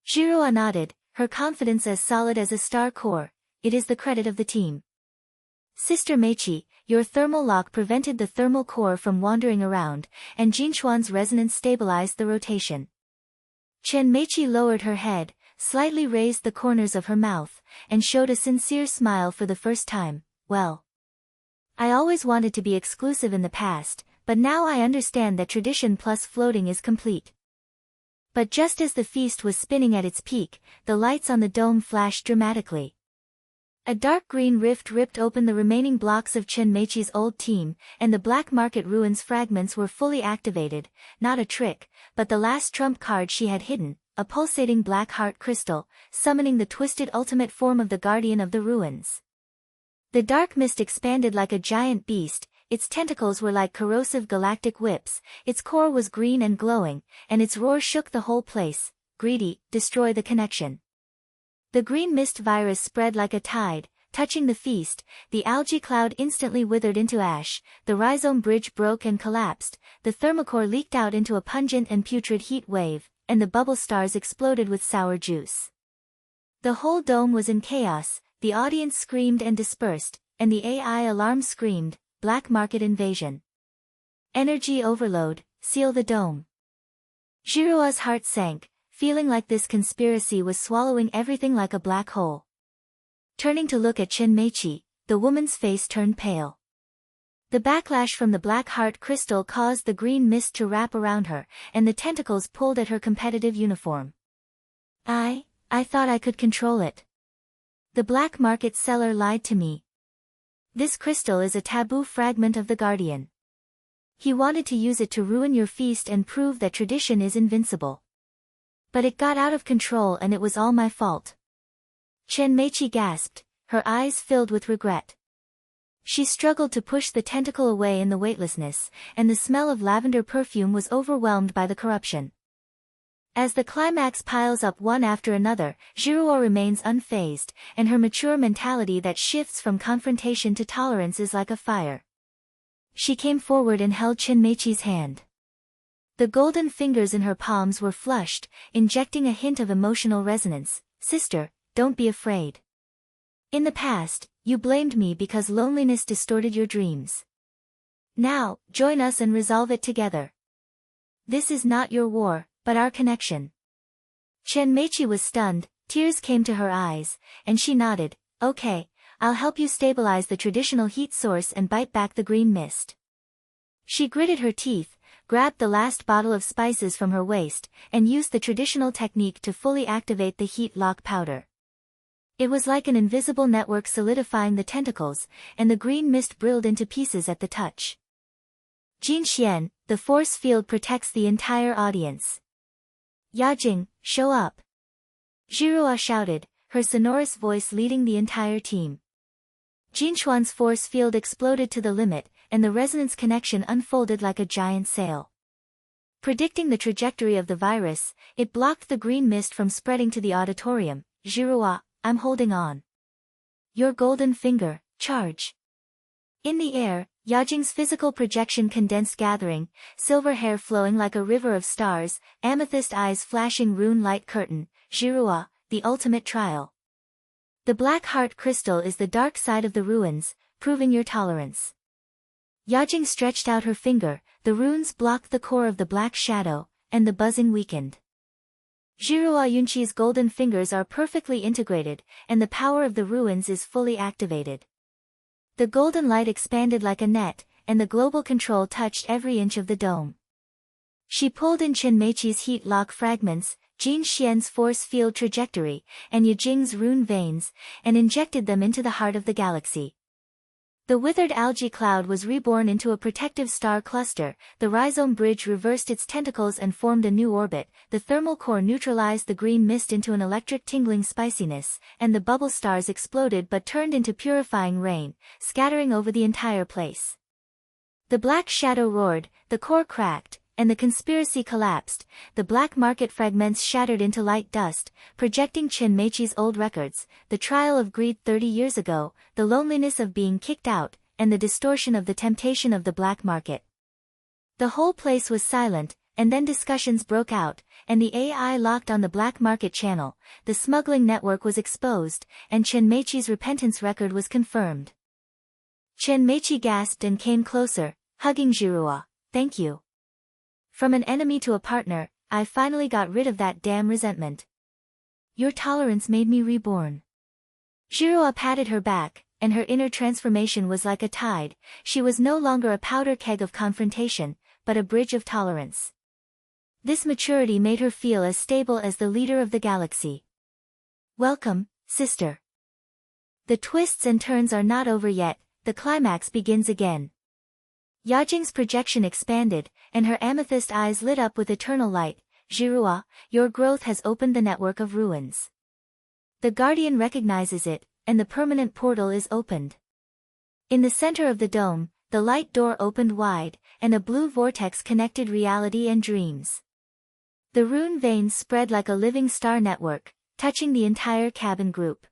Zhiruo nodded, her confidence as solid as a star core. "It is the credit of the team. Sister Mechi, your thermal lock prevented the thermal core from wandering around, and Jinchuan's resonance stabilized the rotation." Chen Mechi lowered her head, slightly raised the corners of her mouth, and showed a sincere smile for the first time. "Well, I always wanted to be exclusive in the past, but now I understand that tradition plus floating is complete." But just as the feast was spinning at its peak, the lights on the dome flashed dramatically. A dark green rift ripped open the remaining blocks of Chenmechi's old team, and the black market ruins fragments were fully activated, not a trick, but the last trump card she had hidden, a pulsating black heart crystal, summoning the twisted ultimate form of the guardian of the ruins. The dark mist expanded like a giant beast, its tentacles were like corrosive galactic whips, its core was green and glowing, and its roar shook the whole place. "Greedy, destroy the connection." The green mist virus spread like a tide, touching the feast, the algae cloud instantly withered into ash, the rhizome bridge broke and collapsed, the thermocore leaked out into a pungent and putrid heat wave, and the bubble stars exploded with sour juice. The whole dome was in chaos, the audience screamed and dispersed, and the AI alarm screamed, "Black market invasion. Energy overload, seal the dome." Zhiruo's heart sank, feeling like this conspiracy was swallowing everything like a black hole. Turning to look at Chenmechi, the woman's face turned pale. The backlash from the black heart crystal caused the green mist to wrap around her, and the tentacles pulled at her competitive uniform. I thought I could control it. The black market seller lied to me. This crystal is a taboo fragment of the Guardian. He wanted to use it to ruin your feast and prove that tradition is invincible. But it got out of control and it was all my fault." Chenmechi gasped, her eyes filled with regret. She struggled to push the tentacle away in the weightlessness, and the smell of lavender perfume was overwhelmed by the corruption. As the climax piles up one after another, Zhiruo remains unfazed, and her mature mentality that shifts from confrontation to tolerance is like a fire. She came forward and held Chenmechi's hand. The golden fingers in her palms were flushed, injecting a hint of emotional resonance. "Sister, don't be afraid. In the past, you blamed me because loneliness distorted your dreams. Now, join us and resolve it together. This is not your war, but our connection." Chenmechi was stunned, tears came to her eyes, and she nodded. "Okay, I'll help you stabilize the traditional heat source and bite back the green mist." She gritted her teeth, grabbed the last bottle of spices from her waist, and used the traditional technique to fully activate the heat lock powder. It was like an invisible network solidifying the tentacles, and the green mist brilled into pieces at the touch. Jinxian, the force field protects the entire audience. "Yajing, show up!" Zhiruo shouted, her sonorous voice leading the entire team. Jinxuan's force field exploded to the limit, and the resonance connection unfolded like a giant sail. Predicting the trajectory of the virus, it blocked the green mist from spreading to the auditorium. Zhiruo, I'm holding on. Your golden finger, charge. In the air, Yajing's physical projection condensed gathering, silver hair flowing like a river of stars, amethyst eyes flashing rune light curtain. Zhiruo, the ultimate trial. The black heart crystal is the dark side of the ruins, proving your tolerance. Yajing stretched out her finger, the runes blocked the core of the black shadow, and the buzzing weakened. Zhiruo Yunqi's golden fingers are perfectly integrated, and the power of the ruins is fully activated. The golden light expanded like a net, and the global control touched every inch of the dome. She pulled in Chen Meiqi's heat lock fragments, Jin Xian's force field trajectory, and Yajing's rune veins, and injected them into the heart of the galaxy. The withered algae cloud was reborn into a protective star cluster, the rhizome bridge reversed its tentacles and formed a new orbit, the thermal core neutralized the green mist into an electric tingling spiciness, and the bubble stars exploded but turned into purifying rain, scattering over the entire place. The black shadow roared, the core cracked, and the conspiracy collapsed, the black market fragments shattered into light dust, projecting Chen Meiqi's old records, the trial of greed 30 years ago, the loneliness of being kicked out, and the distortion of the temptation of the black market. The whole place was silent, and then discussions broke out, and the AI locked on the black market channel, the smuggling network was exposed, and Chen Meiqi's repentance record was confirmed. Chen Meiqi gasped and came closer, hugging Zhiruo. Thank you. From an enemy to a partner, I finally got rid of that damn resentment. Your tolerance made me reborn. Zhiruo patted her back, and her inner transformation was like a tide. She was no longer a powder keg of confrontation, but a bridge of tolerance. This maturity made her feel as stable as the leader of the galaxy. Welcome, sister. The twists and turns are not over yet, the climax begins again. Yajing's projection expanded, and her amethyst eyes lit up with eternal light. Zhiruo, your growth has opened the network of ruins. The Guardian recognizes it, and the permanent portal is opened. In the center of the dome, the light door opened wide, and a blue vortex connected reality and dreams. The rune veins spread like a living star network, touching the entire cabin group.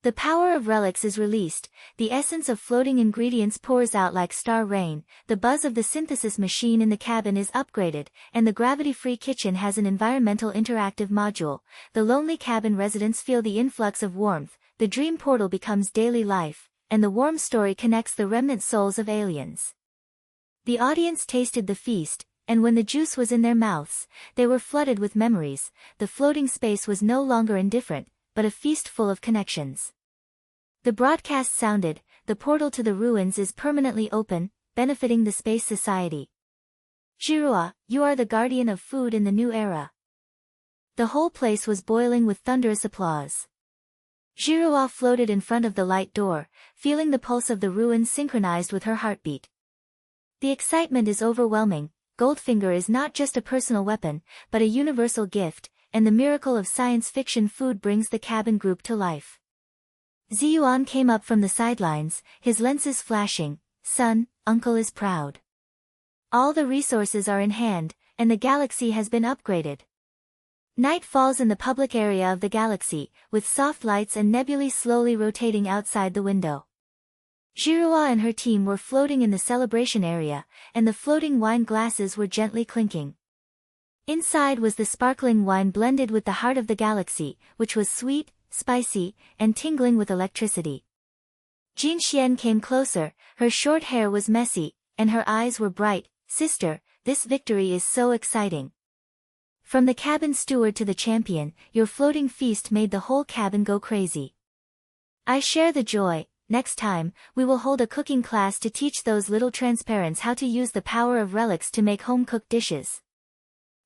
The power of relics is released, the essence of floating ingredients pours out like star rain, the buzz of the synthesis machine in the cabin is upgraded, and the gravity-free kitchen has an environmental interactive module. The lonely cabin residents feel the influx of warmth, the dream portal becomes daily life, and the warm story connects the remnant souls of aliens. The audience tasted the feast, and when the juice was in their mouths, they were flooded with memories. The floating space was no longer indifferent, but a feast full of connections. The broadcast sounded, the portal to the ruins is permanently open, benefiting the Space Society. Zhiruo, you are the guardian of food in the new era. The whole place was boiling with thunderous applause. Zhiruo floated in front of the light door, feeling the pulse of the ruins synchronized with her heartbeat. The excitement is overwhelming. Goldfinger is not just a personal weapon, but a universal gift, and the miracle of science fiction food brings the cabin group to life. Ziyuan came up from the sidelines, his lenses flashing. Son, uncle is proud. All the resources are in hand, and the galaxy has been upgraded. Night falls in the public area of the galaxy, with soft lights and nebulae slowly rotating outside the window. Zhiruo and her team were floating in the celebration area, and the floating wine glasses were gently clinking. Inside was the sparkling wine blended with the heart of the galaxy, which was sweet, spicy, and tingling with electricity. Jin Xian came closer, her short hair was messy, and her eyes were bright. Sister, this victory is so exciting. From the cabin steward to the champion, your floating feast made the whole cabin go crazy. I share the joy. Next time, we will hold a cooking class to teach those little transparents how to use the power of relics to make home-cooked dishes.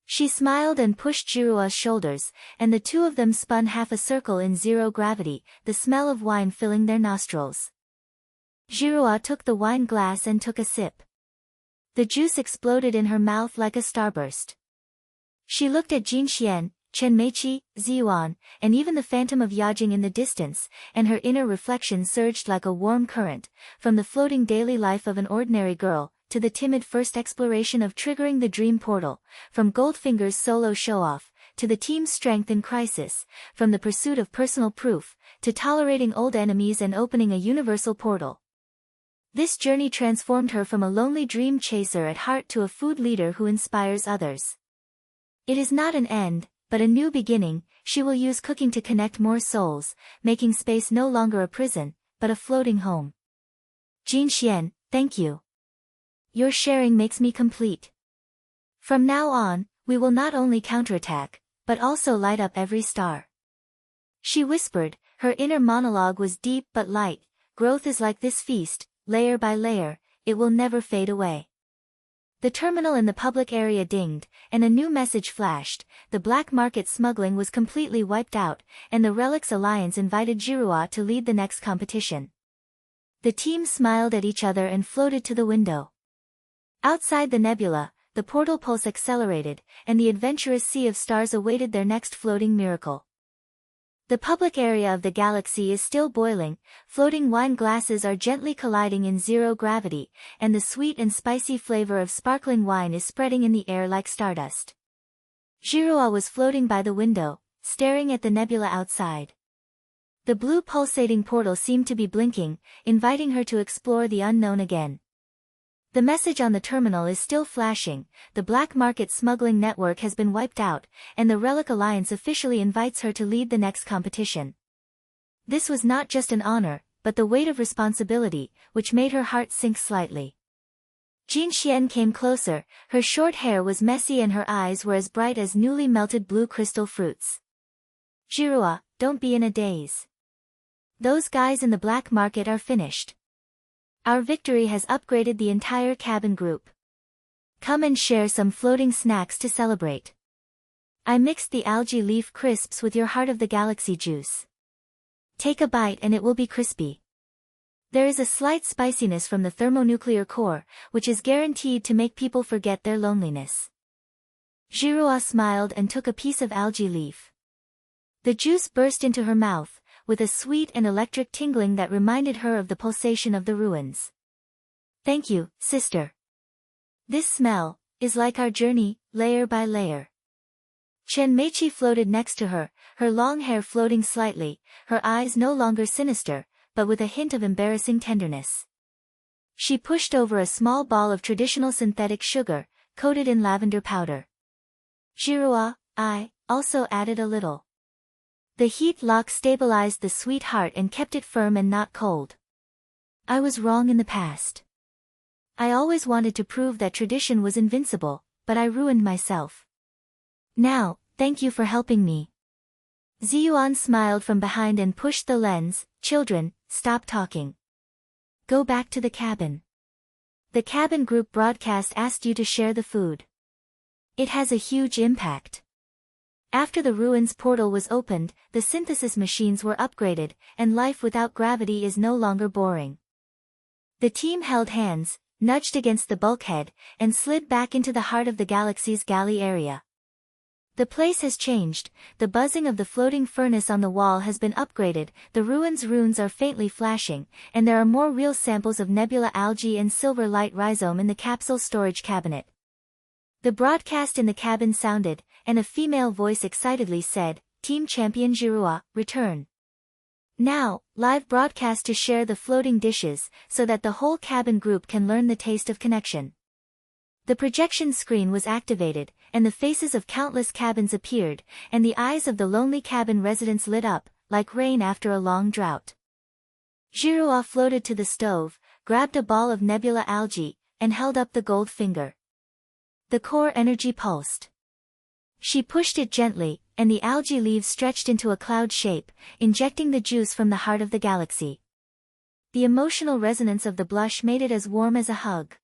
She smiled and pushed Zhiruo's shoulders, and the two of them spun half a circle in zero gravity, the smell of wine filling their nostrils. Zhiruo took the wine glass and took a sip. The juice exploded in her mouth like a starburst. She looked at Jin Xian. Chen Meiqi, Ziyuan, and even the phantom of Yajing in the distance, and her inner reflection surged like a warm current, from the floating daily life of an ordinary girl, to the timid first exploration of triggering the dream portal, from Goldfinger's solo show-off, to the team's strength in crisis, from the pursuit of personal proof, to tolerating old enemies and opening a universal portal. This journey transformed her from a lonely dream chaser at heart to a food leader who inspires others. It is not an end, but a new beginning. She will use cooking to connect more souls, making space no longer a prison, but a floating home. Jin Xian, thank you. Your sharing makes me complete. From now on, we will not only counterattack, but also light up every star. She whispered, her inner monologue was deep but light. Growth is like this feast, layer by layer, it will never fade away. The terminal in the public area dinged, and a new message flashed. The black market smuggling was completely wiped out, and the Relics Alliance invited Zhiruo to lead the next competition. The team smiled at each other and floated to the window. Outside the nebula, the portal pulse accelerated, and the adventurous sea of stars awaited their next floating miracle. The public area of the galaxy is still boiling, floating wine glasses are gently colliding in zero gravity, and the sweet and spicy flavor of sparkling wine is spreading in the air like stardust. Zhiruo was floating by the window, staring at the nebula outside. The blue pulsating portal seemed to be blinking, inviting her to explore the unknown again. The message on the terminal is still flashing, the black market smuggling network has been wiped out, and the Relic Alliance officially invites her to lead the next competition. This was not just an honor, but the weight of responsibility, which made her heart sink slightly. Jin Xian came closer, her short hair was messy and her eyes were as bright as newly melted blue crystal fruits. Zhiruo, don't be in a daze. Those guys in the black market are finished. Our victory has upgraded the entire cabin group. Come and share some floating snacks to celebrate. I mixed the algae leaf crisps with your Heart of the Galaxy juice. Take a bite and it will be crispy. There is a slight spiciness from the thermonuclear core, which is guaranteed to make people forget their loneliness. Zhiruo smiled and took a piece of algae leaf. The juice burst into her mouth, with a sweet and electric tingling that reminded her of the pulsation of the ruins. Thank you, sister. This smell is like our journey, layer by layer. Chen Meiqi floated next to her, her long hair floating slightly, her eyes no longer sinister, but with a hint of embarrassing tenderness. She pushed over a small ball of traditional synthetic sugar, coated in lavender powder. Zhiruo, I also added a little. The heat lock stabilized the sweet heart and kept it firm and not cold. I was wrong in the past. I always wanted to prove that tradition was invincible, but I ruined myself. Now, thank you for helping me. Ziyuan smiled from behind and pushed the lens. Children, stop talking. Go back to the cabin. The cabin group broadcast asked you to share the food. It has a huge impact. After the ruins portal was opened, the synthesis machines were upgraded, and life without gravity is no longer boring. The team held hands, nudged against the bulkhead, and slid back into the heart of the galaxy's galley area. The place has changed, the buzzing of the floating furnace on the wall has been upgraded, the ruins runes are faintly flashing, and there are more real samples of nebula algae and silver light rhizome in the capsule storage cabinet. The broadcast in the cabin sounded, and a female voice excitedly said, Team Champion Zhiruo, return. Now, live broadcast to share the floating dishes, so that the whole cabin group can learn the taste of connection. The projection screen was activated, and the faces of countless cabins appeared, and the eyes of the lonely cabin residents lit up, like rain after a long drought. Zhiruo floated to the stove, grabbed a ball of nebula algae, and held up the gold finger. The core energy pulsed. She pushed it gently, and the algae leaves stretched into a cloud shape, injecting the juice from the heart of the galaxy. The emotional resonance of the blush made it as warm as a hug.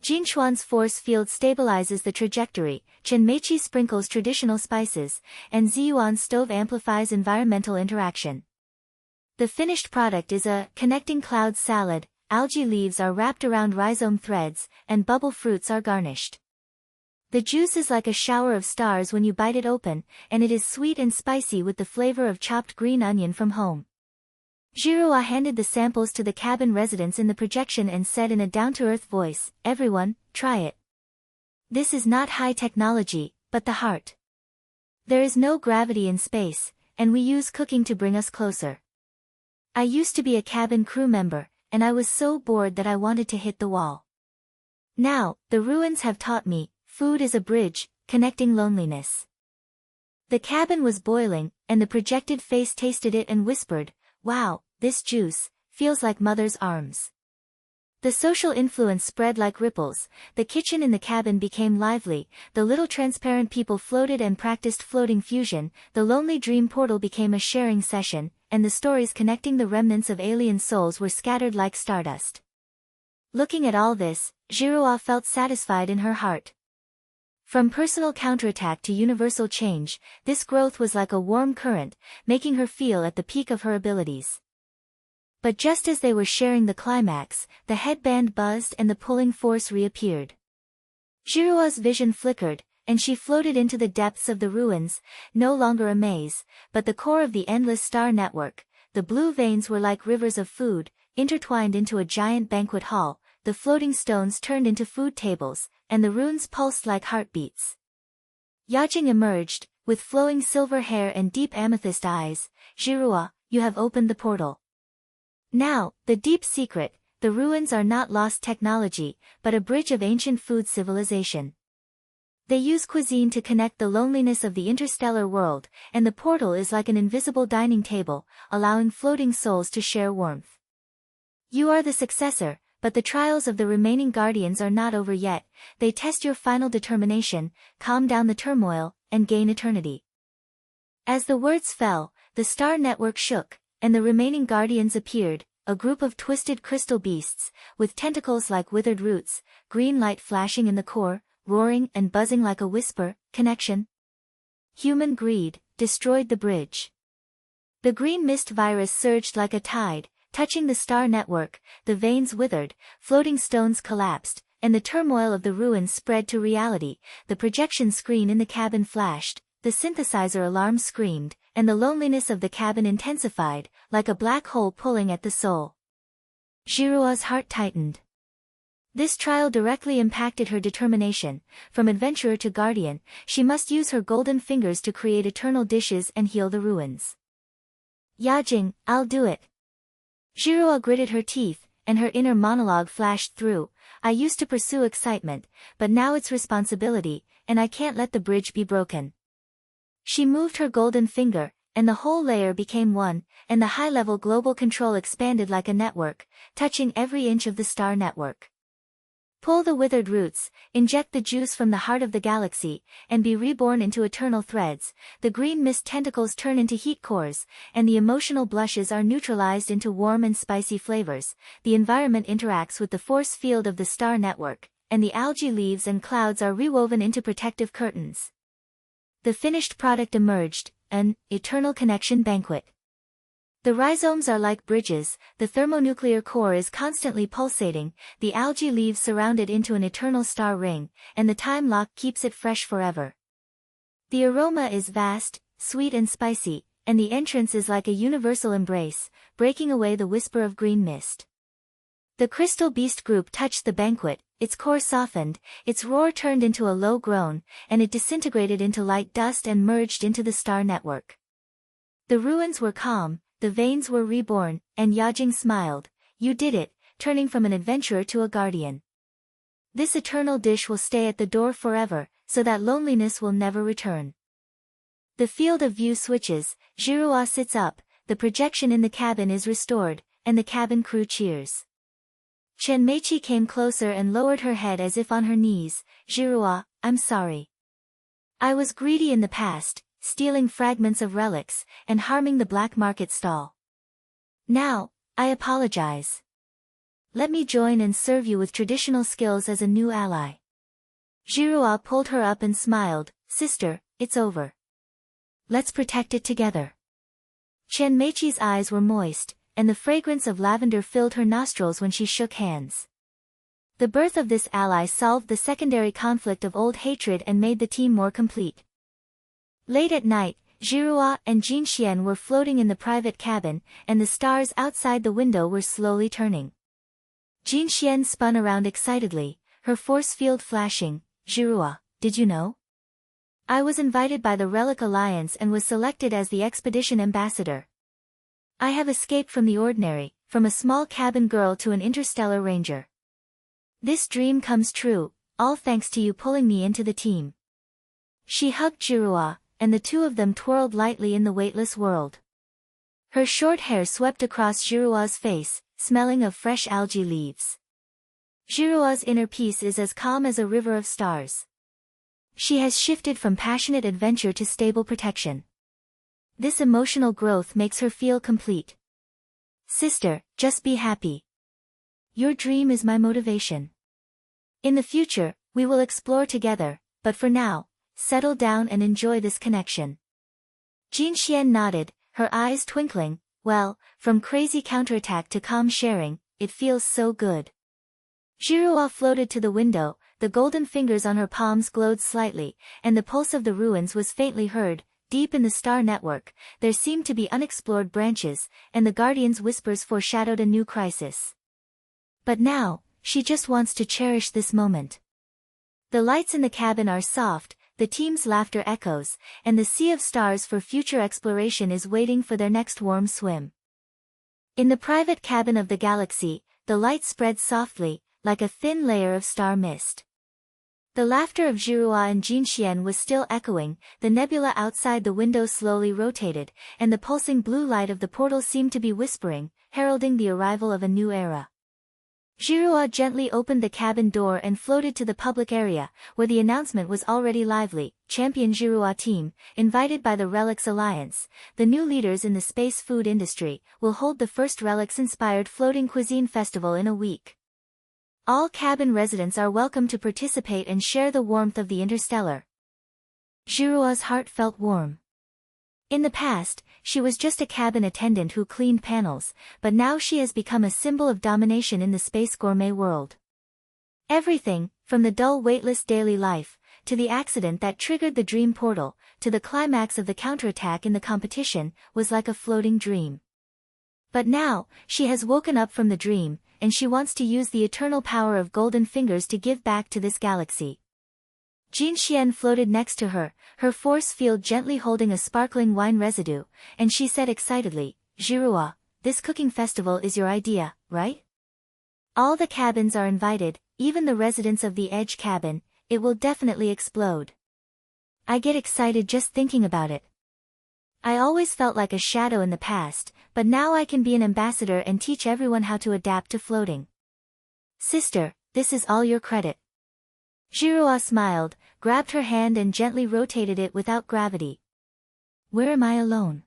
Jinchuan's force field stabilizes the trajectory, Chen Meiqi sprinkles traditional spices, and Ziyuan's stove amplifies environmental interaction. The finished product is a connecting cloud salad, algae leaves are wrapped around rhizome threads, and bubble fruits are garnished. The juice is like a shower of stars when you bite it open, and it is sweet and spicy with the flavor of chopped green onion from home. Zhiruo handed the samples to the cabin residents in the projection and said in a down-to-earth voice, "Everyone, try it. This is not high technology, but the heart. There is no gravity in space, and we use cooking to bring us closer. I used to be a cabin crew member, and I was so bored that I wanted to hit the wall. Now, the ruins have taught me, food is a bridge, connecting loneliness." The cabin was boiling, and the projected face tasted it and whispered, "Wow, this juice feels like mother's arms." The social influence spread like ripples, the kitchen in the cabin became lively, the little transparent people floated and practiced floating fusion, the lonely dream portal became a sharing session, and the stories connecting the remnants of alien souls were scattered like stardust. Looking at all this, Zhiruo felt satisfied in her heart. From personal counterattack to universal change, this growth was like a warm current, making her feel at the peak of her abilities. But just as they were sharing the climax, the headband buzzed and the pulling force reappeared. Zhiruo's vision flickered, and she floated into the depths of the ruins, no longer a maze, but the core of the endless star network. The blue veins were like rivers of food, intertwined into a giant banquet hall, the floating stones turned into food tables, and the runes pulsed like heartbeats. Yajing emerged, with flowing silver hair and deep amethyst eyes. "Zhiruo, you have opened the portal. Now, the deep secret, the ruins are not lost technology, but a bridge of ancient food civilization. They use cuisine to connect the loneliness of the interstellar world, and the portal is like an invisible dining table, allowing floating souls to share warmth. You are the successor, but the trials of the remaining guardians are not over yet. They test your final determination, calm down the turmoil, and gain eternity." As the words fell, the star network shook, and the remaining guardians appeared, a group of twisted crystal beasts, with tentacles like withered roots, green light flashing in the core, roaring and buzzing like a whisper, "Connection." Human greed destroyed the bridge. The green mist virus surged like a tide, touching the star network, the veins withered, floating stones collapsed, and the turmoil of the ruins spread to reality. The projection screen in the cabin flashed, the synthesizer alarm screamed, and the loneliness of the cabin intensified, like a black hole pulling at the soul. Zhiruo's heart tightened. This trial directly impacted her determination. From adventurer to guardian, she must use her golden fingers to create eternal dishes and heal the ruins. "Yajing, I'll do it." Zhiruo gritted her teeth, and her inner monologue flashed through. "I used to pursue excitement, but now it's responsibility, and I can't let the bridge be broken." She moved her golden finger, and the whole layer became one, and the high-level global control expanded like a network, touching every inch of the star network. Pull the withered roots, inject the juice from the heart of the galaxy, and be reborn into eternal threads. The green mist tentacles turn into heat cores, and the emotional blushes are neutralized into warm and spicy flavors. The environment interacts with the force field of the star network, and the algae leaves and clouds are rewoven into protective curtains. The finished product emerged, an eternal connection banquet. The rhizomes are like bridges, the thermonuclear core is constantly pulsating, the algae leaves surround it into an eternal star ring, and the time lock keeps it fresh forever. The aroma is vast, sweet and spicy, and the entrance is like a universal embrace, breaking away the whisper of green mist. The crystal beast group touched the banquet, its core softened, its roar turned into a low groan, and it disintegrated into light dust and merged into the star network. The ruins were calm, the veins were reborn, and Yajing smiled. "You did it," turning from an adventurer to a guardian. "This eternal dish will stay at the door forever, so that loneliness will never return." The field of view switches, Zhiruo sits up, the projection in the cabin is restored, and the cabin crew cheers. Chen Meichi came closer and lowered her head as if on her knees. "Zhiruo, I'm sorry. I was greedy in the past, stealing fragments of relics, and harming the black market stall. Now, I apologize. Let me join and serve you with traditional skills as a new ally." Zhiruo pulled her up and smiled. "Sister, it's over. Let's protect it together." Chen Meichi's eyes were moist, and the fragrance of lavender filled her nostrils when she shook hands. The birth of this ally solved the secondary conflict of old hatred and made the team more complete. Late at night, Zhiruo and Jinxian were floating in the private cabin, and the stars outside the window were slowly turning. Jinxian spun around excitedly, her force field flashing. Zhiruo, did you know? I was invited by the Relic Alliance and was selected as the expedition ambassador. I have escaped from the ordinary, from a small cabin girl to an interstellar ranger. This dream comes true, all thanks to you pulling me into the team. She hugged Zhiruo, and the two of them twirled lightly in the weightless world. Her short hair swept across Zhiruo's face, smelling of fresh algae leaves. Zhiruo's inner peace is as calm as a river of stars. She has shifted from passionate adventure to stable protection. This emotional growth makes her feel complete. Sister, just be happy. Your dream is my motivation. In the future, we will explore together, but for now, settle down and enjoy this connection. Jinxian nodded, her eyes twinkling. Well, from crazy counterattack to calm sharing, it feels so good. Zhiruo floated to the window, the golden fingers on her palms glowed slightly, and the pulse of the ruins was faintly heard. Deep in the star network, there seemed to be unexplored branches, and the Guardian's whispers foreshadowed a new crisis. But now, she just wants to cherish this moment. The lights in the cabin are soft, the team's laughter echoes, and the sea of stars for future exploration is waiting for their next warm swim. In the private cabin of the galaxy, the light spread softly, like a thin layer of star mist. The laughter of Zhiruo and Jinxian was still echoing, the nebula outside the window slowly rotated, and the pulsing blue light of the portal seemed to be whispering, heralding the arrival of a new era. Zhiruo gently opened the cabin door and floated to the public area, where the announcement was already lively. Champion Zhiruo team, invited by the Relics Alliance, the new leaders in the space food industry, will hold the first Relics-inspired floating cuisine festival in a week. All cabin residents are welcome to participate and share the warmth of the interstellar. Zhiruo's heart felt warm. In the past, she was just a cabin attendant who cleaned panels, but now she has become a symbol of domination in the space gourmet world. Everything, from the dull weightless daily life, to the accident that triggered the dream portal, to the climax of the counterattack in the competition, was like a floating dream. But now, she has woken up from the dream, and she wants to use the eternal power of golden fingers to give back to this galaxy. Jinxian floated next to her, her force field gently holding a sparkling wine residue, and she said excitedly, Zhiruo, this cooking festival is your idea, right? All the cabins are invited, even the residents of the Edge cabin. It will definitely explode. I get excited just thinking about it. I always felt like a shadow in the past, but now I can be an ambassador and teach everyone how to adapt to floating. Sister, this is all your credit. Zhiruo smiled, grabbed her hand and gently rotated it without gravity. Where am I alone?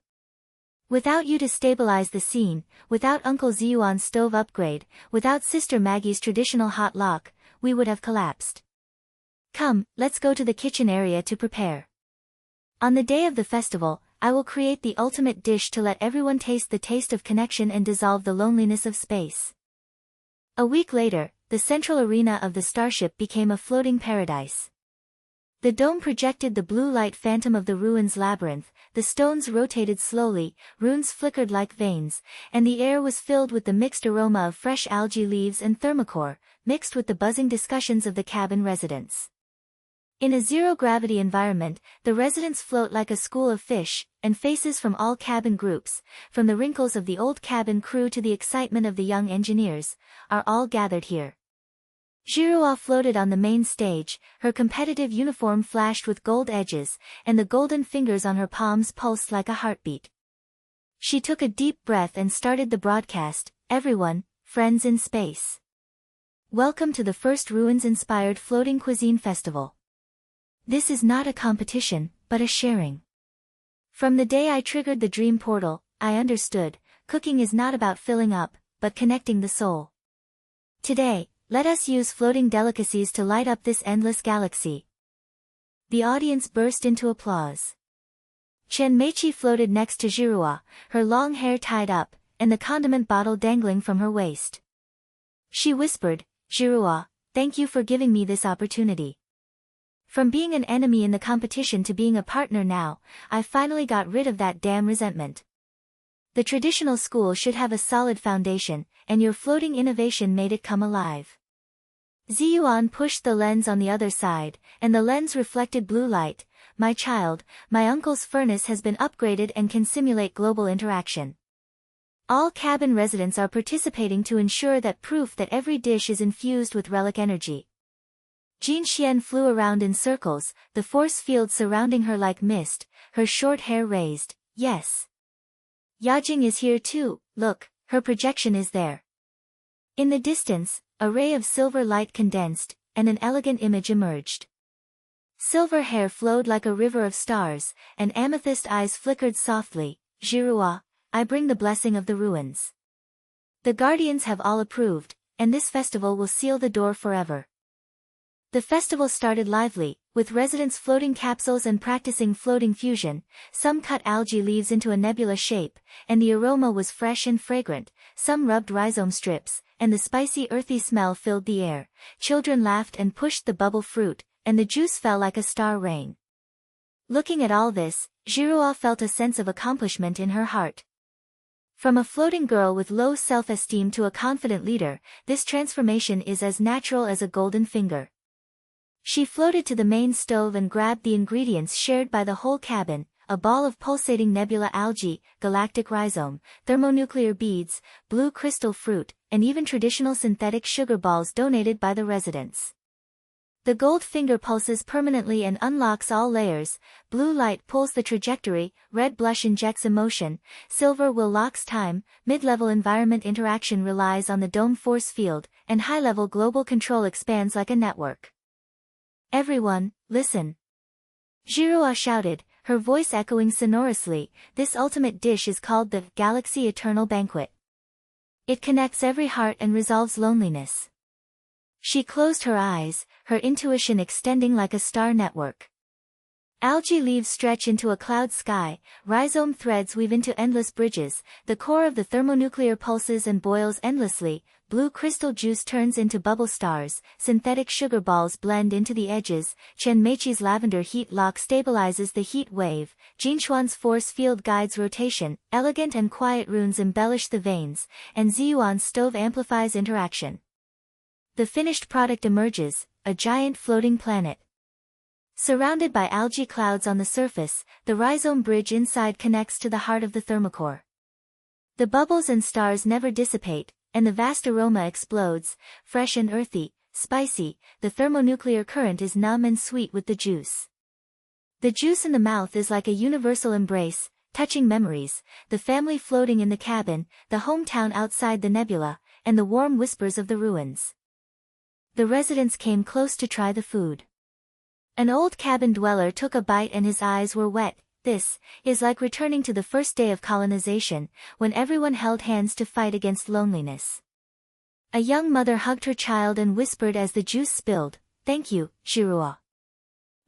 Without you to stabilize the scene, without Uncle Ziyuan's stove upgrade, without Sister Maggie's traditional hot lock, we would have collapsed. Come, let's go to the kitchen area to prepare. On the day of the festival, I will create the ultimate dish to let everyone taste the taste of connection and dissolve the loneliness of space. A week later, the central arena of the starship became a floating paradise. The dome projected the blue light phantom of the ruins labyrinth, the stones rotated slowly, runes flickered like veins, and the air was filled with the mixed aroma of fresh algae leaves and thermocore, mixed with the buzzing discussions of the cabin residents. In a zero-gravity environment, the residents float like a school of fish, and faces from all cabin groups, from the wrinkles of the old cabin crew to the excitement of the young engineers, are all gathered here. Zhiruo floated on the main stage, her competitive uniform flashed with gold edges, and the golden fingers on her palms pulsed like a heartbeat. She took a deep breath and started the broadcast. Everyone, friends in space. Welcome to the first ruins-inspired floating cuisine festival. This is not a competition, but a sharing. From the day I triggered the dream portal, I understood, cooking is not about filling up, but connecting the soul. Today, let us use floating delicacies to light up this endless galaxy. The audience burst into applause. Chen Meichi floated next to Zhiruo, her long hair tied up, and the condiment bottle dangling from her waist. She whispered, Zhiruo, thank you for giving me this opportunity. From being an enemy in the competition to being a partner now, I finally got rid of that damn resentment. The traditional school should have a solid foundation, and your floating innovation made it come alive. Zhiruo pushed the lens on the other side, and the lens reflected blue light. My child, my uncle's furnace has been upgraded and can simulate global interaction. All cabin residents are participating to ensure that proof that every dish is infused with relic energy. Jin Xian flew around in circles, the force field surrounding her like mist, her short hair raised. Yes. Yajing is here too, look, her projection is there. In the distance, a ray of silver light condensed, and an elegant image emerged. Silver hair flowed like a river of stars, and amethyst eyes flickered softly. Zhiruo, I bring the blessing of the ruins. The guardians have all approved, and this festival will seal the door forever. The festival started lively, with residents floating capsules and practicing floating fusion. Some cut algae leaves into a nebula shape, and the aroma was fresh and fragrant. Some rubbed rhizome strips, and the spicy earthy smell filled the air. Children laughed and pushed the bubble fruit, and the juice fell like a star rain. Looking at all this, Zhiruo felt a sense of accomplishment in her heart. From a floating girl with low self-esteem to a confident leader, this transformation is as natural as a golden finger. She floated to the main stove and grabbed the ingredients shared by the whole cabin, a ball of pulsating nebula algae, galactic rhizome, thermonuclear beads, blue crystal fruit, and even traditional synthetic sugar balls donated by the residents. The gold finger pulses permanently and unlocks all layers, blue light pulls the trajectory, red blush injects emotion, silver will locks time, mid-level environment interaction relies on the dome force field, and high-level global control expands like a network. Everyone, listen. Zhiruo shouted, her voice echoing sonorously, this ultimate dish is called the Galaxy Eternal Banquet. It connects every heart and resolves loneliness. She closed her eyes, her intuition extending like a star network. Algae leaves stretch into a cloud sky, rhizome threads weave into endless bridges, the core of the thermonuclear pulses and boils endlessly, blue crystal juice turns into bubble stars, synthetic sugar balls blend into the edges, Chen Meiqi's lavender heat lock stabilizes the heat wave, Jinxuan's force field guides rotation, elegant and quiet runes embellish the veins, and Ziyuan's stove amplifies interaction. The finished product emerges, a giant floating planet. Surrounded by algae clouds on the surface, the rhizome bridge inside connects to the heart of the thermocore. The bubbles and stars never dissipate, and the vast aroma explodes, fresh and earthy, spicy, the thermonuclear current is numb and sweet with the juice. The juice in the mouth is like a universal embrace, touching memories, the family floating in the cabin, the hometown outside the nebula, and the warm whispers of the ruins. The residents came close to try the food. An old cabin dweller took a bite and his eyes were wet. This is like returning to the first day of colonization, when everyone held hands to fight against loneliness. A young mother hugged her child and whispered as the juice spilled, "Thank you, Zhiruo.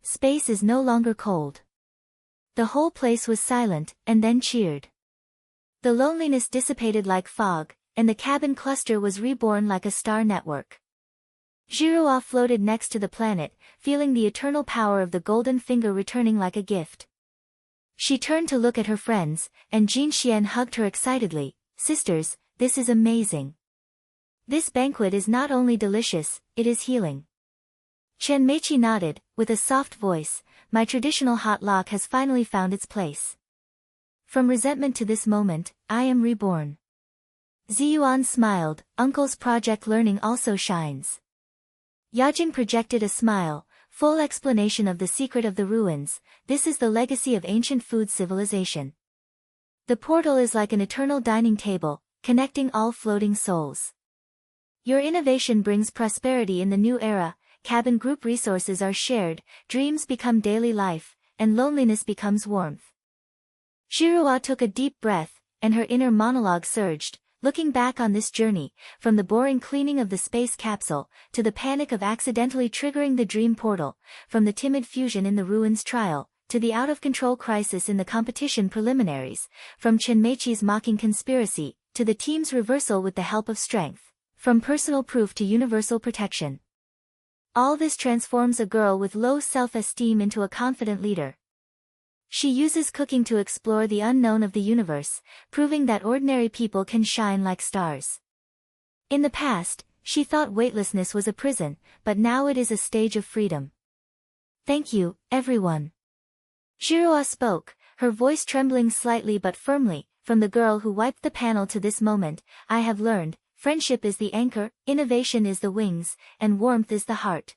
Space is no longer cold." The whole place was silent, and then cheered. The loneliness dissipated like fog, and the cabin cluster was reborn like a star network. Zhiruo floated next to the planet, feeling the eternal power of the golden finger returning like a gift. She turned to look at her friends, and Jin Xian hugged her excitedly. "Sisters, this is amazing. This banquet is not only delicious, it is healing." Chen Meiqi nodded, with a soft voice, "My traditional hot lock has finally found its place. From resentment to this moment, I am reborn." Ziyuan smiled, "Uncle's project learning also shines." Yajing projected a smile, full explanation of the secret of the ruins. This is the legacy of ancient food civilization. The portal is like an eternal dining table, connecting all floating souls. Your innovation brings prosperity in the new era, cabin group resources are shared, dreams become daily life, and loneliness becomes warmth. Zhiruo took a deep breath, and her inner monologue surged. Looking back on this journey, from the boring cleaning of the space capsule, to the panic of accidentally triggering the dream portal, from the timid fusion in the ruins trial, to the out-of-control crisis in the competition preliminaries, from Chen Meiqi's mocking conspiracy, to the team's reversal with the help of strength, from personal proof to universal protection. All this transforms a girl with low self-esteem into a confident leader. She uses cooking to explore the unknown of the universe, proving that ordinary people can shine like stars. In the past, she thought weightlessness was a prison, but now it is a stage of freedom. Thank you, everyone. Zhiruo spoke, her voice trembling slightly but firmly. From the girl who wiped the panel to this moment, I have learned, friendship is the anchor, innovation is the wings, and warmth is the heart.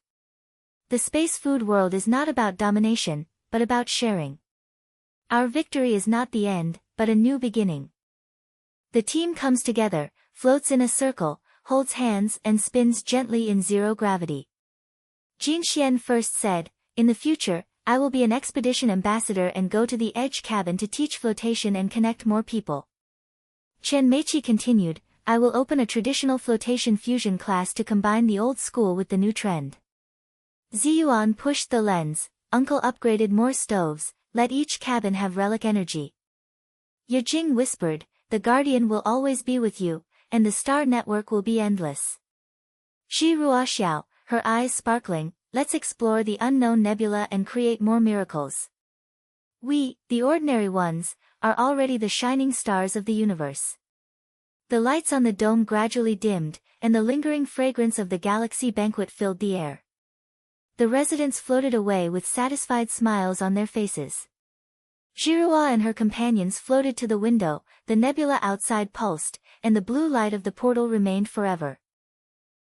The space food world is not about domination, but about sharing. Our victory is not the end, but a new beginning. The team comes together, floats in a circle, holds hands and spins gently in zero gravity. Jin Xian first said, "In the future, I will be an expedition ambassador and go to the edge cabin to teach flotation and connect more people." Chen Meiqi continued, "I will open a traditional flotation fusion class to combine the old school with the new trend." Ziyuan pushed the lens, "Uncle upgraded more stoves, let each cabin have relic energy." Yijing whispered, "The Guardian will always be with you, and the star network will be endless." Zhiruo xiao, her eyes sparkling, "Let's explore the unknown nebula and create more miracles. We, the ordinary ones, are already the shining stars of the universe." The lights on the dome gradually dimmed, and the lingering fragrance of the galaxy banquet filled the air. The residents floated away with satisfied smiles on their faces. Zhiruo and her companions floated to the window, the nebula outside pulsed, and the blue light of the portal remained forever.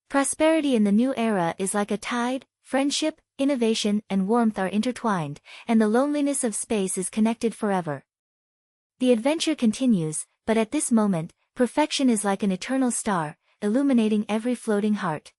Prosperity in the new era is like a tide, friendship, innovation, and warmth are intertwined, and the loneliness of space is connected forever. The adventure continues, but at this moment, perfection is like an eternal star, illuminating every floating heart.